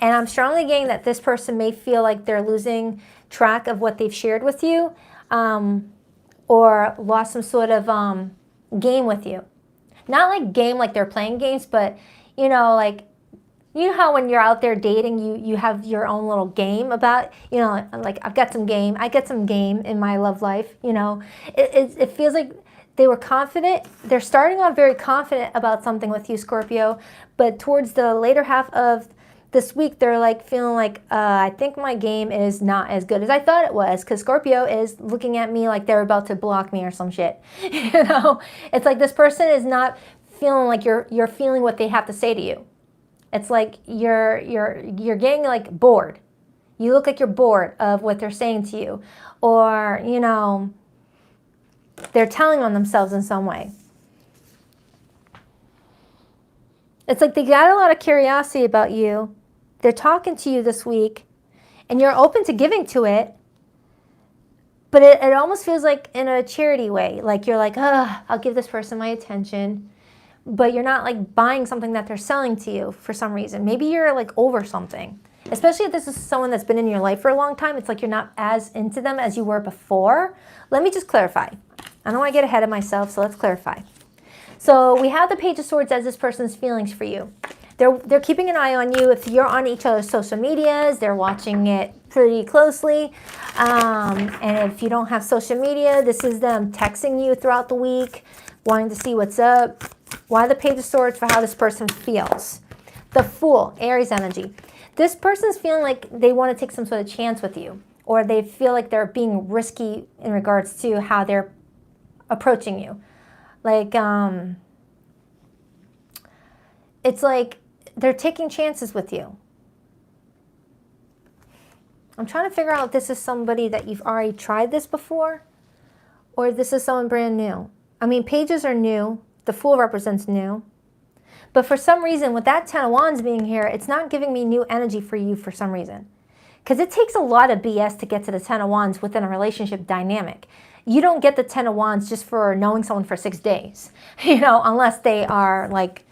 And I'm strongly getting that this person may feel like they're losing track of what they've shared with you or lost some sort of game with you. Not like game like they're playing games, but, you know, like, you know how when you're out there dating, you have your own little game about, you know, like I've got some game. I get some game in my love life, you know. It feels like they were confident. They're starting off very confident about something with you, Scorpio, but towards the later half of this week, they're like feeling like, I think my game is not as good as I thought it was, because Scorpio is looking at me like they're about to block me or some shit. You know, it's like this person is not feeling like you're feeling what they have to say to you. It's like you're getting like bored. You look like you're bored of what they're saying to you, or, you know, they're telling on themselves in some way. It's like they got a lot of curiosity about you. They're talking to you this week, and you're open to giving to it, but it almost feels like in a charity way. Like you're like, I'll give this person my attention, but you're not like buying something that they're selling to you for some reason. Maybe you're like over something. Especially if this is someone that's been in your life for a long time, it's like you're not as into them as you were before. Let me just clarify. I don't want to get ahead of myself, so let's clarify. So we have the Page of Swords as this person's feelings for you. They're keeping an eye on you. If you're on each other's social medias, they're watching it pretty closely. And if you don't have social media, this is them texting you throughout the week, wanting to see what's up. Why the Page of Swords? For how this person feels. The Fool, Aries energy. This person's feeling like they want to take some sort of chance with you, or they feel like they're being risky in regards to how they're approaching you. Like, it's like they're taking chances with you. I'm trying to figure out if this is somebody that you've already tried this before, or if this is someone brand new. I mean, pages are new. The Fool represents new. But for some reason, with that 10 of Wands being here, it's not giving me new energy for you for some reason. Because it takes a lot of BS to get to the 10 of Wands within a relationship dynamic. You don't get the 10 of Wands just for knowing someone for 6 days, unless they are like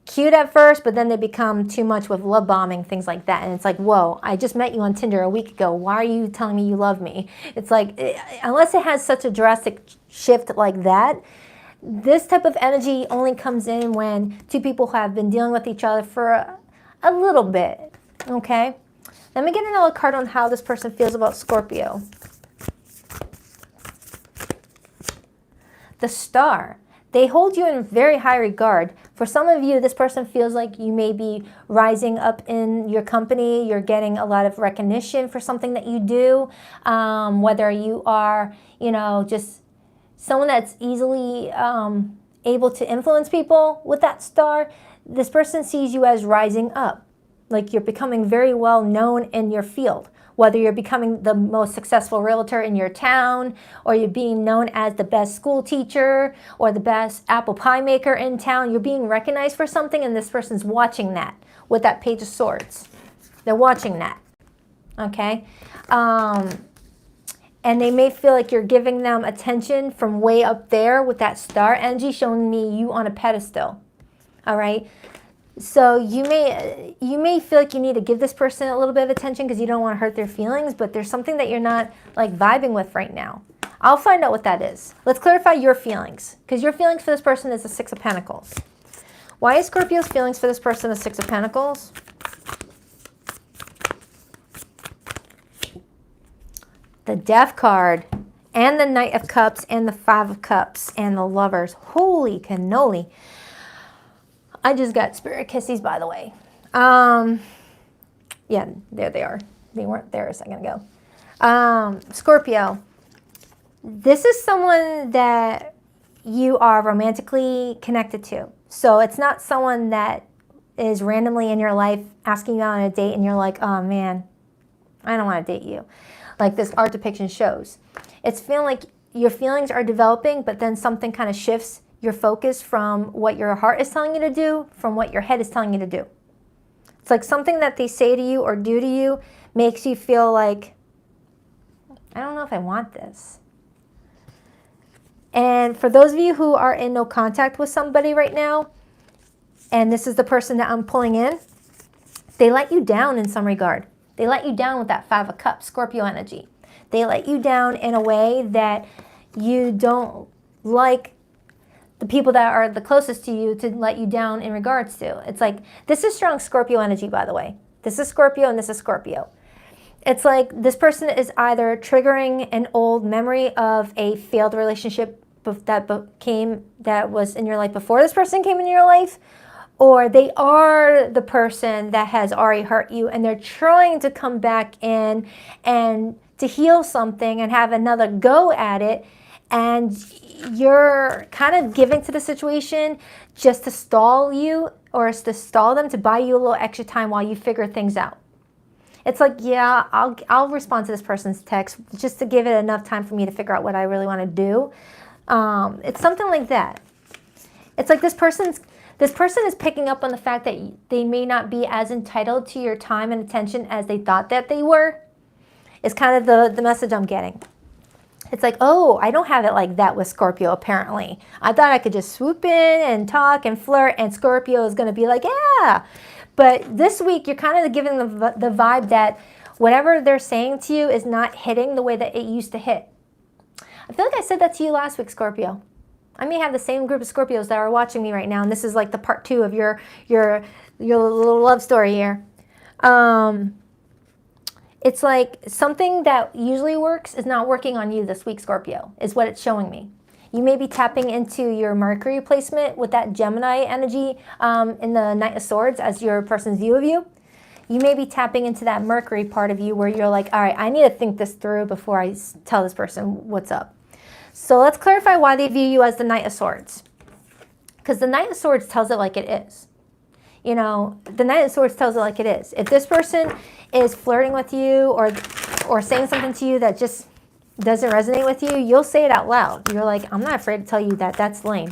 cute at first, but then they become too much with love bombing, things like that. And it's like, whoa, I just met you on Tinder a week ago. Why are you telling me you love me? It's like, unless it has such a drastic shift like that, this type of energy only comes in when two people have been dealing with each other for a little bit, okay? Let me get another card on how this person feels about Scorpio. The Star. They hold you in very high regard. For some of you, this person feels like you may be rising up in your company. You're getting a lot of recognition for something that you do, whether you are, just someone that's easily able to influence people with that star. This person sees you as rising up, like you're becoming very well known in your field. Whether you're becoming the most successful realtor in your town, or you're being known as the best school teacher, or the best apple pie maker in town, you're being recognized for something, and this person's watching that with that Page of Swords. They're watching that, okay? And they may feel like you're giving them attention from way up there with that star energy, showing me you on a pedestal, all right? So you may feel like you need to give this person a little bit of attention because you don't want to hurt their feelings, but there's something that you're not like vibing with right now. I'll find out what that is. Let's clarify your feelings, because your feelings for this person is the Six of Pentacles. Why is Scorpio's feelings for this person the Six of Pentacles? The Death card, and the Knight of Cups, and the Five of Cups, and the Lovers. Holy cannoli. I just got spirit kissies, by the way. Yeah, there they are. They weren't there a second ago. Scorpio, this is someone that you are romantically connected to. So it's not someone that is randomly in your life asking you out on a date and you're like, oh man, I don't want to date you. Like this art depiction shows. It's feeling like your feelings are developing, but then something kind of shifts your focus from what your heart is telling you to do, from what your head is telling you to do. It's like something that they say to you or do to you makes you feel like, I don't know if I want this. And for those of you who are in no contact with somebody right now, and this is the person that I'm pulling in, they let you down in some regard. They let you down with that Five of Cups, Scorpio energy. They let you down in a way that you don't like the people that are the closest to you to let you down in regards to. It's like, this is strong Scorpio energy, by the way. This is Scorpio and this is Scorpio. It's like this person is either triggering an old memory of a failed relationship that was in your life before this person came into your life, or they are the person that has already hurt you and they're trying to come back in and to heal something and have another go at it, and you're kind of giving to the situation just to stall you, or to stall them, to buy you a little extra time while you figure things out. It's like, yeah, I'll respond to this person's text just to give it enough time for me to figure out what I really want to do. It's something like that. It's like this person is picking up on the fact that they may not be as entitled to your time and attention as they thought that they were. Is kind of the message I'm getting. It's like, oh, I don't have it like that with Scorpio, apparently. I thought I could just swoop in and talk and flirt, and Scorpio is going to be like, yeah. But this week, you're kind of giving the vibe that whatever they're saying to you is not hitting the way that it used to hit. I feel like I said that to you last week, Scorpio. I may have the same group of Scorpios that are watching me right now, and this is like the part 2 of your little love story here. It's like something that usually works is not working on you this week, Scorpio, is what it's showing me. You may be tapping into your Mercury placement with that Gemini energy in the Knight of Swords as your person's view of you. You may be tapping into that Mercury part of you where you're like, all right, I need to think this through before I tell this person what's up. So let's clarify why they view you as the Knight of Swords. Because the Knight of Swords tells it like it is. You know, the Knight of Swords tells it like it is. If this person is flirting with you or saying something to you that just doesn't resonate with you, you'll say it out loud. You're like, I'm not afraid to tell you that. That's lame.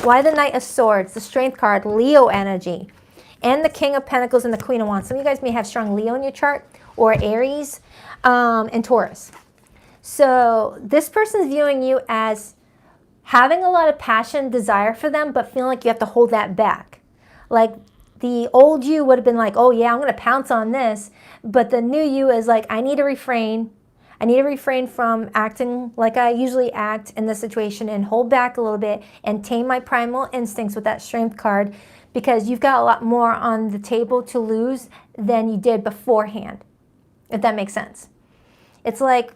Why the Knight of Swords? The Strength card, Leo energy, and the King of Pentacles and the Queen of Wands. Some of you guys may have strong Leo in your chart, or Aries and Taurus. So this person's viewing you as having a lot of passion, desire for them, but feeling like you have to hold that back. Like the old you would have been like, oh yeah, I'm going to pounce on this. But the new you is like, I need to refrain. I need to refrain from acting like I usually act in this situation and hold back a little bit and tame my primal instincts with that Strength card, because you've got a lot more on the table to lose than you did beforehand, if that makes sense. It's like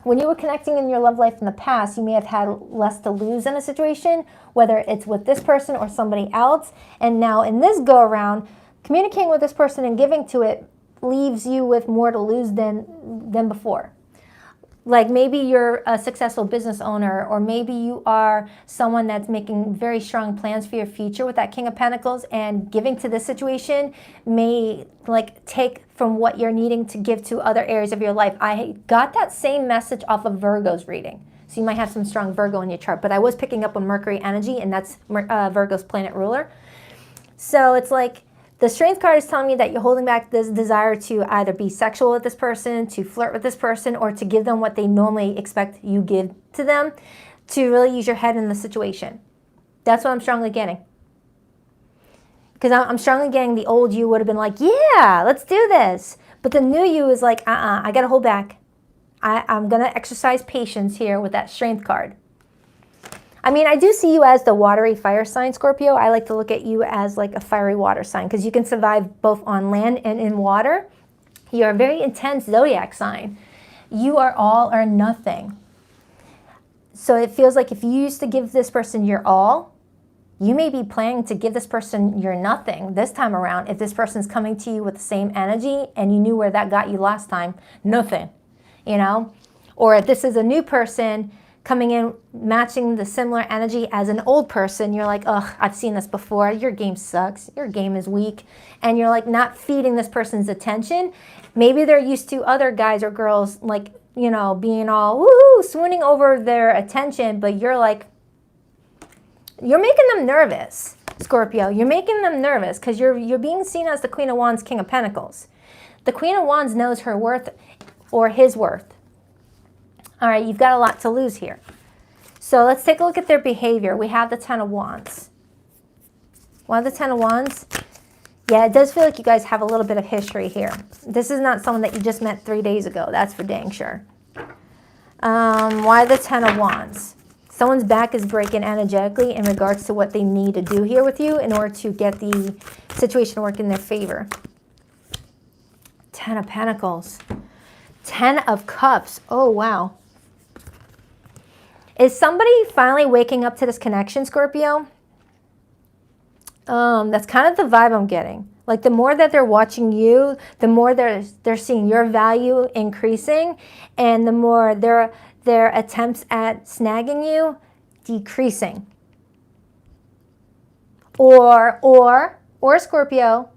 when you were connecting in your love life in the past, you may have had less to lose in a situation, whether it's with this person or somebody else. And now in this go around, communicating with this person and giving to it leaves you with more to lose than before. Like maybe you're a successful business owner, or maybe you are someone that's making very strong plans for your future with that King of Pentacles, and giving to this situation may like take from what you're needing to give to other areas of your life. I got that same message off of Virgo's reading. So you might have some strong Virgo in your chart, but I was picking up on Mercury energy, and that's Virgo's planet ruler. So it's like, the Strength card is telling me that you're holding back this desire to either be sexual with this person, to flirt with this person, or to give them what they normally expect you give to them, to really use your head in the situation. That's what I'm strongly getting. Because I'm strongly getting the old you would have been like, yeah, let's do this. But the new you is like, I got to hold back. I'm going to exercise patience here with that Strength card. I mean, I do see you as the watery fire sign, Scorpio. I like to look at you as like a fiery water sign, because you can survive both on land and in water. You're a very intense zodiac sign. You are all or nothing. So it feels like if you used to give this person your all, you may be planning to give this person your nothing this time around. If this person's coming to you with the same energy and you knew where that got you last time, nothing, you know? Or if this is a new person coming in, matching the similar energy as an old person, you're like, ugh, I've seen this before. Your game sucks. Your game is weak. And you're like not feeding this person's attention. Maybe they're used to other guys or girls like, you know, being all woohoo, swooning over their attention, but you're like, you're making them nervous, Scorpio. You're making them nervous because you're being seen as the Queen of Wands, King of Pentacles. The Queen of Wands knows her worth or his worth. All right, you've got a lot to lose here. So let's take a look at their behavior. We have the Ten of Wands. Why the Ten of Wands? Yeah, it does feel like you guys have a little bit of history here. This is not someone that you just met 3 days ago. That's for dang sure. Why the Ten of Wands? Someone's back is breaking energetically in regards to what they need to do here with you in order to get the situation to work in their favor. Ten of Pentacles. 10 of Cups. Oh, wow. Is somebody finally waking up to this connection, Scorpio? That's kind of the vibe I'm getting. Like the more that they're watching you, the more they're seeing your value increasing, and the more their attempts at snagging you decreasing. Or Scorpio,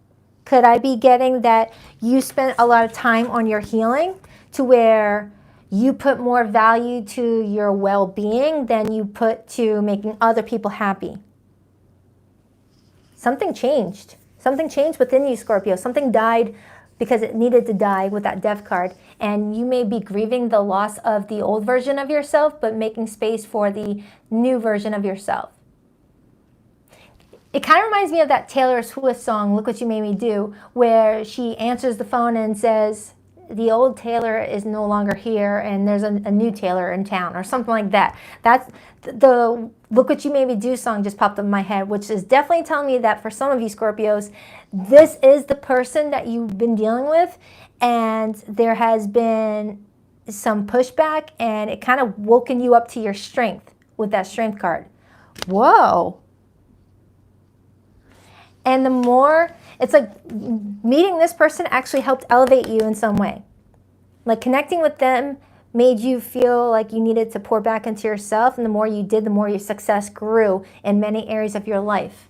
could I be getting that you spent a lot of time on your healing to where you put more value to your well-being than you put to making other people happy? Something changed. Something changed within you, Scorpio. Something died because it needed to die with that Death card. And you may be grieving the loss of the old version of yourself, but making space for the new version of yourself. It kind of reminds me of that Taylor Swift song, Look What You Made Me Do, where she answers the phone and says, the old Taylor is no longer here and there's a new Taylor in town, or something like that. That's the Look What You Made Me Do song just popped up in my head, which is definitely telling me that for some of you Scorpios, this is the person that you've been dealing with, and there has been some pushback, and it kind of woken you up to your strength with that Strength card. Whoa. And the more, it's like meeting this person actually helped elevate you in some way. Like connecting with them made you feel like you needed to pour back into yourself, and the more you did, the more your success grew in many areas of your life.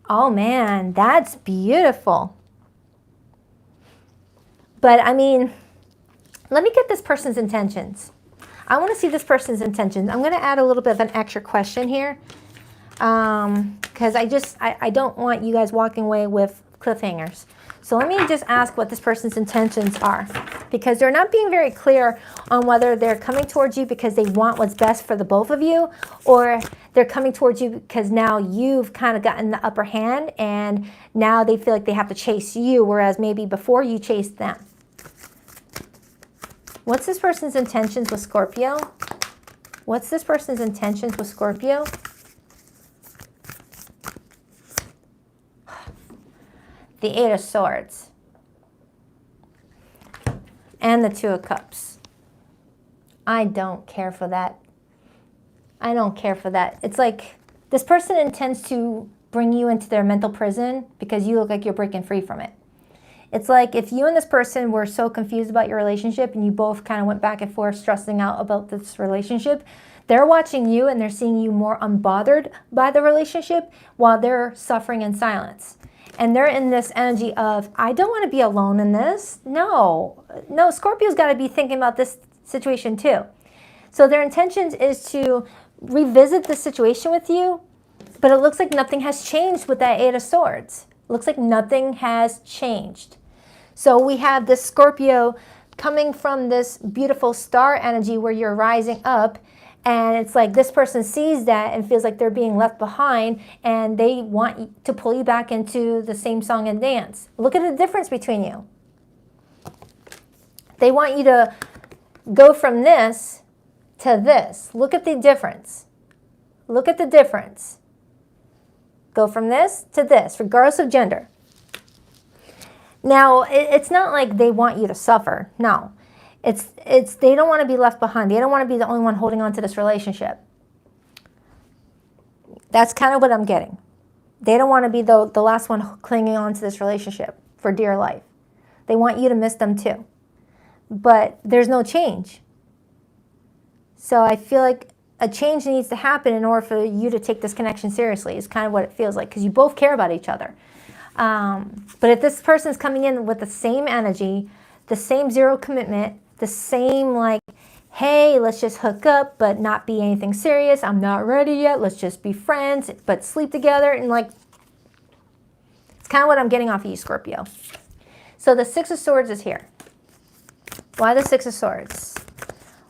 Oh man, that's beautiful. But I mean, let me get this person's intentions. I want to see this person's intentions. I'm going to add a little bit of an extra question here. Because I don't want you guys walking away with cliffhangers. So let me just ask what this person's intentions are, because they're not being very clear on whether they're coming towards you because they want what's best for the both of you, or they're coming towards you because now you've kind of gotten the upper hand and now they feel like they have to chase you, whereas maybe before you chased them. What's this person's intentions with Scorpio? What's this person's intentions with Scorpio? The Eight of Swords. And the Two of Cups. I don't care for that. I don't care for that. It's like this person intends to bring you into their mental prison because you look like you're breaking free from it. It's like if you and this person were so confused about your relationship and you both kind of went back and forth stressing out about this relationship, they're watching you and they're seeing you more unbothered by the relationship while they're suffering in silence. And they're in this energy of, I don't want to be alone in this. No, Scorpio's got to be thinking about this situation too. So their intentions is to revisit the situation with you, but it looks like nothing has changed with that Eight of Swords. It looks like nothing has changed. So we have this Scorpio coming from this beautiful star energy where you're rising up. And it's like this person sees that and feels like they're being left behind and they want to pull you back into the same song and dance. Look at the difference between you. They want you to go from this to this. Look at the difference. Look at the difference. Go from this to this, regardless of gender. Now, it's not like they want you to suffer. No. It's they don't want to be left behind. They don't want to be the only one holding on to this relationship. That's kind of what I'm getting. They don't want to be the last one clinging on to this relationship for dear life. They want you to miss them too. But there's no change. So I feel like a change needs to happen in order for you to take this connection seriously. Is kind of what it feels like, because you both care about each other. But if this person's coming in with the same energy, the same zero commitment, the same like, hey, let's just hook up, but not be anything serious. I'm not ready yet. Let's just be friends, but sleep together. And like, it's kind of what I'm getting off of you, Scorpio. So the Six of Swords is here. Why the Six of Swords?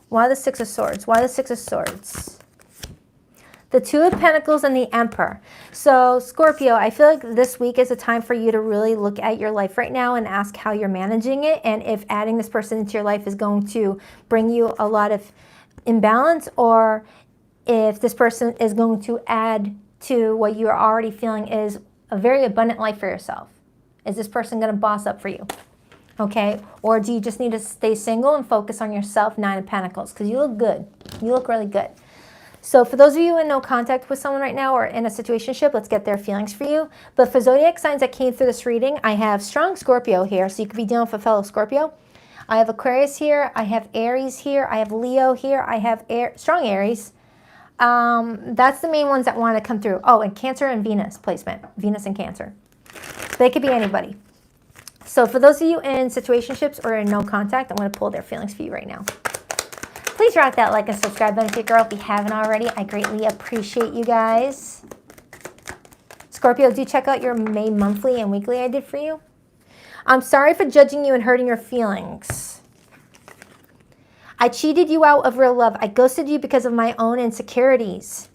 Why the Six of Swords? Why the Six of Swords? The Two of Pentacles and the Emperor. So Scorpio, I feel like this week is a time for you to really look at your life right now and ask how you're managing it, and if adding this person into your life is going to bring you a lot of imbalance, or if this person is going to add to what you're already feeling is a very abundant life for yourself. Is this person going to boss up for you? Okay, or do you just need to stay single and focus on yourself? Nine of Pentacles, because you look good. You look really good. So for those of you in no contact with someone right now or in a situationship, let's get their feelings for you. But for zodiac signs that came through this reading, I have strong Scorpio here, so you could be dealing with a fellow Scorpio. I have Aquarius here. I have Aries here. I have Leo here. I have strong Aries. That's the main ones that want to come through. Oh, and Cancer and Venus placement. Venus and Cancer. They could be anybody. So for those of you in situationships or in no contact, I'm going to pull their feelings for you right now. Please rock that like and subscribe button for your girl if you haven't already. I greatly appreciate you guys. Scorpio, do check out your May monthly and weekly I did for you. I'm sorry for judging you and hurting your feelings. I cheated you out of real love. I ghosted you because of my own insecurities.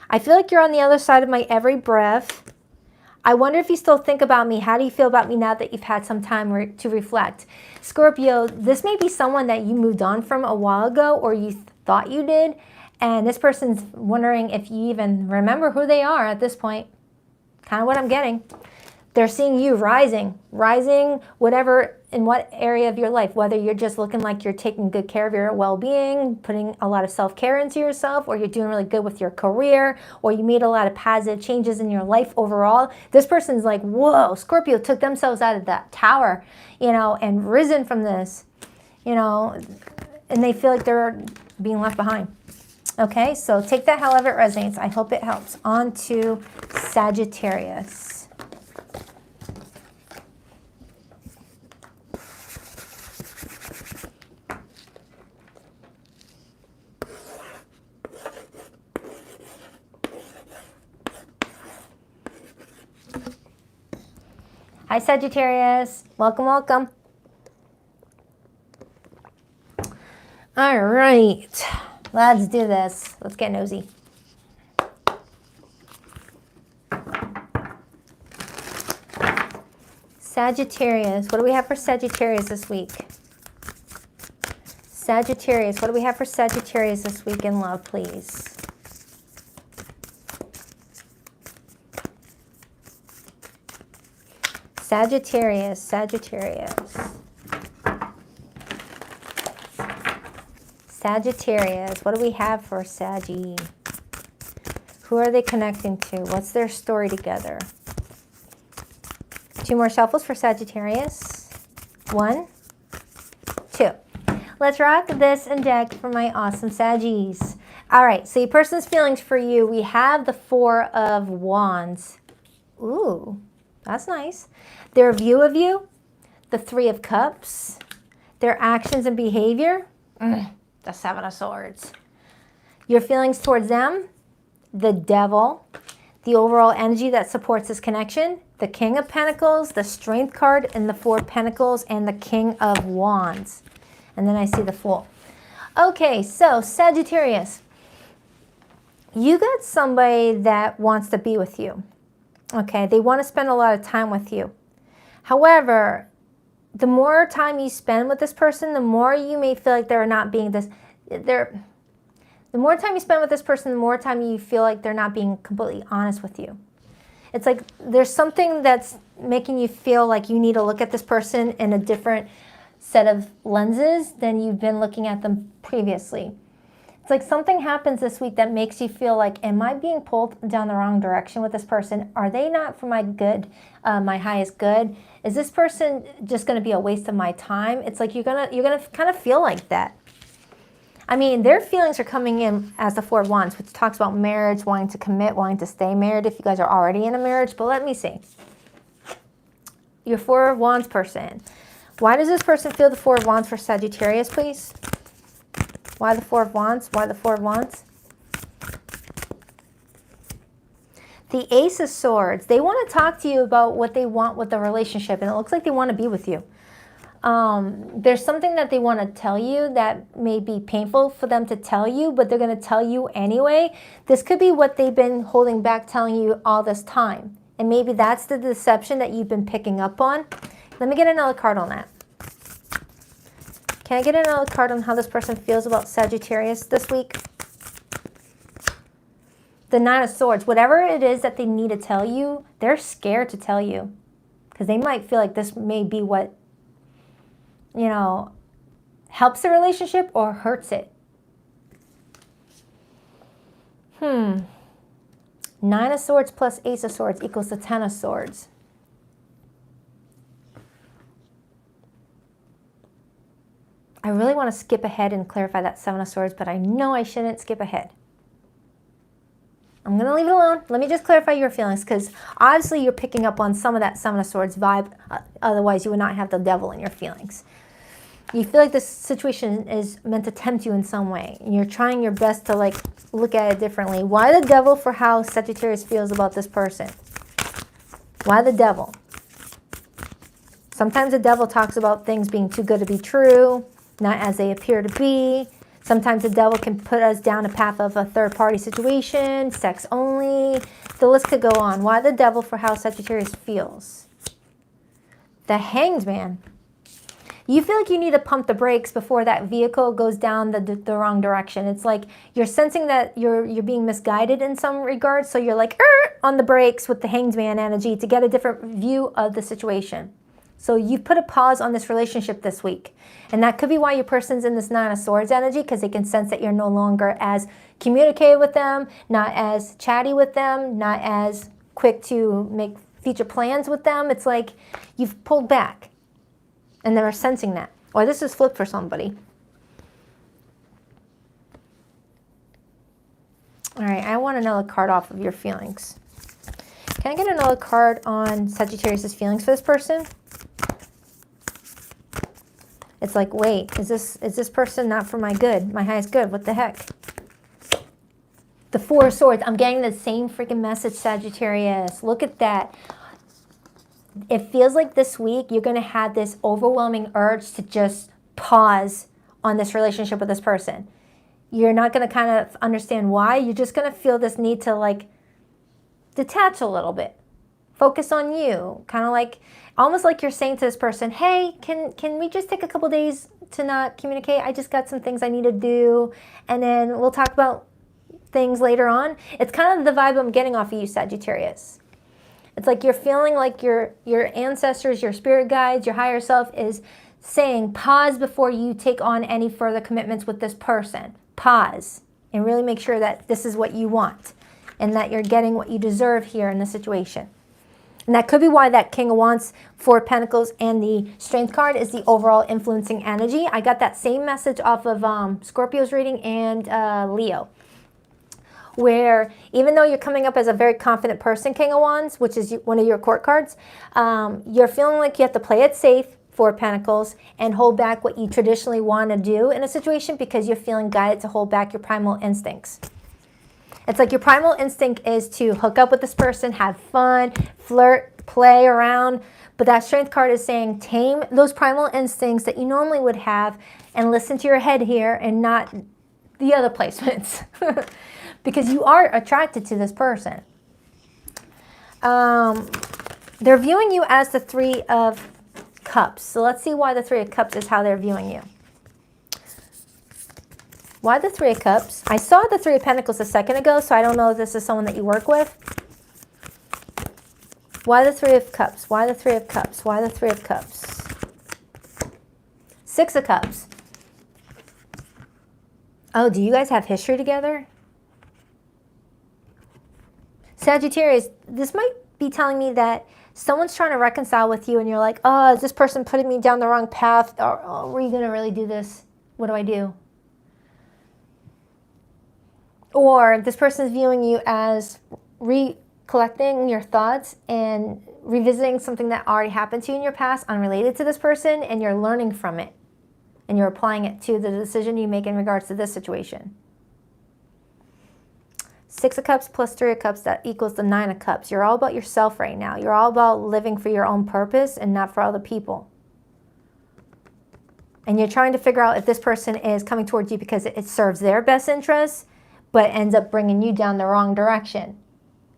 I feel like you're on the other side of my every breath. I wonder if you still think about me. How do you feel about me now that you've had some time to reflect? Scorpio, this may be someone that you moved on from a while ago, or you thought you did, and this person's wondering if you even remember who they are at this point. Kind of what I'm getting. They're seeing you rising, whatever, in what area of your life, whether you're just looking like you're taking good care of your well-being, putting a lot of self-care into yourself, or you're doing really good with your career, or you made a lot of positive changes in your life overall. This person's like, whoa, Scorpio took themselves out of that tower, you know, and risen from this, you know, and they feel like they're being left behind. Okay, so take that however it resonates. I hope it helps. On to Sagittarius. Hi, Sagittarius. Welcome, welcome. All right, let's do this. Let's get nosy. Sagittarius, what do we have for Sagittarius this week? Sagittarius, what do we have for Sagittarius this week in love, please? Sagittarius, Sagittarius. Sagittarius, what do we have for Saggy? Who are they connecting to? What's their story together? 2 more shuffles for Sagittarius. 1, 2. Let's rock this and deck for my awesome Saggies. All right, so your person's feelings for you. We have the 4 of Wands. Ooh, that's nice. Their view of you, the 3 of Cups, their actions and behavior, the 7 of Swords. Your feelings towards them, the Devil, the overall energy that supports this connection, the King of Pentacles, the Strength card, and the 4 of Pentacles, and the King of Wands. And then I see the Fool. Okay, so Sagittarius, you got somebody that wants to be with you. Okay, they want to spend a lot of time with you. However, the more time you spend with this person, the more you may feel like they're not being this. The more time you spend with this person, the more time you feel like they're not being completely honest with you. It's like there's something that's making you feel like you need to look at this person in a different set of lenses than you've been looking at them previously. It's like something happens this week that makes you feel like, am I being pulled down the wrong direction with this person? Are they not for my good, my highest good? Is this person just going to be a waste of my time? It's like you're gonna kind of feel like that. I mean, their feelings are coming in as the 4 of Wands, which talks about marriage, wanting to commit, wanting to stay married if you guys are already in a marriage. But let me see. Your 4 of Wands person. Why does this person feel the 4 of Wands for Sagittarius, please? Why the 4 of Wands? Why the 4 of Wands? The Ace of Swords. They want to talk to you about what they want with the relationship, and it looks like they want to be with you. There's something that they want to tell you that may be painful for them to tell you, but they're going to tell you anyway. This could be what they've been holding back telling you all this time. And maybe that's the deception that you've been picking up on. Let me get another card on that. Can I get another card on how this person feels about Sagittarius this week? The 9 of Swords. Whatever it is that they need to tell you, they're scared to tell you. Because they might feel like this may be what, you know, helps the relationship or hurts it. 9 of Swords plus Ace of Swords equals the 10 of Swords. I really want to skip ahead and clarify that 7 of Swords, but I know I shouldn't skip ahead. I'm going to leave it alone. Let me just clarify your feelings, because obviously you're picking up on some of that 7 of Swords vibe. Otherwise, you would not have the Devil in your feelings. You feel like this situation is meant to tempt you in some way, and you're trying your best to like look at it differently. Why the Devil for how Sagittarius feels about this person? Why the Devil? Sometimes the Devil talks about things being too good to be true, not as they appear to be. Sometimes the Devil can put us down a path of a third-party situation, sex only. The list could go on. Why the Devil for how Sagittarius feels? The Hanged Man. You feel like you need to pump the brakes before that vehicle goes down the wrong direction. It's like you're sensing that you're being misguided in some regards, so you're like on the brakes with the Hanged Man energy to get a different view of the situation. So you've put a pause on this relationship this week. And that could be why your person's in this 9 of Swords energy, because they can sense that you're no longer as communicative with them, not as chatty with them, not as quick to make future plans with them. It's like you've pulled back. And they're sensing that. Or this is flipped for somebody. All right, I want another card off of your feelings. Can I get another card on Sagittarius' feelings for this person? It's like, wait, is this person not for my good, my highest good? What the heck? The Four of Swords. I'm getting the same freaking message, Sagittarius. Look at that. It feels like this week you're going to have this overwhelming urge to just pause on this relationship with this person. You're not going to kind of understand why. You're just going to feel this need to like detach a little bit. Focus on you. Kind of like, almost like you're saying to this person, hey, can we just take a couple days to not communicate? I just got some things I need to do. And then we'll talk about things later on. It's kind of the vibe I'm getting off of you, Sagittarius. It's like you're feeling like your ancestors, your spirit guides, your higher self is saying, pause before you take on any further commitments with this person. Pause and really make sure that this is what you want and that you're getting what you deserve here in this situation. And that could be why that King of Wands, Four of Pentacles, and the Strength card is the overall influencing energy. I got that same message off of Scorpio's reading and Leo, where even though you're coming up as a very confident person, King of Wands, which is one of your court cards, you're feeling like you have to play it safe, Four of Pentacles, and hold back what you traditionally want to do in a situation because you're feeling guided to hold back your primal instincts. It's like your primal instinct is to hook up with this person, have fun, flirt, play around, but that Strength card is saying tame those primal instincts that you normally would have and listen to your head here and not the other placements. Because you are attracted to this person. They're viewing you as the Three of Cups. So let's see why the Three of Cups is how they're viewing you. Why the Three of Cups? I saw the Three of Pentacles a second ago, so I don't know if this is someone that you work with. Why the Three of Cups? Why the Three of Cups? Why the Three of Cups? Six of Cups. Oh, do you guys have history together? Sagittarius, this might be telling me that someone's trying to reconcile with you and you're like, oh, is this person putting me down the wrong path? Or oh, were you going to really do this? What do I do? Or this person is viewing you as recollecting your thoughts and revisiting something that already happened to you in your past unrelated to this person, and you're learning from it. And you're applying it to the decision you make in regards to this situation. Six of Cups plus Three of Cups, that equals the Nine of Cups. You're all about yourself right now. You're all about living for your own purpose and not for other people. And you're trying to figure out if this person is coming towards you because it serves their best interests, but ends up bringing you down the wrong direction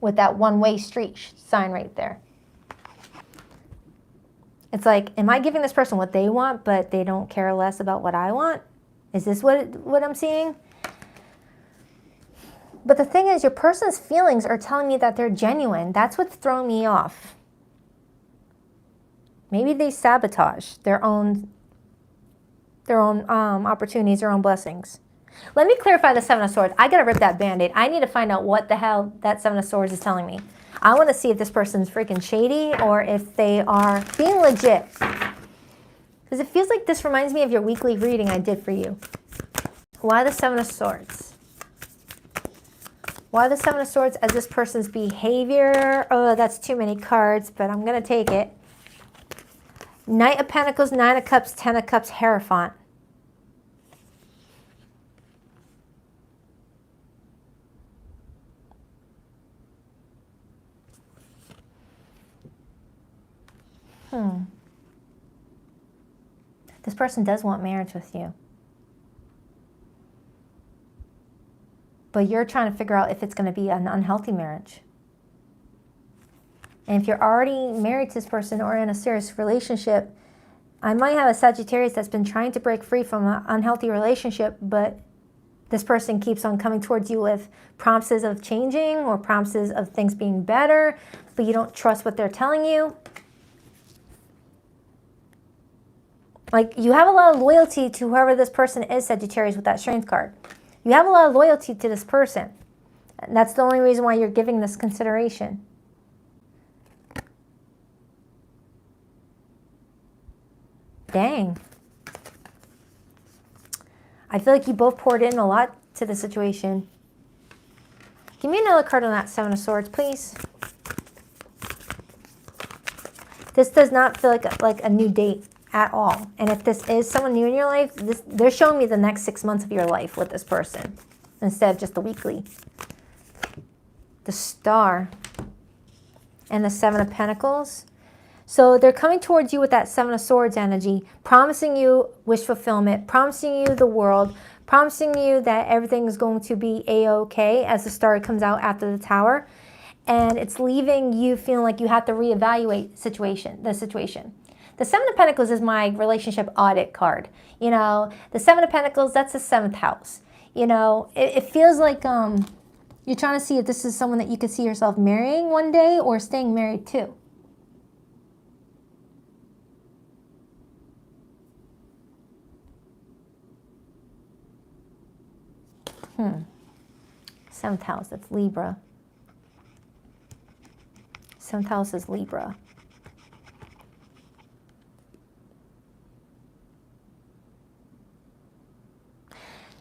with that one-way street sign right there. It's like, am I giving this person what they want, but they don't care less about what I want? Is this what I'm seeing? But the thing is, your person's feelings are telling me that they're genuine. That's what's throwing me off. Maybe they sabotage their own opportunities, their own blessings. Let me clarify the Seven of Swords. I gotta rip that Band-Aid. I need to find out what the hell that Seven of Swords is telling me. I want to see if this person's freaking shady or if they are being legit. Because it feels like this reminds me of your weekly reading I did for you. Why the Seven of Swords? Why the Seven of Swords as this person's behavior? Oh, that's too many cards, but I'm going to take it. Knight of Pentacles, Nine of Cups, Ten of Cups, Hierophant. This person does want marriage with you. But you're trying to figure out if it's going to be an unhealthy marriage. And if you're already married to this person or in a serious relationship, I might have a Sagittarius that's been trying to break free from an unhealthy relationship, but this person keeps on coming towards you with promises of changing or promises of things being better, but you don't trust what they're telling you. Like, you have a lot of loyalty to whoever this person is, Sagittarius, with that Strength card. You have a lot of loyalty to this person. And that's the only reason why you're giving this consideration. Dang. I feel like you both poured in a lot to the situation. Give me another card on that Seven of Swords, please. This does not feel like a new date at all. And if this is someone new in your life, they're showing me the next 6 months of your life with this person instead of just the weekly. The Star and the Seven of Pentacles. So they're coming towards you with that Seven of Swords energy, promising you wish fulfillment, promising you the world, promising you that everything is going to be a-okay as the Star comes out after the Tower. And it's leaving you feeling like you have to reevaluate the situation. The Seven of Pentacles is my relationship audit card. You know, the Seven of Pentacles, that's the 7th house. You know, it feels like you're trying to see if this is someone that you could see yourself marrying one day or staying married to. Seventh house, that's Libra. Seventh house is Libra.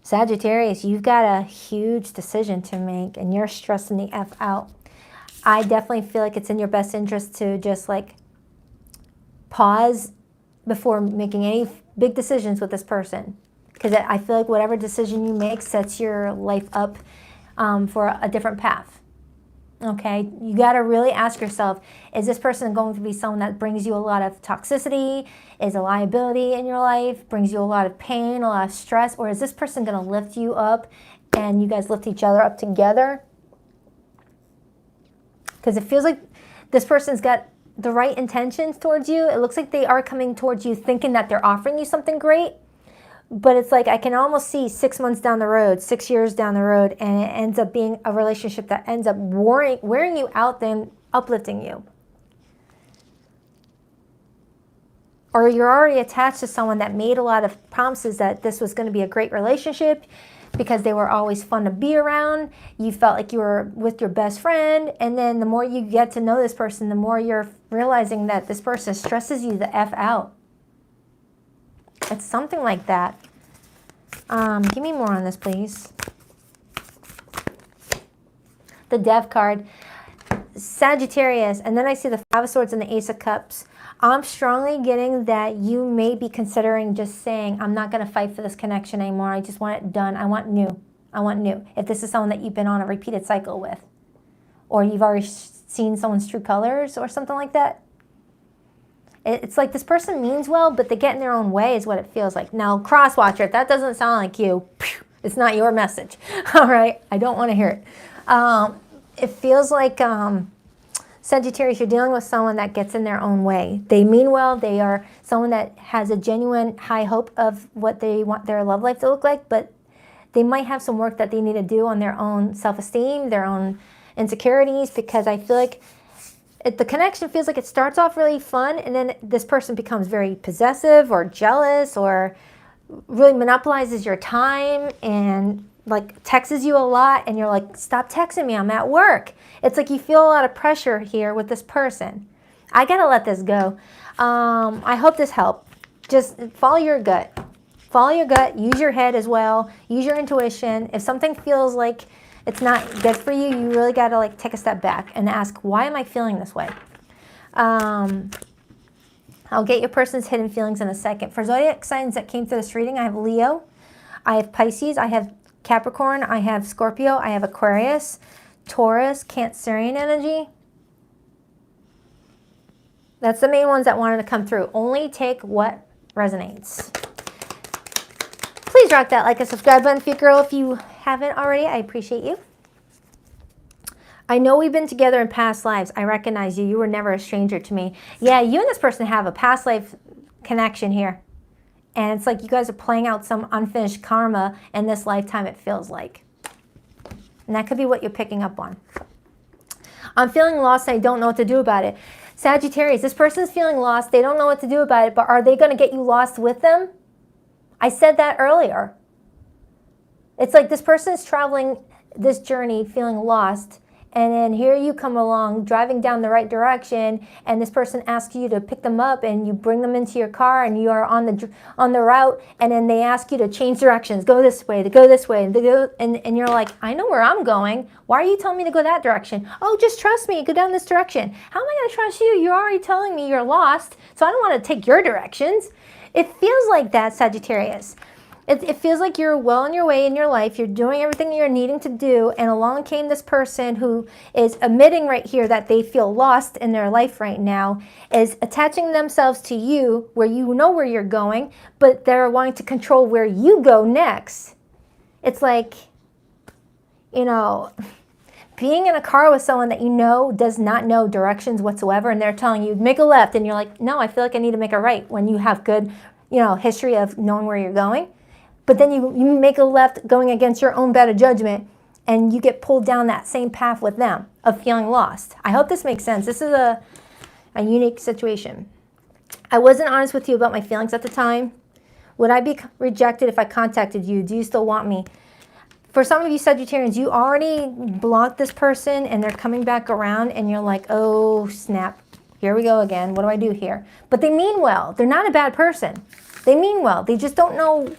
Sagittarius, you've got a huge decision to make and you're stressing the F out. I definitely feel like it's in your best interest to just like pause before making any big decisions with this person. Because I feel like whatever decision you make sets your life up for a different path. Okay, you got to really ask yourself, is this person going to be someone that brings you a lot of toxicity, is a liability in your life, brings you a lot of pain, a lot of stress, or is this person going to lift you up and you guys lift each other up together? Because it feels like this person's got the right intentions towards you. It looks like they are coming towards you thinking that they're offering you something great. But it's like I can almost see 6 months down the road, 6 years down the road, and it ends up being a relationship that ends up wearing you out than uplifting you. Or you're already attached to someone that made a lot of promises that this was going to be a great relationship because they were always fun to be around. You felt like you were with your best friend, and then the more you get to know this person, the more you're realizing that this person stresses you the F out. It's something like that. Give me more on this, please. The Death card. Sagittarius, and then I see the Five of Swords and the Ace of Cups. I'm strongly getting that you may be considering just saying, I'm not going to fight for this connection anymore. I just want it done. I want new. I want new. If this is someone that you've been on a repeated cycle with, or you've already seen someone's true colors or something like that. It's like this person means well, but they get in their own way is what it feels like. Now, cross-watcher, if that doesn't sound like you, it's not your message. All right? I don't want to hear it. It feels like Sagittarius, you're dealing with someone that gets in their own way. They mean well. They are someone that has a genuine high hope of what they want their love life to look like, but they might have some work that they need to do on their own self-esteem, their own insecurities, because I feel like the connection feels like it starts off really fun, and then this person becomes very possessive or jealous or really monopolizes your time and like texts you a lot, and you're like, stop texting me, I'm at work. It's like you feel a lot of pressure here with this person. I gotta let this go. I hope this helped. Just follow your gut. Follow your gut, use your head as well, use your intuition. If something feels like it's not good for you, you really got to like take a step back and ask, why am I feeling this way? I'll get your person's hidden feelings in a second. For zodiac signs that came through this reading, I have Leo, I have Pisces, I have Capricorn, I have Scorpio, I have Aquarius, Taurus, Cancerian energy. That's the main ones that wanted to come through. Only take what resonates. Please rock that like and subscribe button for your girl if you haven't already. I appreciate you. I know we've been together in past lives. I recognize you. You were never a stranger to me. Yeah, you and this person have a past life connection here. And it's like you guys are playing out some unfinished karma in this lifetime, it feels like. And that could be what you're picking up on. I'm feeling lost and I don't know what to do about it. Sagittarius, this person's feeling lost. They don't know what to do about it, but are they going to get you lost with them? I said that earlier. It's like this person is traveling this journey feeling lost, And then here you come along driving down the right direction, and this person asks you to pick them up, and you bring them into your car, and you are on the route, and then they ask you to change directions, go this way, to go this way, and you're like, I know where I'm going. Why are you telling me to go that direction? Oh, just trust me, go down this direction. How am I going to trust you? You're already telling me you're lost, so I don't want to take your directions. It feels like that, Sagittarius. It feels like you're well on your way in your life. You're doing everything you're needing to do. And along came this person who is admitting right here that they feel lost in their life right now, is attaching themselves to you where you know where you're going, but they're wanting to control where you go next. It's like, you know, being in a car with someone that you know does not know directions whatsoever, and they're telling you, make a left, and you're like, no, I feel like I need to make a right, when you have good, you know, history of knowing where you're going. But then you make a left going against your own better judgment, and you get pulled down that same path with them of feeling lost. I hope this makes sense. This is a unique situation. I wasn't honest with you about my feelings at the time. Would I be rejected if I contacted you? Do you still want me? For some of you Sagittarians, you already blocked this person, and they're coming back around, and you're like, oh, snap. Here we go again. What do I do here? But they mean well. They're not a bad person. They mean well. They just don't know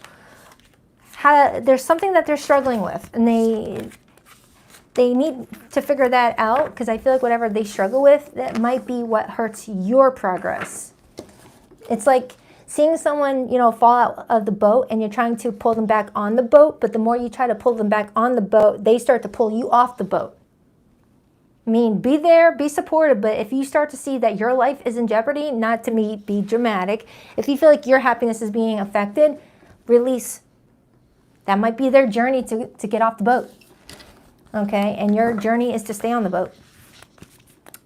there's something that they're struggling with, and they need to figure that out, because I feel like whatever they struggle with, that might be what hurts your progress. It's like seeing someone, you know, fall out of the boat, and you're trying to pull them back on the boat, but the more you try to pull them back on the boat, they start to pull you off the boat. I mean, be there, be supportive, but if you start to see that your life is in jeopardy, not to be dramatic, if you feel like your happiness is being affected, release. That might be their journey to get off the boat, okay? And your journey is to stay on the boat.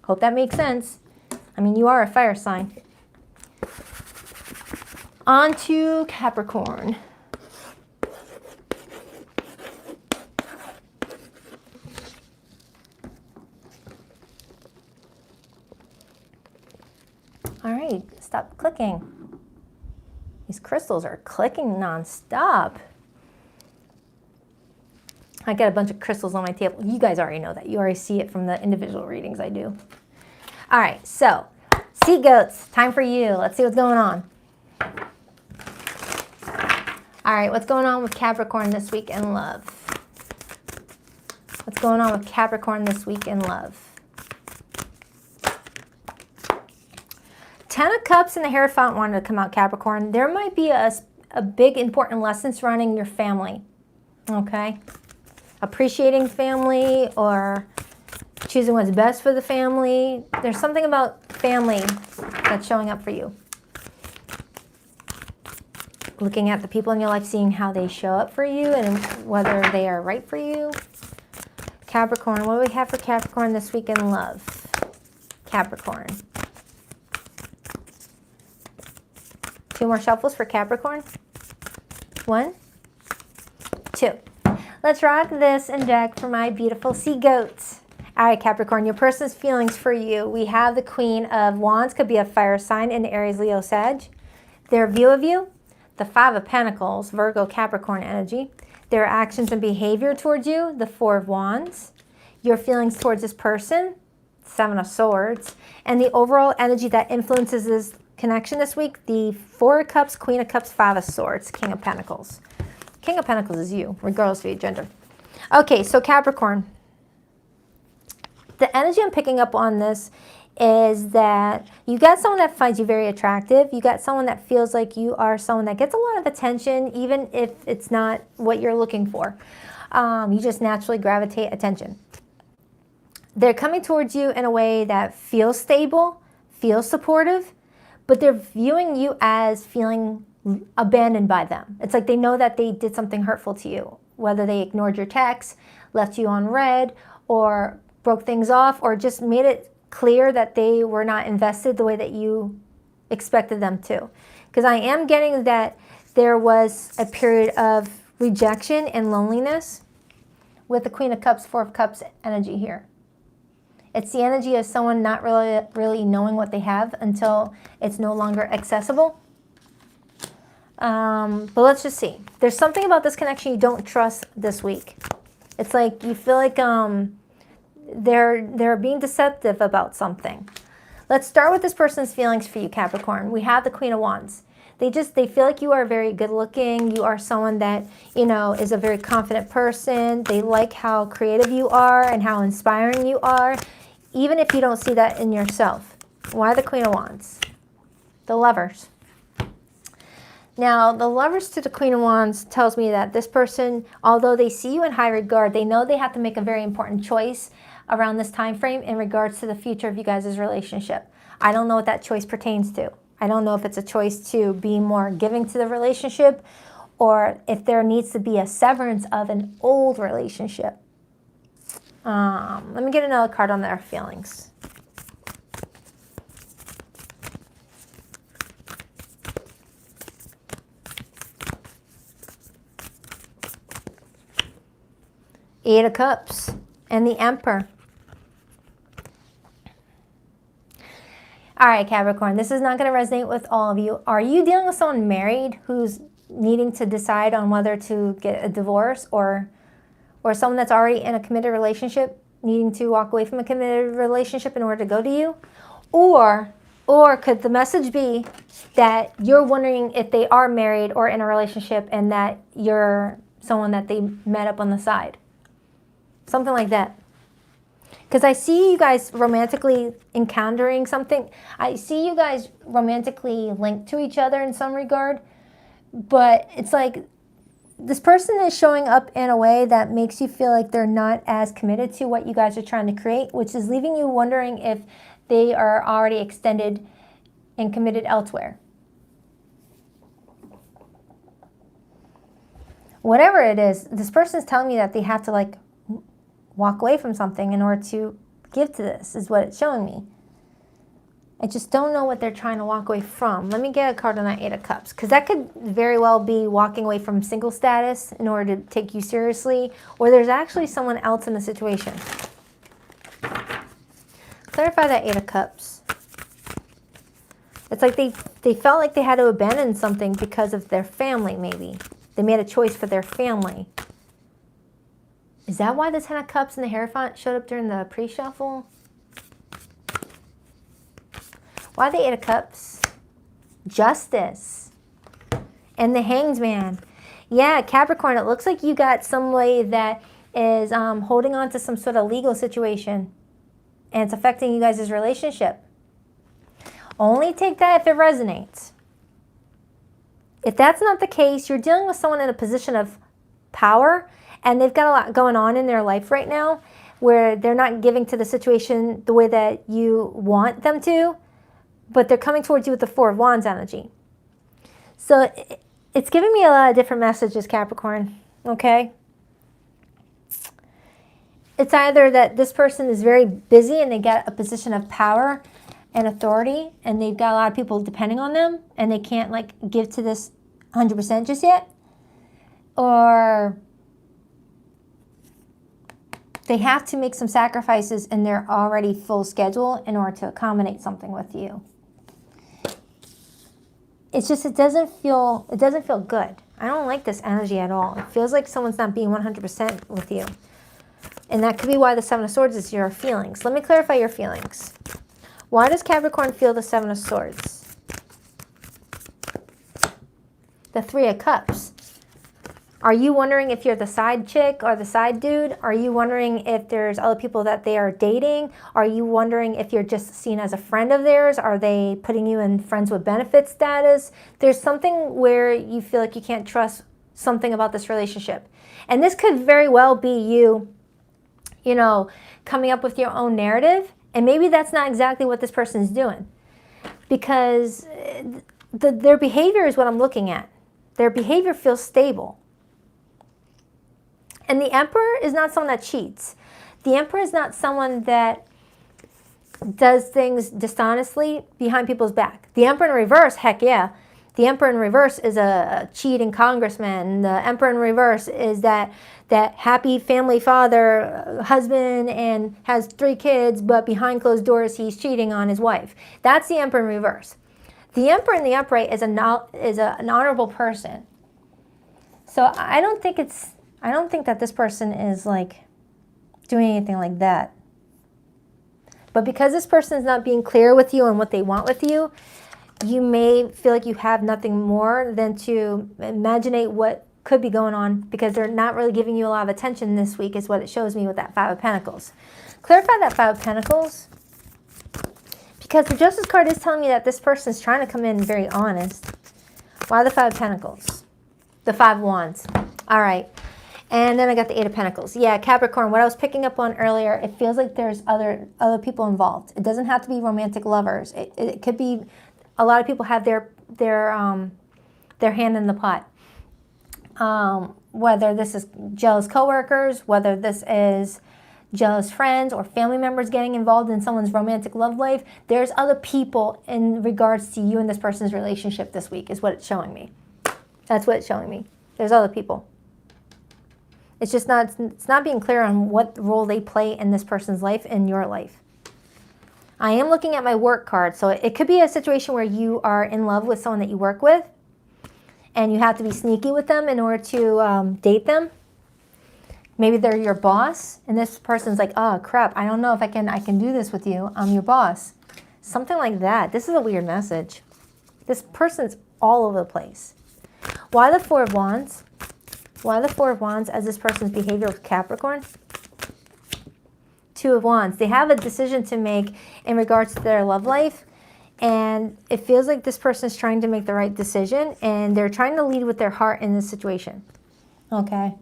Hope that makes sense. I mean, you are a fire sign. On to Capricorn. All right, stop clicking. These crystals are clicking nonstop. I got a bunch of crystals on my table. You guys already know that. You already see it from the individual readings I do. All right, so sea goats, time for you. Let's see what's going on. All right, what's going on with Capricorn this week in love? What's going on with Capricorn this week in love? 10 of Cups and the Hierophant wanted to come out, Capricorn. There might be a big important lesson surrounding your family, okay? Appreciating family, or choosing what's best for the family. There's something about family that's showing up for you. Looking at the people in your life, seeing how they show up for you and whether they are right for you. Capricorn, what do we have for Capricorn this week in love? Capricorn. 2 more shuffles for Capricorn. 1, 2. Let's rock this and deck for my beautiful sea goats. All right, Capricorn, your person's feelings for you. We have the Queen of Wands, could be a fire sign in Aries, Leo, Sag. Their view of you, the 5 of Pentacles, Virgo, Capricorn energy. Their actions and behavior towards you, the 4 of Wands. Your feelings towards this person, 7 of Swords. And the overall energy that influences this connection this week, the 4 of Cups, Queen of Cups, 5 of Swords, King of Pentacles. King of Pentacles is you, regardless of your gender. Okay, so Capricorn. The energy I'm picking up on this is that you got someone that finds you very attractive. You got someone that feels like you are someone that gets a lot of attention, even if it's not what you're looking for. You just naturally gravitate attention. They're coming towards you in a way that feels stable, feels supportive, but they're viewing you as feeling abandoned by them. It's like they know that they did something hurtful to you, whether they ignored your texts, left you on red, or broke things off, or just made it clear that they were not invested the way that you expected them to. Because I am getting that there was a period of rejection and loneliness with the Queen of Cups, 4 of Cups energy here. It's the energy of someone not really knowing what they have until it's no longer accessible. But let's just see. There's something about this connection you don't trust this week. It's like you feel like They're being deceptive about something. Let's start with this person's feelings for you, Capricorn. We have the Queen of Wands. They feel like you are very good looking. You are someone that, you know, is a very confident person. They like how creative you are and how inspiring you are, even if you don't see that in yourself. Why the Queen of Wands? The Lovers. Now, the Lovers to the Queen of Wands tells me that this person, although they see you in high regard, they know they have to make a very important choice around this time frame in regards to the future of you guys' relationship. I don't know what that choice pertains to. I don't know if it's a choice to be more giving to the relationship or if there needs to be a severance of an old relationship. Let me get another card on their feelings. Eight of Cups and the Emperor. All right, Capricorn, this is not going to resonate with all of you. Are you dealing with someone married who's needing to decide on whether to get a divorce, or someone that's already in a committed relationship needing to walk away from a committed relationship in order to go to you? Or could the message be that you're wondering if they are married or in a relationship and that you're someone that they met up on the side? Something like that. Because I see you guys romantically encountering something. I see you guys romantically linked to each other in some regard. But it's like this person is showing up in a way that makes you feel like they're not as committed to what you guys are trying to create, which is leaving you wondering if they are already extended and committed elsewhere. Whatever it is, this person is telling me that they have to like walk away from something in order to give to this, is what it's showing me. I just don't know what they're trying to walk away from. Let me get a card on that Eight of Cups, because that could very well be walking away from single status in order to take you seriously, or there's actually someone else in the situation. Clarify that Eight of Cups. It's like they felt like they had to abandon something because of their family, maybe. They made a choice for their family. Is that why the Ten of Cups and the Hierophant showed up during the pre-shuffle? Why the Eight of Cups? Justice. And the Hanged Man. Yeah, Capricorn, it looks like you got somebody that is holding on to some sort of legal situation. And it's affecting you guys' relationship. Only take that if it resonates. If that's not the case, you're dealing with someone in a position of power, and they've got a lot going on in their life right now where they're not giving to the situation the way that you want them to, but they're coming towards you with the Four of Wands energy. So it's giving me a lot of different messages, Capricorn, okay? It's either that this person is very busy and they got a position of power and authority, and they've got a lot of people depending on them, and they can't like give to this 100% just yet, or they have to make some sacrifices in their already full schedule in order to accommodate something with you. It's just, it doesn't feel good. I don't like this energy at all. It feels like someone's not being 100% with you. And that could be why the Seven of Swords is your feelings. Let me clarify your feelings. Why does Capricorn feel the Seven of Swords? The Three of Cups. Are you wondering if you're the side chick or the side dude? Are you wondering if there's other people that they are dating? Are you wondering if you're just seen as a friend of theirs? Are they putting you in friends with benefits status? There's something where you feel like you can't trust something about this relationship. And this could very well be you know, coming up with your own narrative. And maybe that's not exactly what this person's doing. Because their behavior is what I'm looking at. Their behavior feels stable. And the Emperor is not someone that cheats. The Emperor is not someone that does things dishonestly behind people's back. The Emperor in reverse, heck yeah. The Emperor in reverse is a cheating congressman. The Emperor in reverse is that happy family father, husband, and has 3 kids, but behind closed doors he's cheating on his wife. That's the Emperor in reverse. The Emperor in the upright is an honorable person. So I don't think that this person is like doing anything like that. But because this person is not being clear with you on what they want with you, you may feel like you have nothing more than to imaginate what could be going on, because they're not really giving you a lot of attention this week is what it shows me with that Five of Pentacles. Clarify that Five of Pentacles, because the Justice card is telling me that this person is trying to come in very honest. Why the Five of Pentacles? The Five of Wands. All right. And then I got the Eight of Pentacles. Yeah, Capricorn, what I was picking up on earlier, it feels like there's other people involved. It doesn't have to be romantic lovers. It could be a lot of people have their hand in the pot. Whether this is jealous coworkers, whether this is jealous friends or family members getting involved in someone's romantic love life, there's other people in regards to you and this person's relationship this week is what it's showing me. That's what it's showing me. There's other people. It's just not, it's not being clear on what role they play in this person's life and your life. I am looking at my work card. So it could be a situation where you are in love with someone that you work with and you have to be sneaky with them in order to date them. Maybe they're your boss and this person's like, oh crap, I don't know if I can do this with you. I'm your boss. Something like that. This is a weird message. This person's all over the place. Why the Four of Wands? Why the Four of Wands as this person's behavior with Capricorn? Two of Wands. They have a decision to make in regards to their love life. And it feels like this person is trying to make the right decision. And they're trying to lead with their heart in this situation. Okay.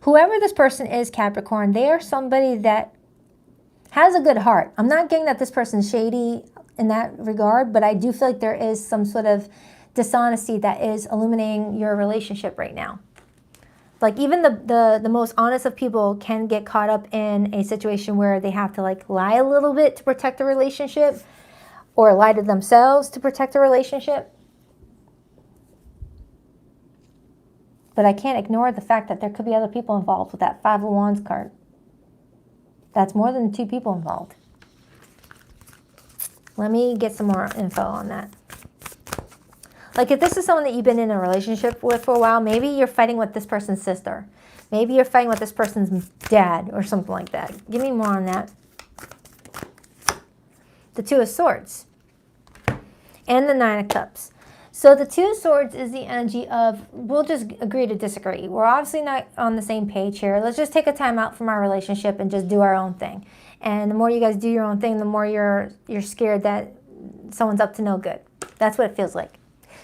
Whoever this person is, Capricorn, they are somebody that has a good heart. I'm not getting that this person's shady in that regard. But I do feel like there is some sort of dishonesty that is illuminating your relationship right now. Like even the most honest of people can get caught up in a situation where they have to like lie a little bit to protect the relationship or lie to themselves to protect the relationship. But I can't ignore the fact that there could be other people involved with that Five of Wands card. That's more than two people involved. Let me get some more info on that. Like if this is someone that you've been in a relationship with for a while, maybe you're fighting with this person's sister. Maybe you're fighting with this person's dad or something like that. Give me more on that. The Two of Swords. And the Nine of Cups. So the Two of Swords is the energy of, we'll just agree to disagree. We're obviously not on the same page here. Let's just take a time out from our relationship and just do our own thing. And the more you guys do your own thing, the more you're scared that someone's up to no good. That's what it feels like.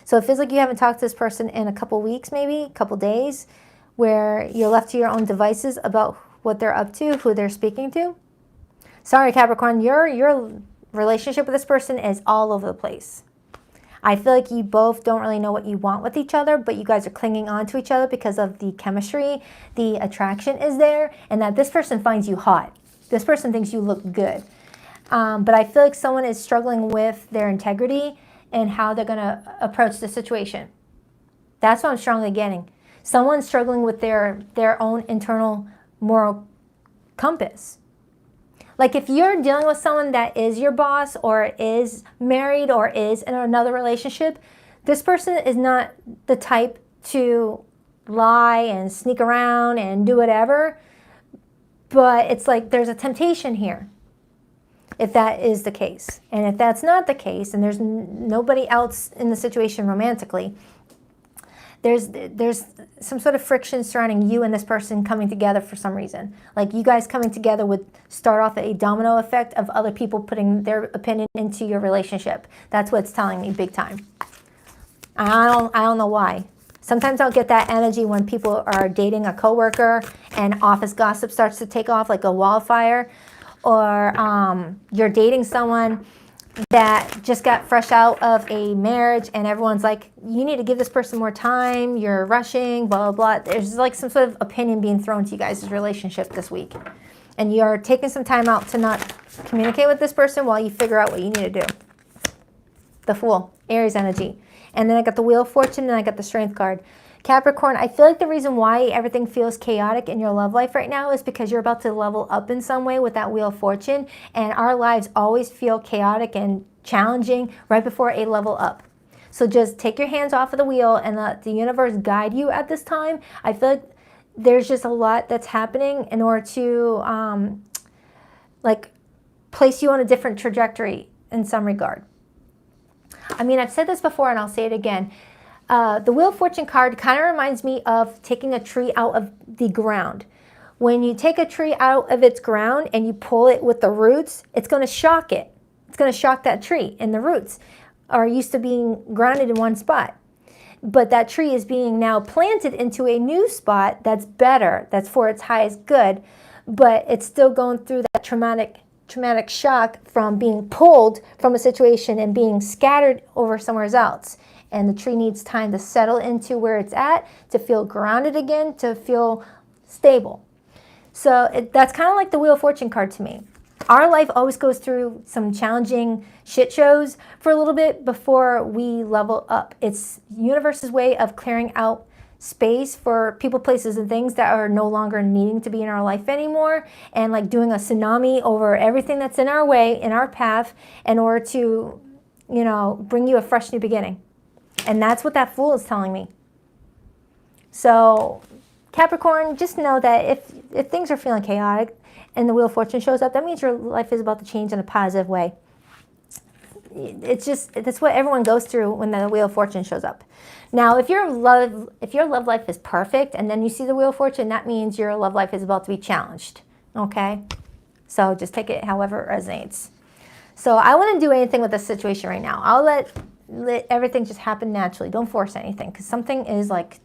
So it feels like you haven't talked to this person in a couple weeks, maybe a couple days, where you're left to your own devices about what they're up to, who they're speaking to. Sorry, Capricorn, your relationship with this person is all over the place. I feel like you both don't really know what you want with each other, but you guys are clinging on to each other because of the chemistry, the attraction is there, and that this person finds you hot. This person thinks you look good. But I feel like someone is struggling with their integrity and how they're going to approach the situation. That's what I'm strongly getting. Someone's struggling with their own internal moral compass. Like if you're dealing with someone that is your boss or is married or is in another relationship, this person is not the type to lie and sneak around and do whatever. But it's like there's a temptation here, if that is the case. And if that's not the case, and there's nobody else in the situation romantically, there's some sort of friction surrounding you and this person coming together for some reason. Like you guys coming together would start off a domino effect of other people putting their opinion into your relationship. That's what it's telling me big time. I don't know why. Sometimes I'll get that energy when people are dating a coworker and office gossip starts to take off like a wildfire. Or you're dating someone that just got fresh out of a marriage and everyone's like, you need to give this person more time, you're rushing, blah, blah, blah. There's like some sort of opinion being thrown to you guys' relationship this week. And you're taking some time out to not communicate with this person while you figure out what you need to do. The Fool, Aries energy. And then I got the Wheel of Fortune and I got the Strength card. Capricorn, I feel like the reason why everything feels chaotic in your love life right now is because you're about to level up in some way with that Wheel of Fortune. And our lives always feel chaotic and challenging right before a level up. So just take your hands off of the wheel and let the universe guide you at this time. I feel like there's just a lot that's happening in order to like place you on a different trajectory in some regard. I mean, I've said this before and I'll say it again. The Wheel of Fortune card kind of reminds me of taking a tree out of the ground. When you take a tree out of its ground and you pull it with the roots, it's going to shock it. It's going to shock that tree, and the roots are used to being grounded in one spot. But that tree is being now planted into a new spot that's better, that's for its highest good, but it's still going through that traumatic shock from being pulled from a situation and being scattered over somewhere else. And the tree needs time to settle into where it's at, to feel grounded again, to feel stable. So that's kind of like the Wheel of Fortune card to me. Our life always goes through some challenging shit shows for a little bit before we level up. It's the universe's way of clearing out space for people, places, and things that are no longer needing to be in our life anymore, and like doing a tsunami over everything that's in our way, in our path, in order to, you know, bring you a fresh new beginning. And that's what that Fool is telling me. So Capricorn, just know that if things are feeling chaotic and the Wheel of Fortune shows up, that means your life is about to change in a positive way. It's just, that's what everyone goes through when the Wheel of Fortune shows up. Now, if your love life is perfect and then you see the Wheel of Fortune, that means your love life is about to be challenged, okay? So just take it however it resonates. So I wouldn't do anything with this situation right now. I'll let everything just happen naturally. Don't force anything, because something is like,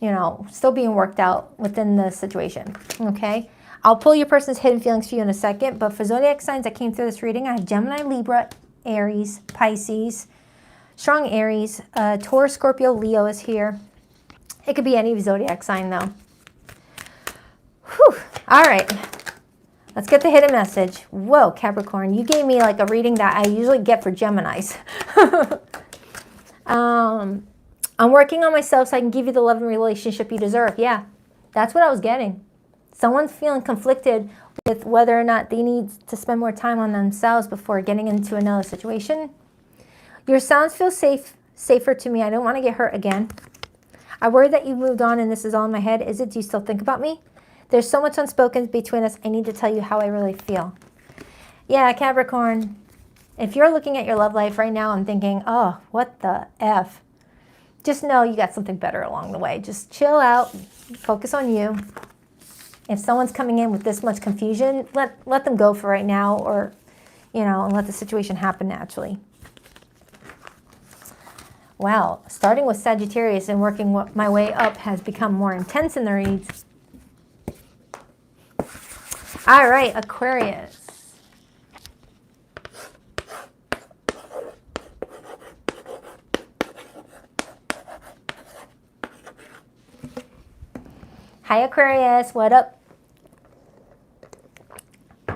you know, still being worked out within the situation, okay? I'll pull your person's hidden feelings for you in a second, but for zodiac signs that came through this reading, I have Gemini, Libra, Aries, Pisces, strong Aries, Taurus, Scorpio, Leo is here. It could be any zodiac sign though. Whew. All right, let's get the hidden message. Whoa, Capricorn, you gave me like a reading that I usually get for Geminis. I'm working on myself so I can give you the love and relationship you deserve. Yeah, that's what I was getting. Someone's feeling conflicted with whether or not they need to spend more time on themselves before getting into another situation. Your sounds feel safer to me. I don't want to get hurt again. I worry that you moved on and this is all in my head. Is it? Do you still think about me? There's so much unspoken between us. I need to tell you how I really feel. Yeah, Capricorn, if you're looking at your love life right now and thinking, oh, what the F? Just know you got something better along the way. Just chill out, focus on you. If someone's coming in with this much confusion, let them go for right now, or, you know, and let the situation happen naturally. Wow, starting with Sagittarius and working my way up has become more intense in the reads. All right, Aquarius. Hi, Aquarius, what up?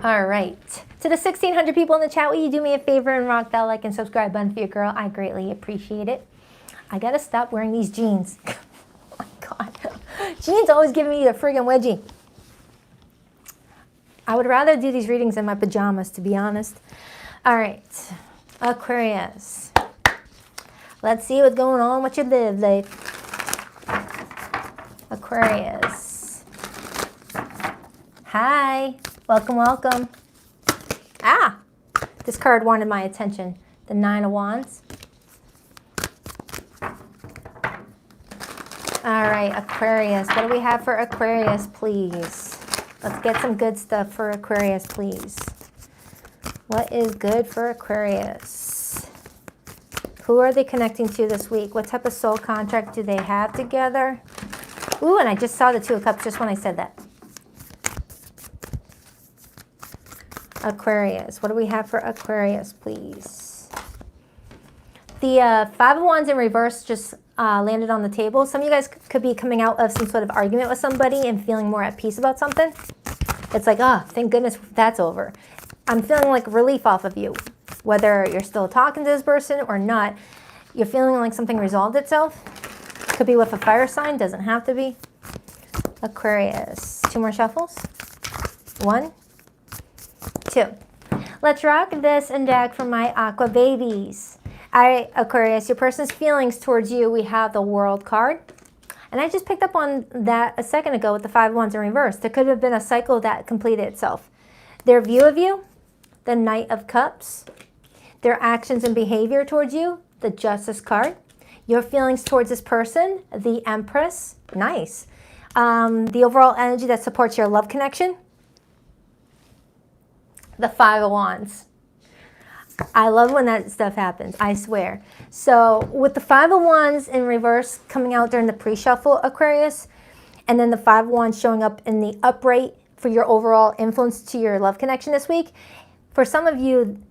All right, to the 1,600 people in the chat, will you do me a favor and rock that like and subscribe button for your girl? I greatly appreciate it. I gotta stop wearing these jeans. Oh my God, jeans always giving me the friggin' wedgie. I would rather do these readings in my pajamas, to be honest. All right, Aquarius. Let's see what's going on with your life. Aquarius. Hi, welcome, welcome. Ah, this card wanted my attention. The Nine of Wands. All right, Aquarius. What do we have for Aquarius, please? Let's get some good stuff for Aquarius, please. What is good for Aquarius? Who are they connecting to this week? What type of soul contract do they have together? Ooh, and I just saw the Two of Cups just when I said that. Aquarius. What do we have for Aquarius, please? The Five of Wands in reverse just landed on the table. Some of you guys could be coming out of some sort of argument with somebody and feeling more at peace about something. It's like, oh, thank goodness that's over. I'm feeling like relief off of you. Whether you're still talking to this person or not, you're feeling like something resolved itself. Could be with a fire sign, doesn't have to be. Aquarius. 2 more shuffles. 1, 2. Let's rock this and deck for my aqua babies. All right, Aquarius, your person's feelings towards you, we have the World card. And I just picked up on that a second ago with the Five of Wands in reverse. There could have been a cycle that completed itself. Their view of you the Knight of Cups, their actions and behavior towards you, the Justice card, your feelings towards this person, the Empress, nice, the overall energy that supports your love connection, the Five of Wands. I love when that stuff happens, I swear. So with the Five of Wands in reverse coming out during the pre-shuffle, Aquarius, and then the Five of Wands showing up in the upright for your overall influence to your love connection this week, for some of you,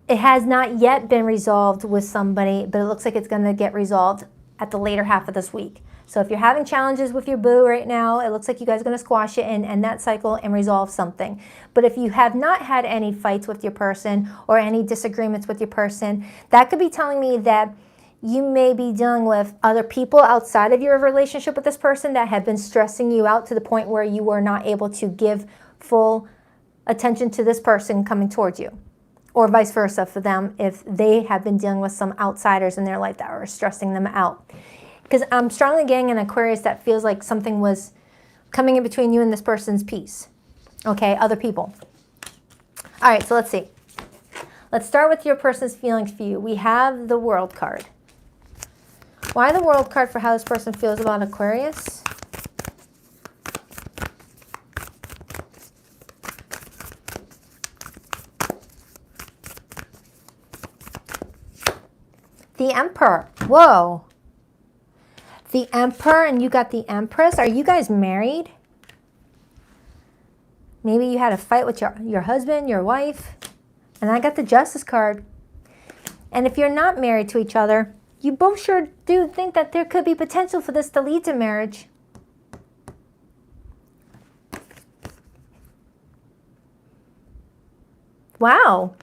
it has not yet been resolved with somebody, but it looks like it's going to get resolved at the later half of this week. So if you're having challenges with your boo right now, it looks like you guys are going to squash it and end that cycle and resolve something. But if you have not had any fights with your person or any disagreements with your person, that could be telling me that you may be dealing with other people outside of your relationship with this person that have been stressing you out to the point where you were not able to give full attention to this person coming towards you. Or vice versa for them if they have been dealing with some outsiders in their life that are stressing them out. Because I'm strongly getting an Aquarius that feels like something was coming in between you and this person's peace. Okay, other people. All right, so let's see. Let's start with your person's feelings for you. We have the World card. Why the World card for how this person feels about Aquarius? The Emperor. Whoa. The Emperor and you got the Empress. Are you guys married? Maybe you had a fight with your husband, your wife. And I got the Justice card. And if you're not married to each other, you both sure do think that there could be potential for this to lead to marriage. Wow.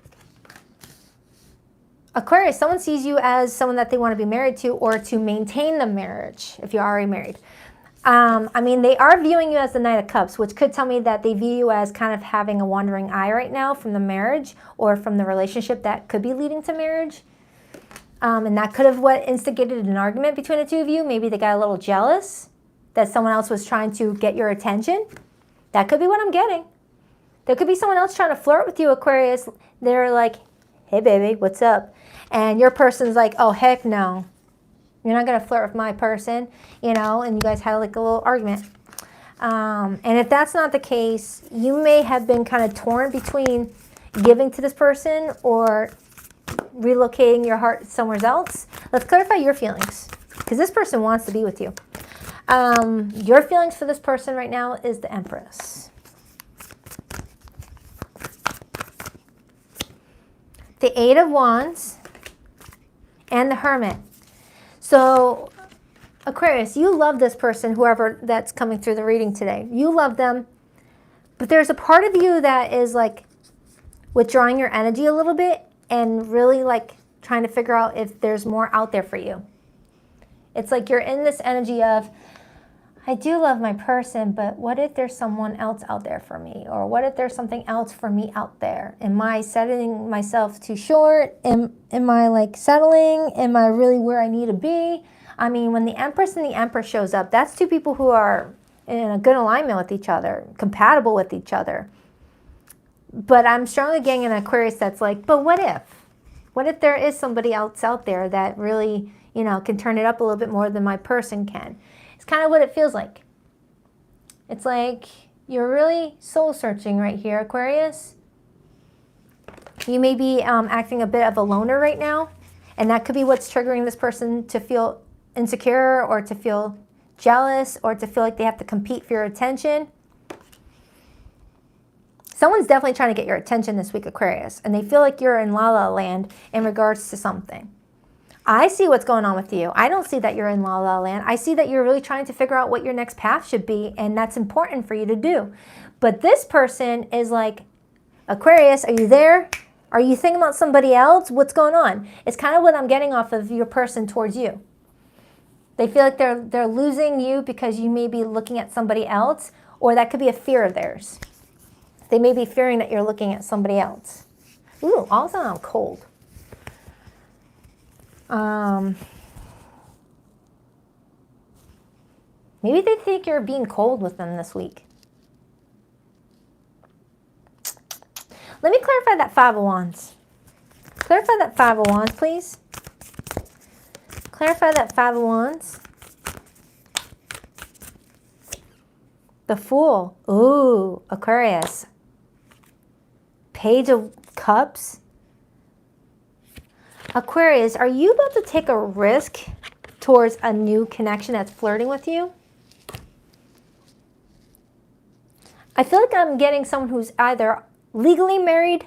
Aquarius, someone sees you as someone that they want to be married to or to maintain the marriage if you're already married. I mean, they are viewing you as the Knight of Cups, which could tell me that they view you as kind of having a wandering eye right now from the marriage or from the relationship that could be leading to marriage. And that could have what instigated an argument between the two of you. Maybe they got a little jealous that someone else was trying to get your attention. That could be what I'm getting. There could be someone else trying to flirt with you, Aquarius. They're like, hey, baby, what's up? And your person's like, oh, heck no. You're not going to flirt with my person, you know, and you guys had like a little argument. And if that's not the case, you may have been kind of torn between giving to this person or relocating your heart somewhere else. Let's clarify your feelings because this person wants to be with you. Your feelings for this person right now is the Empress. The Eight of Wands and the Hermit. So, Aquarius, you love this person, whoever that's coming through the reading today. You love them, but there's a part of you that is like withdrawing your energy a little bit and really like trying to figure out if there's more out there for you. It's like you're in this energy of, I do love my person, but what if there's someone else out there for me? Or what if there's something else for me out there? Am I setting myself too short? Am I like settling? Am I really where I need to be? I mean, when the Empress and the Emperor shows up, that's two people who are in a good alignment with each other, compatible with each other. But I'm strongly getting an Aquarius that's like, but what if? What if there is somebody else out there that really, you know, can turn it up a little bit more than my person can? It's kind of what it feels like. It's like you're really soul searching right here, Aquarius. You may be acting a bit of a loner right now, and that could be what's triggering this person to feel insecure or to feel jealous or to feel like they have to compete for your attention. Someone's definitely trying to get your attention this week, Aquarius, and they feel like you're in la la land in regards to something. I see what's going on with you. I don't see that you're in la la land. I see that you're really trying to figure out what your next path should be, and that's important for you to do. But this person is like, Aquarius, are you there? Are you thinking about somebody else? What's going on? It's kind of what I'm getting off of your person towards you. They feel like they're losing you because you may be looking at somebody else, or that could be a fear of theirs. They may be fearing that you're looking at somebody else. Ooh, all of a sudden I'm cold. Maybe they think you're being cold with them this week. Let me clarify that Five of Wands. Clarify that Five of Wands, please. Clarify that Five of Wands. The Fool. Ooh, Aquarius. Page of Cups. Aquarius, are you about to take a risk towards a new connection that's flirting with you? I feel like I'm getting someone who's either legally married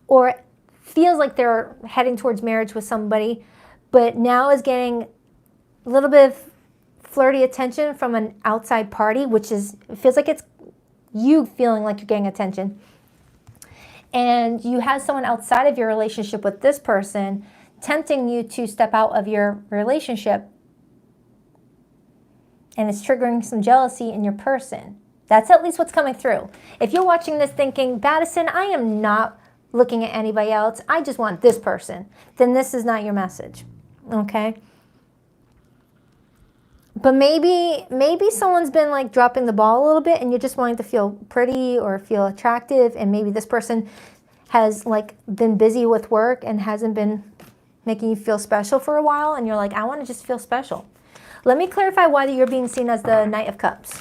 or feels like they're heading towards marriage with somebody, but now is getting a little bit of flirty attention from an outside party, which is, it feels like it's you feeling like you're getting attention. And you have someone outside of your relationship with this person tempting you to step out of your relationship. And it's triggering some jealousy in your person. That's at least what's coming through. If you're watching this thinking, Baddison, I am not looking at anybody else, I just want this person, then this is not your message, okay? But maybe someone's been like dropping the ball a little bit and you're just wanting to feel pretty or feel attractive, and maybe this person has like been busy with work and hasn't been making you feel special for a while, and you're like, I want to just feel special. Let me clarify why you're being seen as the Knight of Cups.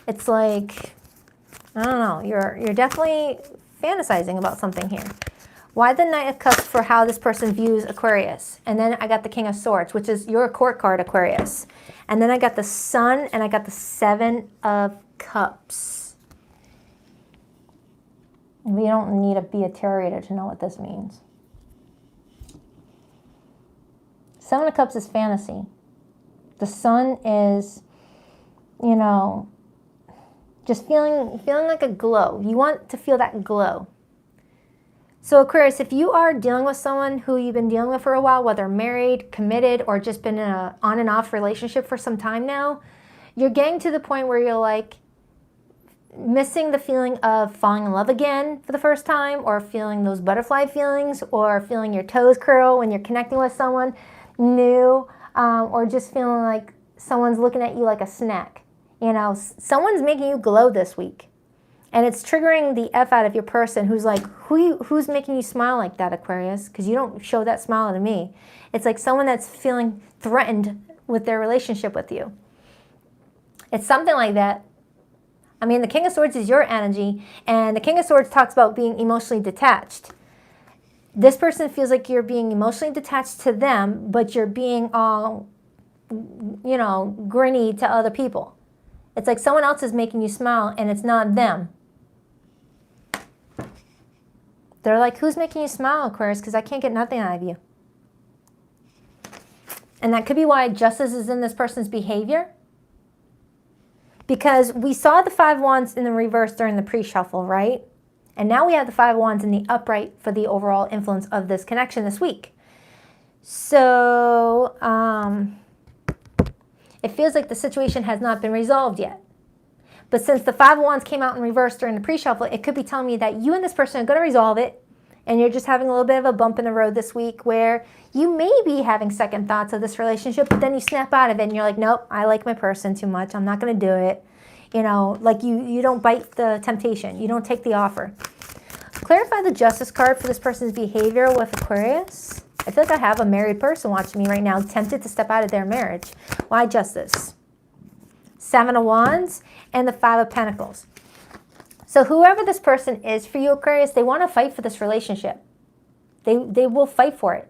It's like, I don't know, you're definitely fantasizing about something here. Why the Knight of Cups for how this person views Aquarius? And then I got the King of Swords, which is your court card, Aquarius. And then I got the Sun, and I got the Seven of Cups. We don't need to be a tarot reader to know what this means. Seven of Cups is fantasy. The Sun is, you know, just feeling like a glow. You want to feel that glow. So Aquarius, if you are dealing with someone who you've been dealing with for a while, whether married, committed, or just been in an on and off relationship for some time now, you're getting to the point where you're like missing the feeling of falling in love again for the first time, or feeling those butterfly feelings, or feeling your toes curl when you're connecting with someone new, or just feeling like someone's looking at you like a snack. You know, someone's making you glow this week. And it's triggering the F out of your person who's like, who's making you smile like that, Aquarius? Because you don't show that smile to me. It's like someone that's feeling threatened with their relationship with you. It's something like that. I mean, the King of Swords is your energy, and the King of Swords talks about being emotionally detached. This person feels like you're being emotionally detached to them, but you're being all, you know, grinny to other people. It's like someone else is making you smile, and it's not them. They're like, who's making you smile, Aquarius? Because I can't get nothing out of you. And that could be why justice is in this person's behavior. Because we saw the Five of Wands in the reverse during the pre-shuffle, right? And now we have the Five of Wands in the upright for the overall influence of this connection this week. So, it feels like the situation has not been resolved yet. But since the Five of Wands came out in reverse during the pre-shuffle, it could be telling me that you and this person are going to resolve it, and you're just having a little bit of a bump in the road this week where you may be having second thoughts of this relationship, but then you snap out of it and you're like, nope, I like my person too much. I'm not going to do it. You know, like you don't bite the temptation. You don't take the offer. Clarify the Justice card for this person's behavior with Aquarius. I feel like I have a married person watching me right now tempted to step out of their marriage. Why Justice? Seven of Wands and the Five of Pentacles. So whoever this person is for you, Aquarius, they want to fight for this relationship. They will fight for it.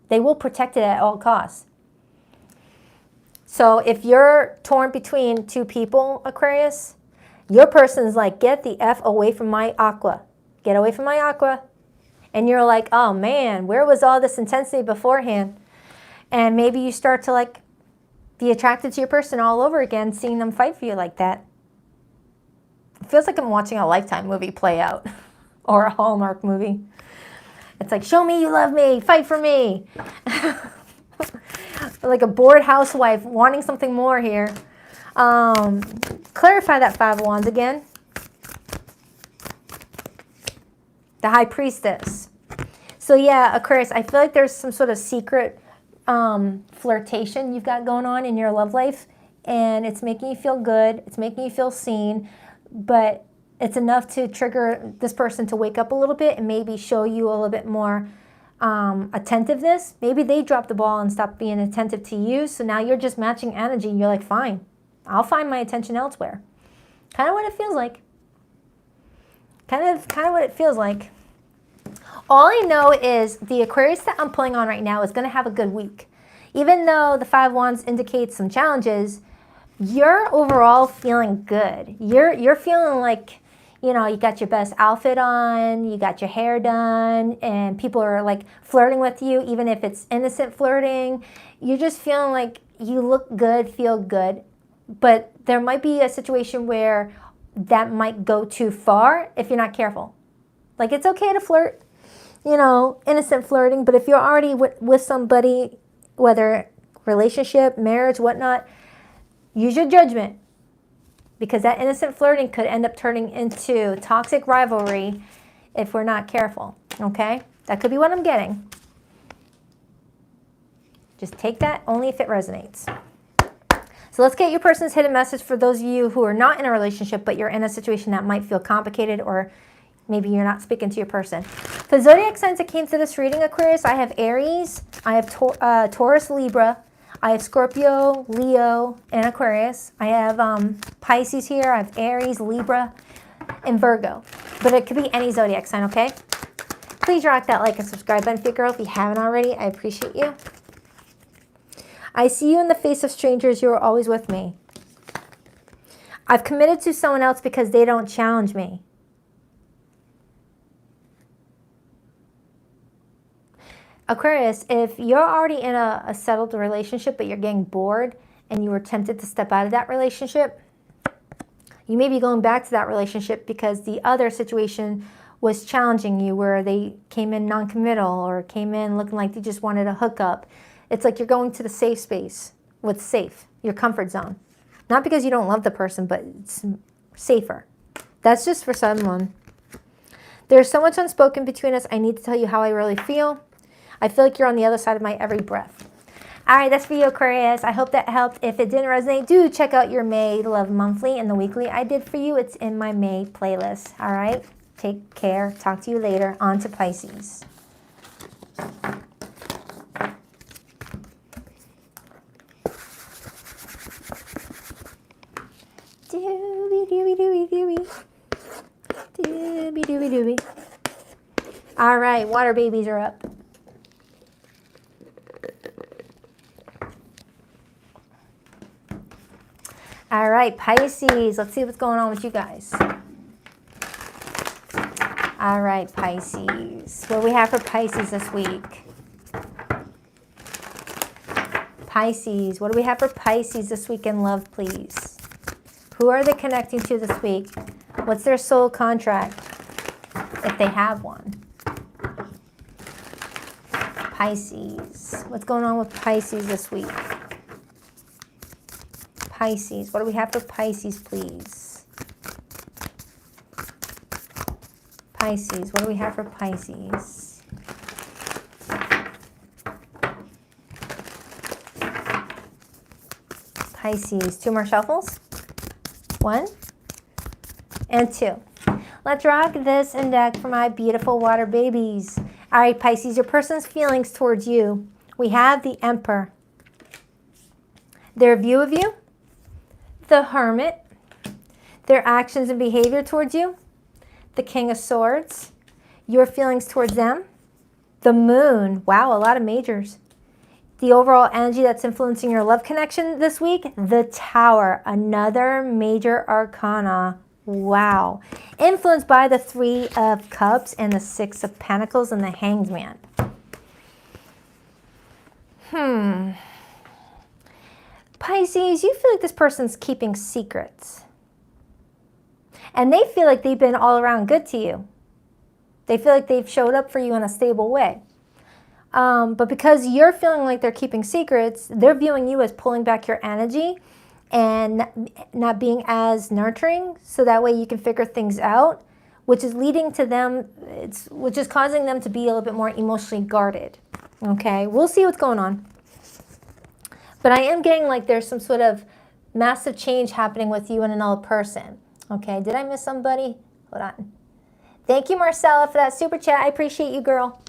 They will protect it at all costs. So if you're torn between two people, Aquarius, your person's like, get the F away from my aqua. Get away from my aqua. And you're like, oh man, where was all this intensity beforehand? And maybe you start to like be attracted to your person all over again, seeing them fight for you like that. It feels like I'm watching a Lifetime movie play out, or a Hallmark movie. It's like, show me you love me, fight for me. Like a bored housewife wanting something more here. Clarify that Five of Wands again. The High Priestess. So yeah, Aquarius, I feel like there's some sort of secret flirtation you've got going on in your love life, and it's making you feel good. It's making you feel seen, but it's enough to trigger this person to wake up a little bit and maybe show you a little bit more attentiveness. Maybe they dropped the ball and stopped being attentive to you. So now you're just matching energy. You're like, fine, I'll find my attention elsewhere. Kind of what it feels like. Kind of what it feels like. All I know is the Aquarius that I'm pulling on right now is going to have a good week. Even though the Five of Wands indicates some challenges, you're overall feeling good. You're feeling like, you know, you got your best outfit on, you got your hair done, and people are like flirting with you, even if it's innocent flirting. You're just feeling like you look good, feel good. But there might be a situation where that might go too far if you're not careful. Like, it's okay to flirt, you know, innocent flirting, but if you're already with somebody, whether relationship, marriage, whatnot, use your judgment, because that innocent flirting could end up turning into toxic rivalry if we're not careful, okay? That could be what I'm getting. Just take that only if it resonates. So let's get your person's hidden message for those of you who are not in a relationship, but you're in a situation that might feel complicated, or maybe you're not speaking to your person. The zodiac signs that came to this reading, Aquarius, I have Aries, I have Taurus, Libra, I have Scorpio, Leo, and Aquarius. I have Pisces here, I have Aries, Libra, and Virgo. But it could be any zodiac sign, okay? Please rock that like and subscribe button, fit girl, if you haven't already. I appreciate you. I see you in the face of strangers. You are always with me. I've committed to someone else because they don't challenge me. Aquarius, if you're already in a settled relationship, but you're getting bored and you were tempted to step out of that relationship, you may be going back to that relationship because the other situation was challenging you, where they came in non-committal or came in looking like they just wanted a hookup. It's like you're going to the safe space. What's safe? Your comfort zone. Not because you don't love the person, but it's safer. That's just for someone. There's so much unspoken between us. I need to tell you how I really feel. I feel like you're on the other side of my every breath. All right, that's for you, Aquarius. I hope that helped. If it didn't resonate, do check out your May Love Monthly and the weekly I did for you. It's in my May playlist. All right, take care. Talk to you later. On to Pisces. All right, water babies are up. All right, Pisces. Let's see what's going on with you guys. All right, Pisces. What do we have for Pisces this week? Pisces. What do we have for Pisces this week in love, please? Who are they connecting to this week? What's their soul contract, if they have one? Pisces. What's going on with Pisces this week? Pisces. What do we have for Pisces, please? Pisces. What do we have for Pisces? Pisces. Two more shuffles. 1 and 2. Let's rock this and deck for my beautiful water babies. All right, Pisces, your person's feelings towards you. We have the Emperor. Their view of you, the Hermit. Their actions and behavior towards you, the King of Swords. Your feelings towards them, the Moon. Wow, a lot of majors. The overall energy that's influencing your love connection this week, the Tower. Another major arcana. Wow. Influenced by the Three of Cups and the Six of Pentacles and the Hanged Man. Pisces, you feel like this person's keeping secrets. And they feel like they've been all around good to you. They feel like they've showed up for you in a stable way. But because you're feeling like they're keeping secrets, they're viewing you as pulling back your energy and not being as nurturing, so that way you can figure things out, which is leading to them, which is causing them to be a little bit more emotionally guarded. Okay, we'll see what's going on. But I am getting like there's some sort of massive change happening with you and another person. Okay, did I miss somebody? Hold on. Thank you, Marcella, for that super chat. I appreciate you, girl.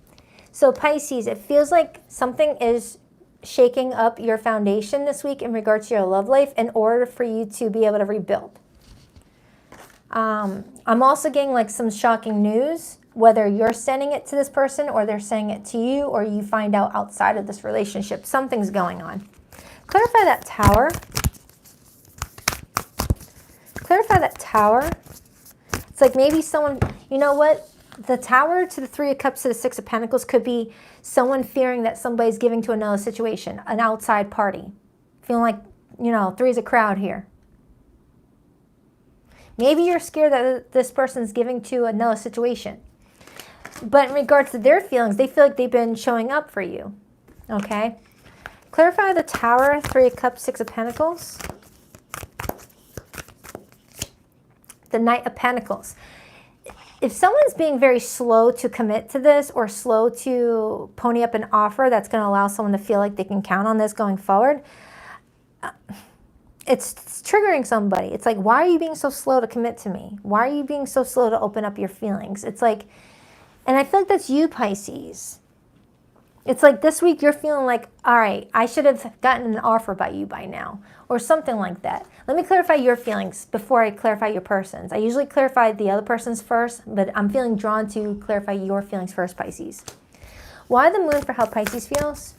So Pisces, it feels like something is shaking up your foundation this week in regards to your love life in order for you to be able to rebuild. I'm also getting like some shocking news, whether you're sending it to this person or they're sending it to you, or you find out outside of this relationship. Something's going on. Clarify that Tower. Clarify that Tower. It's like maybe someone, you know what? The Tower to the Three of Cups to the Six of Pentacles could be someone fearing that somebody's giving to another situation, an outside party. Feeling like, you know, three's a crowd here. Maybe you're scared that this person's giving to another situation. But in regards to their feelings, they feel like they've been showing up for you. Okay? Clarify the Tower, Three of Cups, Six of Pentacles. The Knight of Pentacles. If someone's being very slow to commit to this or slow to pony up an offer that's going to allow someone to feel like they can count on this going forward, it's triggering somebody. It's like, why are you being so slow to commit to me? Why are you being so slow to open up your feelings? It's like, and I feel like that's you, Pisces. It's like this week you're feeling like, all right, I should have gotten an offer by you by now, or something like that. Let me clarify your feelings before I clarify your person's. I usually clarify the other person's first, but I'm feeling drawn to clarify your feelings first, Pisces. Why the Moon for how Pisces feels?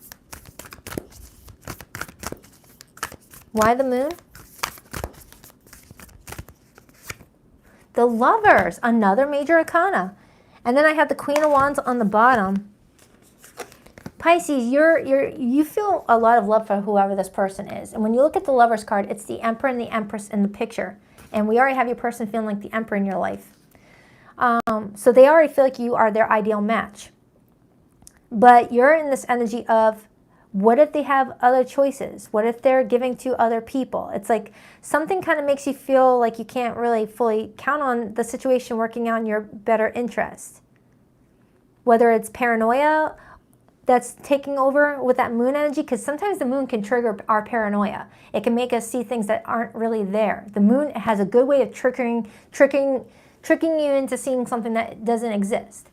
Why the Moon? The Lovers, another major arcana. And then I have the Queen of Wands on the bottom. Pisces, you feel a lot of love for whoever this person is. And when you look at the Lovers card, it's the Emperor and the Empress in the picture. And we already have your person feeling like the Emperor in your life. So they already feel like you are their ideal match. But you're in this energy of, what if they have other choices? What if they're giving to other people? It's like something kind of makes you feel like you can't really fully count on the situation working out in your better interest. Whether it's paranoia that's taking over with that Moon energy, because sometimes the Moon can trigger our paranoia. It can make us see things that aren't really there. The Moon has a good way of tricking you into seeing something that doesn't exist.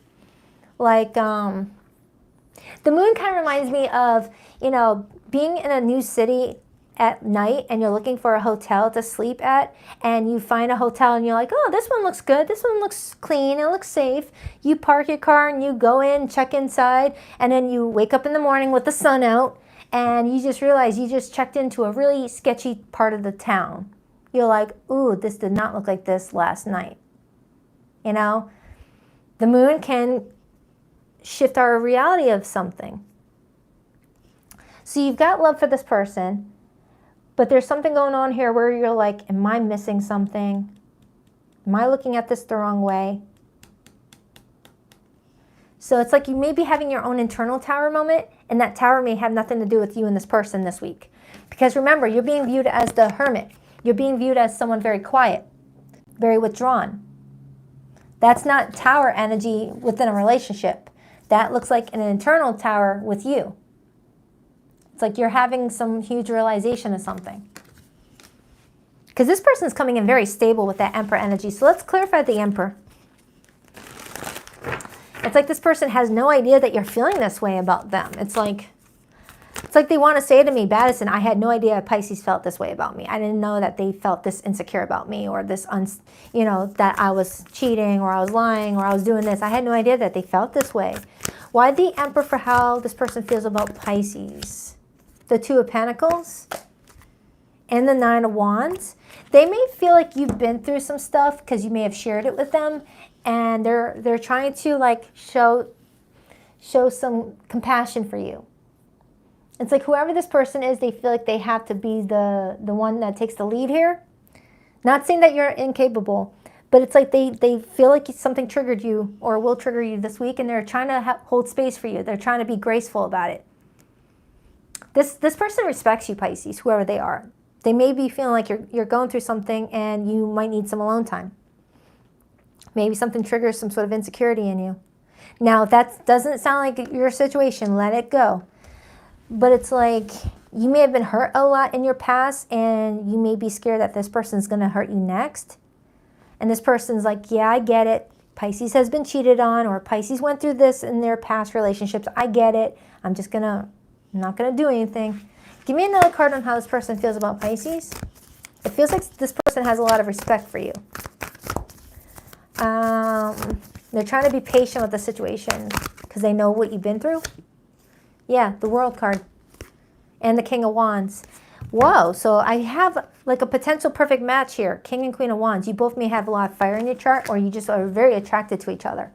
Like, the Moon kind of reminds me of, you know, being in a new city at night and you're looking for a hotel to sleep at, and you find a hotel and you're like, oh, this one looks good, this one looks clean, it looks safe. You park your car and you go in, check inside, and then you wake up in the morning with the sun out and you just realize you just checked into a really sketchy part of the town. You're like, ooh, this did not look like this last night. You know, the Moon can shift our reality of something. So you've got love for this person, but there's something going on here where you're like, am I missing something? Am I looking at this the wrong way? So it's like you may be having your own internal Tower moment, and that Tower may have nothing to do with you and this person this week. Because remember, you're being viewed as the Hermit. You're being viewed as someone very quiet, very withdrawn. That's not Tower energy within a relationship. That looks like an internal Tower with you. It's like you're having some huge realization of something. Because this person is coming in very stable with that Emperor energy. So let's clarify the Emperor. It's like this person has no idea that you're feeling this way about them. It's like they want to say to me, Baddison, I had no idea Pisces felt this way about me. I didn't know that they felt this insecure about me, or this, you know, that I was cheating, or I was lying, or I was doing this. I had no idea that they felt this way. Why the Emperor for how this person feels about Pisces? The Two of Pentacles and the Nine of Wands. They may feel like you've been through some stuff because you may have shared it with them, and they're trying to like show some compassion for you. It's like whoever this person is, they feel like they have to be the one that takes the lead here. Not saying that you're incapable, but it's like they feel like something triggered you or will trigger you this week, and they're trying to hold space for you. They're trying to be graceful about it. This person respects you, Pisces, whoever they are. They may be feeling like you're going through something and you might need some alone time. Maybe something triggers some sort of insecurity in you. Now, if that doesn't sound like your situation, let it go. But it's like you may have been hurt a lot in your past, and you may be scared that this person's going to hurt you next. And this person's like, yeah, I get it. Pisces has been cheated on, or Pisces went through this in their past relationships. I get it. I'm not gonna do anything. Give me another card on how this person feels about Pisces. It feels like this person has a lot of respect for you. They're trying to be patient with the situation because they know what you've been through. Yeah, the World card and the King of Wands. Whoa, so I have like a potential perfect match here. King and Queen of Wands. You both may have a lot of fire in your chart, or you just are very attracted to each other.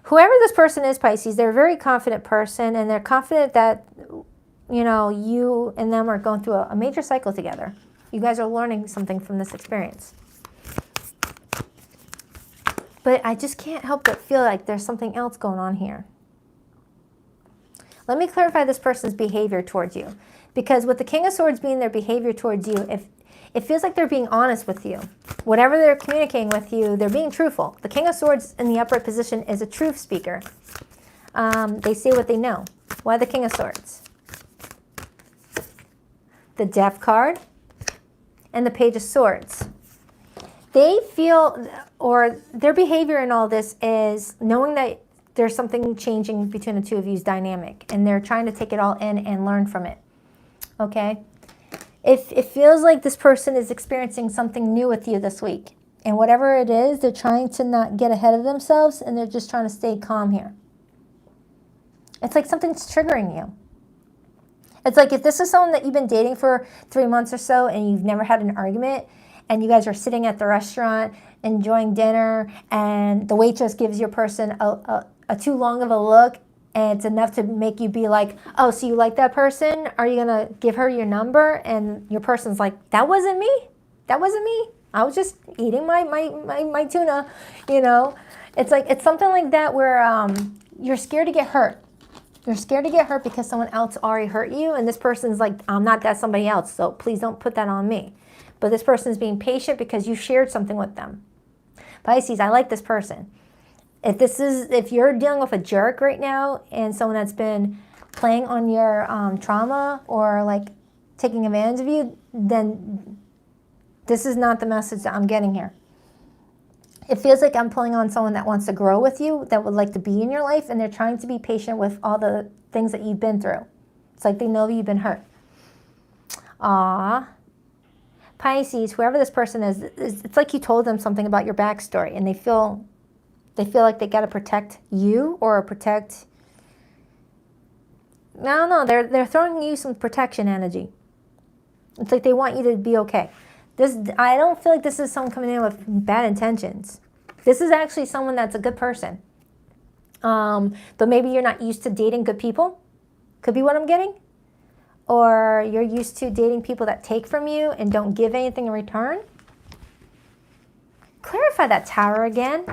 Whoever this person is, Pisces, they're a very confident person, and they're confident that, you know, you and them are going through a major cycle together. You guys are learning something from this experience. But I just can't help but feel like there's something else going on here. Let me clarify this person's behavior towards you. Because with the King of Swords being their behavior towards you, if it feels like they're being honest with you. Whatever they're communicating with you, they're being truthful. The King of Swords in the upright position is a truth speaker. They say what they know. Why the King of Swords? The Death card and the Page of Swords. They feel, or their behavior in all this is knowing that there's something changing between the two of you's dynamic, and they're trying to take it all in and learn from it. Okay? If it feels like this person is experiencing something new with you this week, and whatever it is, they're trying to not get ahead of themselves, and they're just trying to stay calm here. It's like something's triggering you. It's like if this is someone that you've been dating for 3 months or so, and you've never had an argument, and you guys are sitting at the restaurant enjoying dinner, and the waitress gives your person a too long of a look, and it's enough to make you be like, oh, so you like that person? Are you gonna give her your number? And your person's like, that wasn't me. That wasn't me. I was just eating my tuna, you know? It's like, it's something like that where you're scared to get hurt. You're scared to get hurt because someone else already hurt you, and this person's like, I'm not that somebody else, so please don't put that on me. But this person's being patient because you shared something with them. Pisces, I like this person. If you're dealing with a jerk right now and someone that's been playing on your trauma or like taking advantage of you, then this is not the message that I'm getting here. It feels like I'm pulling on someone that wants to grow with you, that would like to be in your life, and they're trying to be patient with all the things that you've been through. It's like they know you've been hurt. Aww. Pisces, whoever this person is, it's like you told them something about your backstory, and they feel like they got to protect you or protect. I don't know. They're throwing you some protection energy. It's like they want you to be okay. I don't feel like this is someone coming in with bad intentions. This is actually someone that's a good person. But maybe you're not used to dating good people. Could be what I'm getting. Or you're used to dating people that take from you and don't give anything in return. Clarify that Tower again.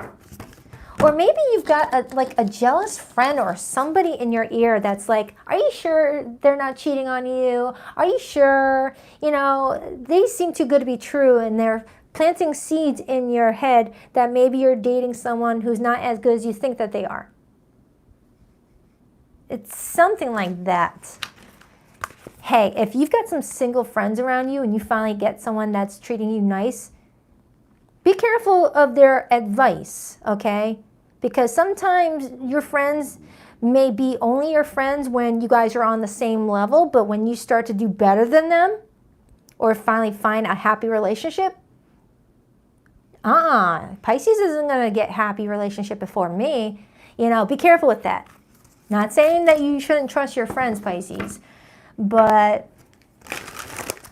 Or maybe you've got a jealous friend or somebody in your ear that's like, are you sure they're not cheating on you? Are you sure? You know, they seem too good to be true, and they're planting seeds in your head that maybe you're dating someone who's not as good as you think that they are. It's something like that. Hey, if you've got some single friends around you and you finally get someone that's treating you nice, be careful of their advice, okay? Because sometimes your friends may be only your friends when you guys are on the same level, but when you start to do better than them or finally find a happy relationship, Pisces isn't going to get happy relationship before me. You know, be careful with that. Not saying that you shouldn't trust your friends, Pisces, but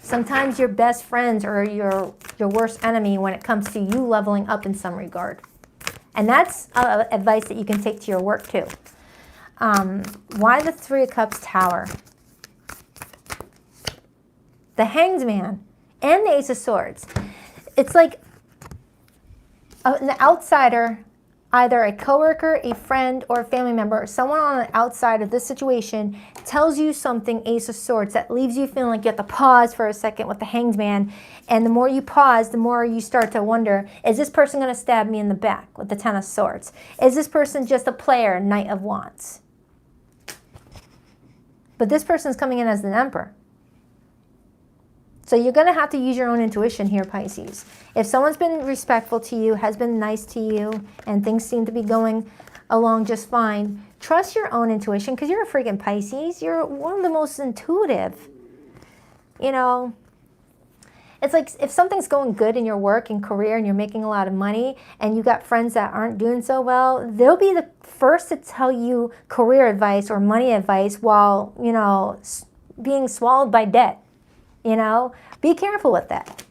sometimes your best friends are your worst enemy when it comes to you leveling up in some regard. And that's advice that you can take to your work too. Why the Three of Cups Tower? The Hanged Man and the Ace of Swords. It's like an outsider, either a coworker, a friend, or a family member, someone on the outside of this situation tells you something, Ace of Swords, that leaves you feeling like you have to pause for a second with the Hanged Man. And the more you pause, the more you start to wonder, is this person going to stab me in the back with the Ten of Swords? Is this person just a player, Knight of Wands? But this person's coming in as an Emperor. So you're going to have to use your own intuition here, Pisces. If someone's been respectful to you, has been nice to you, and things seem to be going along just fine, trust your own intuition, because you're a freaking Pisces. You're one of the most intuitive. You know, it's like if something's going good in your work and career and you're making a lot of money and you got friends that aren't doing so well, they'll be the first to tell you career advice or money advice while, you know, being swallowed by debt. You know, be careful with that.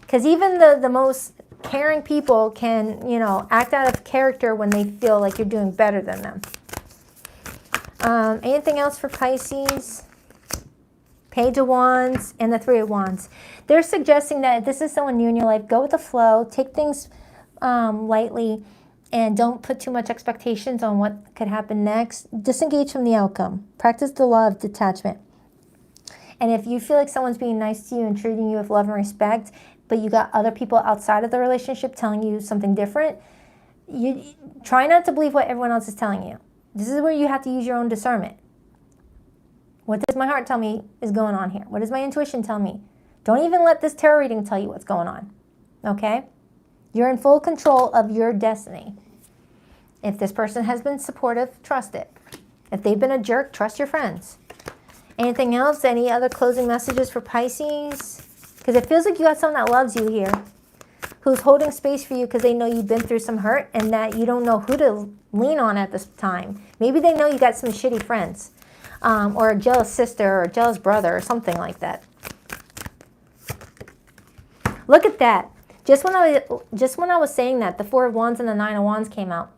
Because even the most caring people can, you know, act out of character when they feel like you're doing better than them. Anything else for Pisces? Page of Wands and the Three of Wands. They're suggesting that if this is someone new in your life, go with the flow, take things lightly, and don't put too much expectations on what could happen next. Disengage from the outcome. Practice the law of detachment. And if you feel like someone's being nice to you and treating you with love and respect, but you got other people outside of the relationship telling you something different, you try not to believe what everyone else is telling you. This is where you have to use your own discernment. What does my heart tell me is going on here? What does my intuition tell me? Don't even let this tarot reading tell you what's going on, okay? You're in full control of your destiny. If this person has been supportive, trust it. If they've been a jerk, trust your friends. Anything else? Any other closing messages for Pisces? Because it feels like you got someone that loves you here, who's holding space for you because they know you've been through some hurt and that you don't know who to lean on at this time. Maybe they know you got some shitty friends, or a jealous sister or a jealous brother or something like that. Look at that. Just when I was saying that, the Four of Wands and the Nine of Wands came out.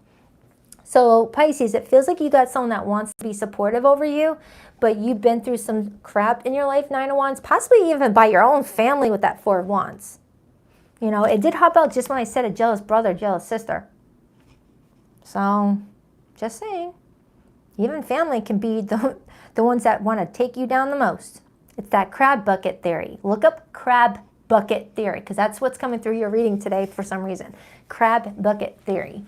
So Pisces, it feels like you got someone that wants to be supportive over you, but you've been through some crap in your life, Nine of Wands, possibly even by your own family with that Four of Wands. You know, it did hop out just when I said a jealous brother, jealous sister. So, just saying. Even family can be the ones that want to take you down the most. It's that crab bucket theory. Look up crab bucket theory, because that's what's coming through your reading today for some reason. Crab bucket theory.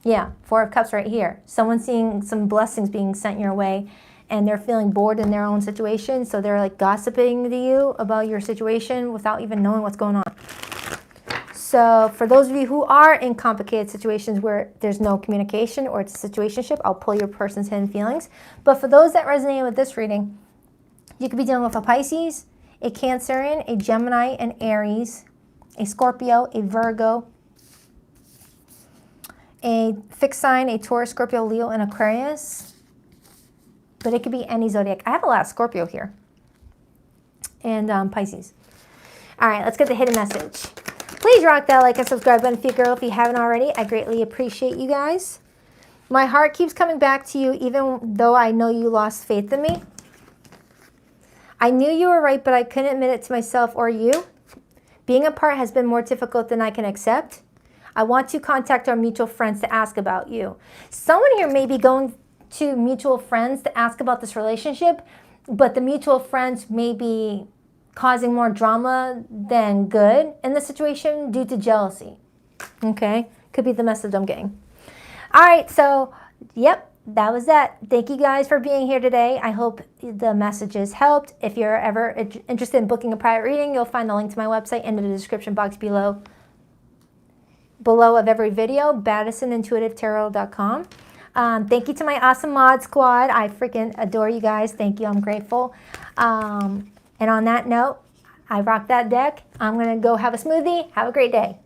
Yeah, Four of Cups right here. Someone's seeing some blessings being sent your way, and they're feeling bored in their own situation, so they're like gossiping to you about your situation without even knowing what's going on. So for those of you who are in complicated situations where there's no communication or it's a situationship, I'll pull your person's hidden feelings. But for those that resonate with this reading, you could be dealing with a Pisces, a Cancerian, a Gemini, an Aries, a Scorpio, a Virgo, a fixed sign, a Taurus, Scorpio, Leo, and Aquarius. But it could be any zodiac. I have a lot of Scorpio here. And Pisces. All right, let's get the hidden message. Please rock that like and subscribe button for you, girl, if you haven't already. I greatly appreciate you guys. My heart keeps coming back to you even though I know you lost faith in me. I knew you were right, but I couldn't admit it to myself or you. Being apart has been more difficult than I can accept. I want to contact our mutual friends to ask about you. Someone here may be going to mutual friends to ask about this relationship, but the mutual friends may be causing more drama than good in the situation due to jealousy. Okay? Could be the message I'm getting. All right, so, yep, that was that. Thank you guys for being here today. I hope the messages helped. If you're ever interested in booking a private reading, you'll find the link to my website in the description box below of every video, BaddisonIntuitiveTarot.com. Thank you to my awesome mod squad. I freaking adore you guys. Thank you. I'm grateful. And on that note, I rock that deck. I'm going to go have a smoothie. Have a great day.